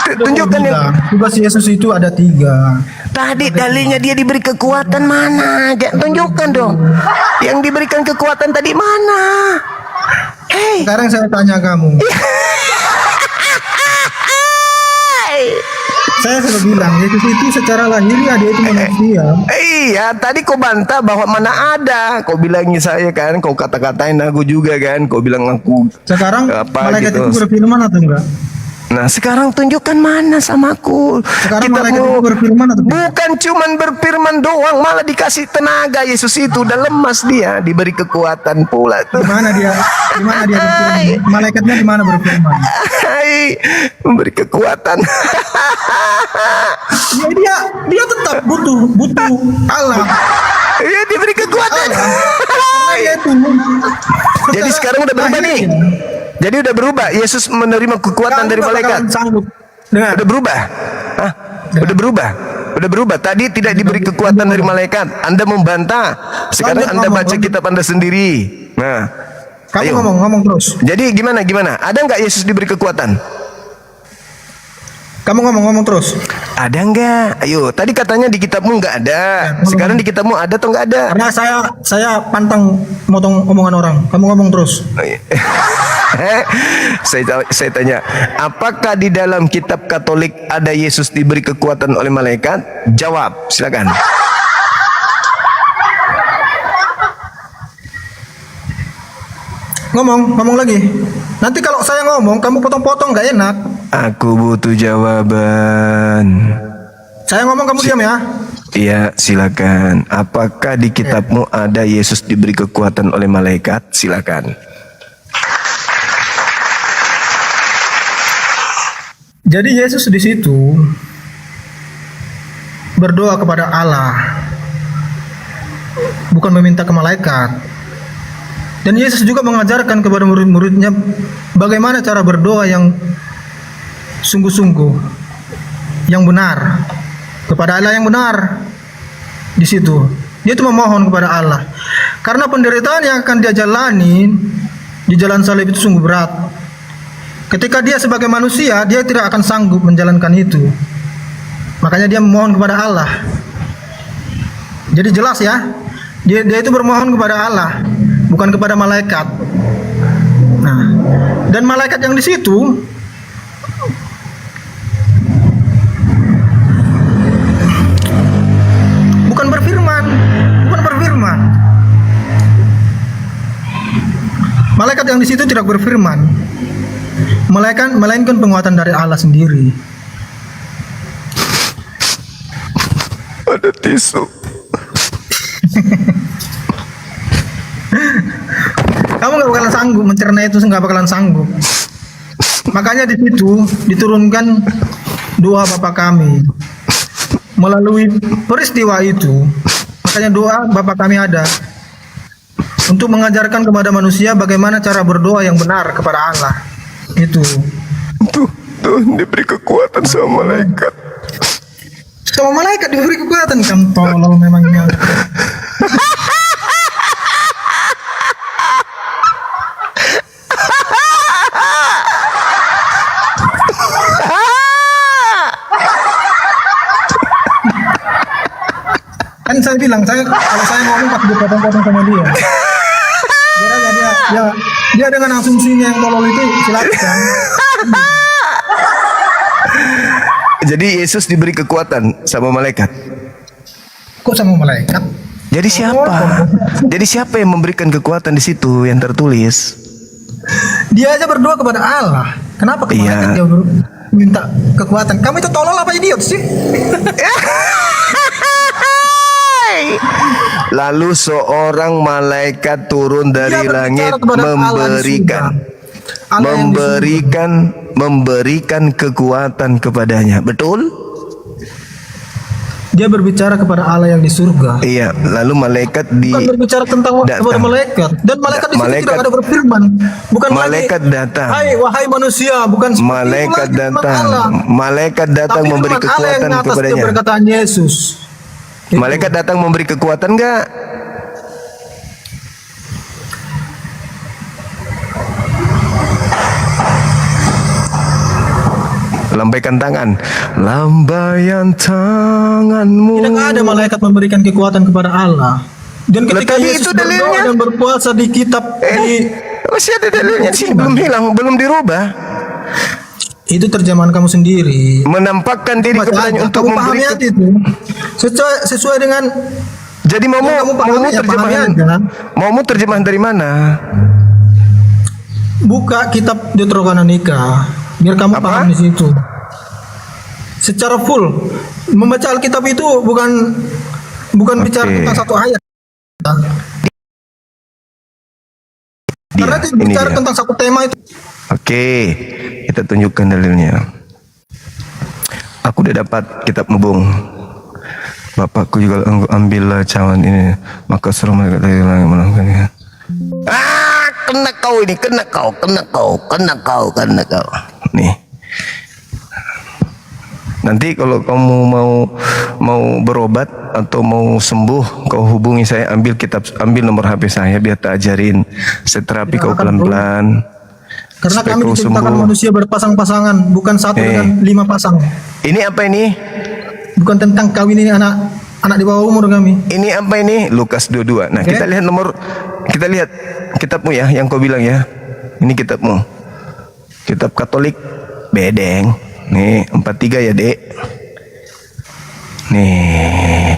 Tunjukkan yang tugas Yesus itu ada 3. tadi dalilnya dia diberi kekuatan mana? Tunjukkan dong. Yang diberikan kekuatan tadi mana? Hei. Sekarang saya tanya kamu. Saya sudah bilang Yesus itu secara lahiriah dia itu manusia. Iya, tadi kau bantah bahwa mana ada. Kau bilangnya saya kan, kau kata-katain aku juga kan. Kau bilang aku Sekarang apa malaikat gitu. itu berfirman atau enggak? Nah, sekarang tunjukkan mana sama aku. Sekarang malaikat itu berfirman atau tidak? Bukan cuman berfirman doang, malah dikasih tenaga. Yesus itu udah lemas, dia diberi kekuatan pula tuh. Di mana dia berfirman? Malaikatnya di mana berfirman? Hai, memberi kekuatan. Ya, dia tetap butuh Allah. Iya, diberi kekuatan. Karena dia itu. Jadi sekarang udah berubah nih. Jadi udah berubah. Yesus menerima kekuatan dari malaikat. Sanggup. Dengar. Udah berubah. Hah? Udah berubah. Tadi tidak diberi kekuatan dari malaikat. Anda membantah. Sekarang Anda baca kitab Anda sendiri. Nah, Kamu ayo. ngomong terus. Jadi gimana? Ada nggak Yesus diberi kekuatan? Kamu ngomong terus. Ada nggak? Ayo. Tadi katanya di kitabmu nggak ada. Sekarang di kitabmu ada atau nggak ada? Karena saya pantang motong omongan orang. Kamu ngomong terus. Saya tanya, apakah di dalam kitab Katolik ada Yesus diberi kekuatan oleh malaikat? Jawab, silakan. Ngomong lagi. Nanti kalau saya ngomong, kamu potong-potong nggak enak. Aku butuh jawaban. Saya ngomong kamu diam ya. Iya, silakan. Apakah di kitabmu ada Yesus diberi kekuatan oleh malaikat? Silakan. Jadi Yesus di situ berdoa kepada Allah, bukan meminta ke malaikat. Dan Yesus juga mengajarkan kepada murid-muridnya bagaimana cara berdoa yang sungguh-sungguh, yang benar, kepada Allah yang benar. Di situ dia itu memohon kepada Allah, karena penderitaan yang akan dia jalani di jalan salib itu sungguh berat. Ketika dia sebagai manusia, dia tidak akan sanggup menjalankan itu. Makanya dia memohon kepada Allah. Jadi jelas ya, dia itu bermohon kepada Allah, bukan kepada malaikat. Nah, dan malaikat yang di situ bukan berfirman. Malaikat yang di situ tidak berfirman, melainkan penguatan dari Allah sendiri. Ada tisu. Kamu nggak bakalan sanggup mencerna itu, nggak bakalan sanggup. Makanya di situ diturunkan doa Bapa kami. Melalui peristiwa itu, makanya doa Bapa kami ada untuk mengajarkan kepada manusia bagaimana cara berdoa yang benar kepada Allah. Itu. Tuh, diberi kekuatan sama malaikat. Sama malaikat diberi kekuatan, kamu tolol memangnya. Kan saya bilang, kalau saya ngomong pasti dipotong-potong sama dia. Dia dengan asumsinya yang tolol itu silakan. Jadi Yesus diberi kekuatan sama malaikat. Kok sama malaikat? Jadi siapa? Jadi siapa yang memberikan kekuatan di situ yang tertulis? Dia aja berdoa kepada Allah. Kenapa ke malaikat dia minta kekuatan? Kamu itu tolol apa idiot sih? Lalu seorang malaikat turun dari Dia langit berbicara kepada Allah di surga. memberikan kekuatan kepadanya. Betul? Dia berbicara kepada Allah yang di surga. Iya, lalu malaikat Bukan berbicara tentang kepada malaikat. Dan malaikat di situ tidak ada berfirman. Bukan malaikat lagi, datang. Hai wahai manusia, bukan seperti Malaikat itu lagi firman datang. Allah. Malaikat datang Tapi memberi firman Allah yang kekuatan atas kepadanya. keberkataan Yesus. Itu. Malaikat datang memberi kekuatan enggak? Lambaikan tangan. Lambaian tanganmu. Tidak ada malaikat memberikan kekuatan kepada Allah. Dan ketika Tadi Yesus itu berdoa dalilnya. dan berpuasa di kitab di Masih ada dalilnya sih, belum hilang, belum dirubah. itu terjemahan kamu sendiri. Menampakkan diri Baca kepadanya aja, untuk kamu memberi. pahami aja itu. Sesuai dengan Jadi yang kamu pahami ya, pahami aja. Maumu terjemahan dari mana? Buka kitab Deuterokanonica biar kamu Apa? paham di situ. Secara full membaca Alkitab itu bukan bicara Oke. tentang satu ayat. Karena itu ini bicara dia. tentang satu tema itu. Oke, kita tunjukkan dalilnya. Aku udah dapat kitab Ngebung. Bapakku juga ambillah cawan ini, maka suruh mereka dari langit melakukannya. Kena kau ini, kena kau. Nih. Nanti kalau kamu mau berobat atau mau sembuh, kau hubungi saya, ambil nomor HP saya biar tak ajarin. Saya terapi kau pelan-pelan. Karena supaya kami kau diciptakan sembuh. manusia berpasang-pasangan, bukan satu dengan 5 pasang. Ini apa ini? Bukan tentang kawin ini anak di bawah umur kami. Ini apa ini? Lukas 22. Nah, Oke. kita lihat kitabmu ya, yang kau bilang ya. Ini kitabmu. Kitab Katolik bedeng. Nih, 43 ya, Dek. Nih.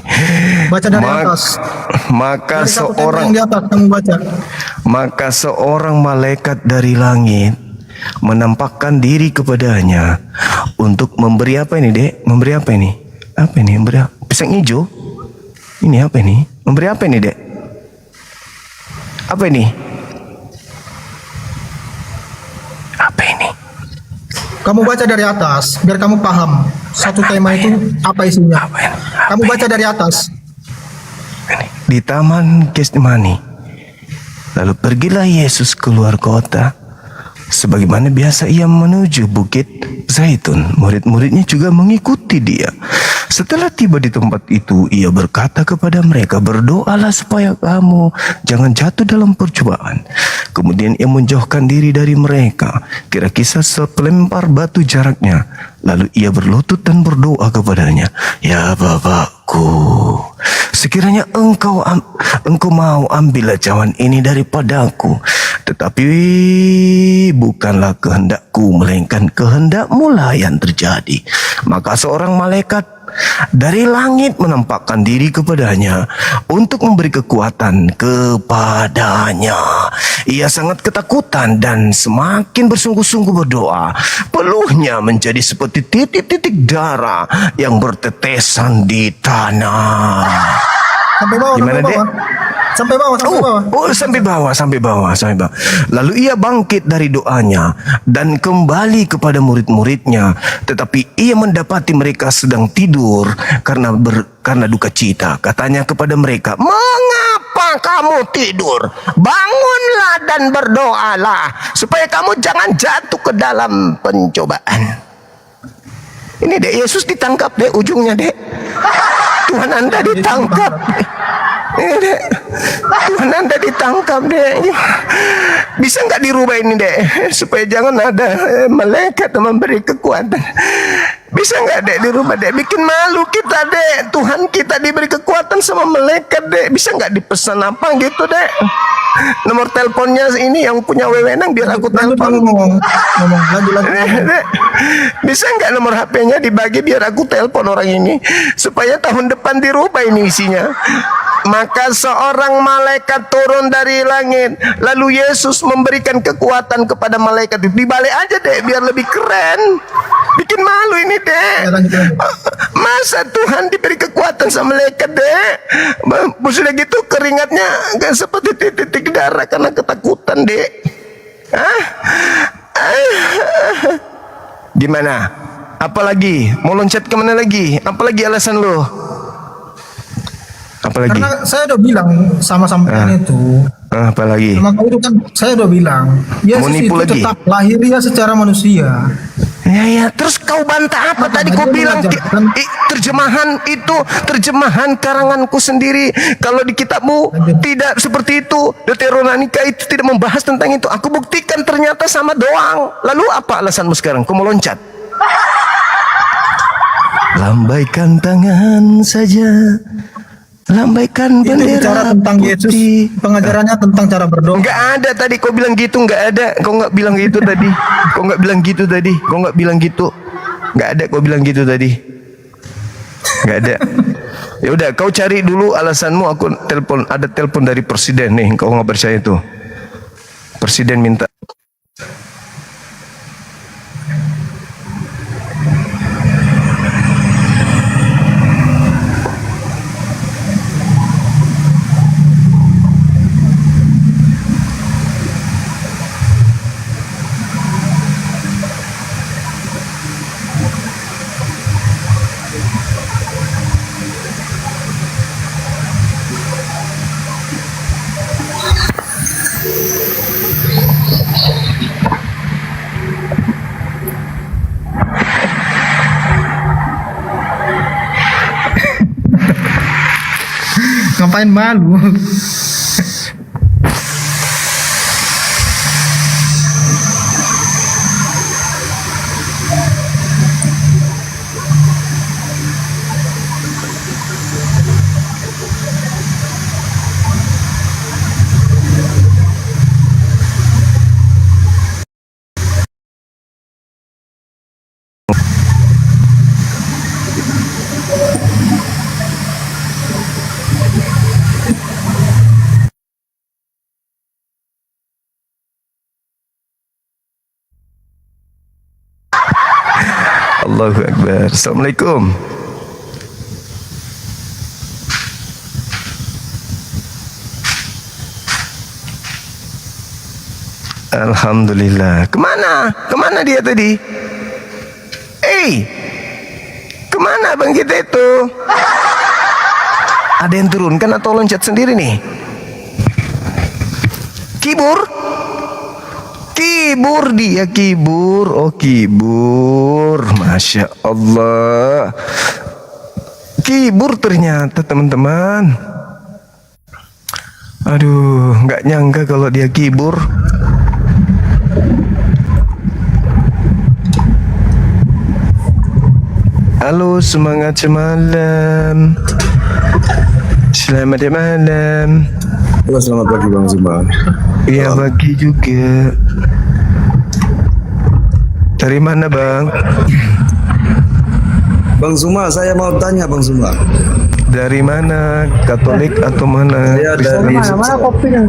Baca dari atas. Maka Dari satu tema yang seorang di atas kamu baca. maka seorang malaikat dari langit menampakkan diri kepadanya untuk memberi apa ini, Dek? Memberi apa ini? Apa ini? Memberi pisang hijau? Ini apa ini? Memberi apa ini, Dek? Apa ini? Apa ini? Kamu baca dari atas biar kamu paham satu tema itu apa isinya. Apa ini? Kamu baca dari atas. Ini. Di taman Getsemani. Lalu pergilah Yesus keluar kota. Sebagaimana biasa ia menuju bukit Zaitun. Murid-muridnya juga mengikuti dia. Setelah tiba di tempat itu, ia berkata kepada mereka, berdoalah supaya kamu jangan jatuh dalam percobaan. Kemudian ia menjauhkan diri dari mereka. Kira-kira sepelempar batu jaraknya. Lalu ia berlutut dan berdoa kepadanya, ya Bapakku, sekiranya engkau mau ambillah cawan ini daripadaku. Tetapi bukanlah kehendakku, melainkan kehendakmu lah yang terjadi. Maka seorang malaikat dari langit menampakkan diri kepadanya untuk memberi kekuatan kepadanya. Ia sangat ketakutan dan semakin bersungguh-sungguh berdoa. Peluhnya menjadi seperti titik-titik darah yang bertetesan di tanah. Sampai bawah, Gimana, sampai Dek? bawah. Sampai bawah, sampai bawah. Sampai bawah. Lalu ia bangkit dari doanya dan kembali kepada murid-muridnya. Tetapi ia mendapati mereka sedang tidur karena duka cita. Katanya kepada mereka, mengapa kamu tidur? Bangunlah dan berdoalah supaya kamu jangan jatuh ke dalam pencobaan. Ini Dek, Yesus ditangkap, Dek, ujungnya, Dek. Tuhan Anda ditangkap. Ini, Dek. Tuhan Anda ditangkap, Dek. Bisa nggak dirubah ini, Dek, supaya jangan ada malaikat yang memberi kekuatan. Bisa nggak dek dirubah dek? Bikin malu kita dek. Tuhan kita diberi kekuatan sama malaikat dek. Bisa nggak dipesan apa gitu dek? Nomor teleponnya ini yang punya wewenang biar aku Lanjut telepon. ngomong. Lanjut. Dek, bisa nggak nomor HP-nya dibagi biar aku telepon orang ini supaya tahun depan dirubah ini isinya. Maka seorang malaikat turun dari langit, lalu Yesus memberikan kekuatan kepada malaikat itu. Dibalik aja deh biar lebih keren. Bikin malu ini dek. Masa Tuhan diberi kekuatan sama malaikat dek? Sudah gitu keringatnya gak seperti titik-titik darah karena ketakutan dek. Hah? Gimana? Apalagi? Mau loncat kemana lagi? Apalagi alasan lo? Apalagi? Karena saya udah bilang sama sampean itu. Apalagi? Maka itu kan saya udah bilang, Yesus Mau itu nipu lagi? tetap lahiriah secara manusia. Ya, terus kau bantah apa tadi kau dia bilang mengajarkan- terjemahan itu terjemahan karanganku sendiri. Kalau di kitabmu tidak seperti itu. Deuteronomika itu tidak membahas tentang itu. Aku buktikan ternyata sama doang. Lalu apa alasanmu sekarang? Kau mau loncat? Lambaikan tangan saja. Lambaikan Itu bicara bendera tentang Yesus, putih. pengajarannya tentang cara berdoa. Nggak ada tadi kau bilang gitu, nggak ada. Kau nggak bilang gitu tadi. Kau nggak bilang gitu tadi. Kau nggak bilang gitu. Nggak ada kau bilang gitu tadi. Nggak ada. Ya udah, kau cari dulu alasanmu. Aku telepon, ada telepon dari presiden nih. Kau nggak percaya itu? Presiden minta. Ngapain malu? Allahu Akbar. Assalamualaikum. Alhamdulillah. Kemana? Kemana dia tadi? Kemana bang kita itu? Ada yang turunkan atau loncat sendiri nih? Kibur? Kibur dia, kibur. Oh kibur. Masya Allah. Kibur ternyata teman-teman. Aduh, nggak nyangka kalau dia kibur. Halo, semangat semalam. Selamat malam. Halo, selamat pagi Bang Zuma. Iya, pagi juga. Dari mana Bang? Bang Zuma, saya mau tanya Bang Zuma. Dari mana? Katolik atau mana? Saya dari Kristen? Mana kopinya?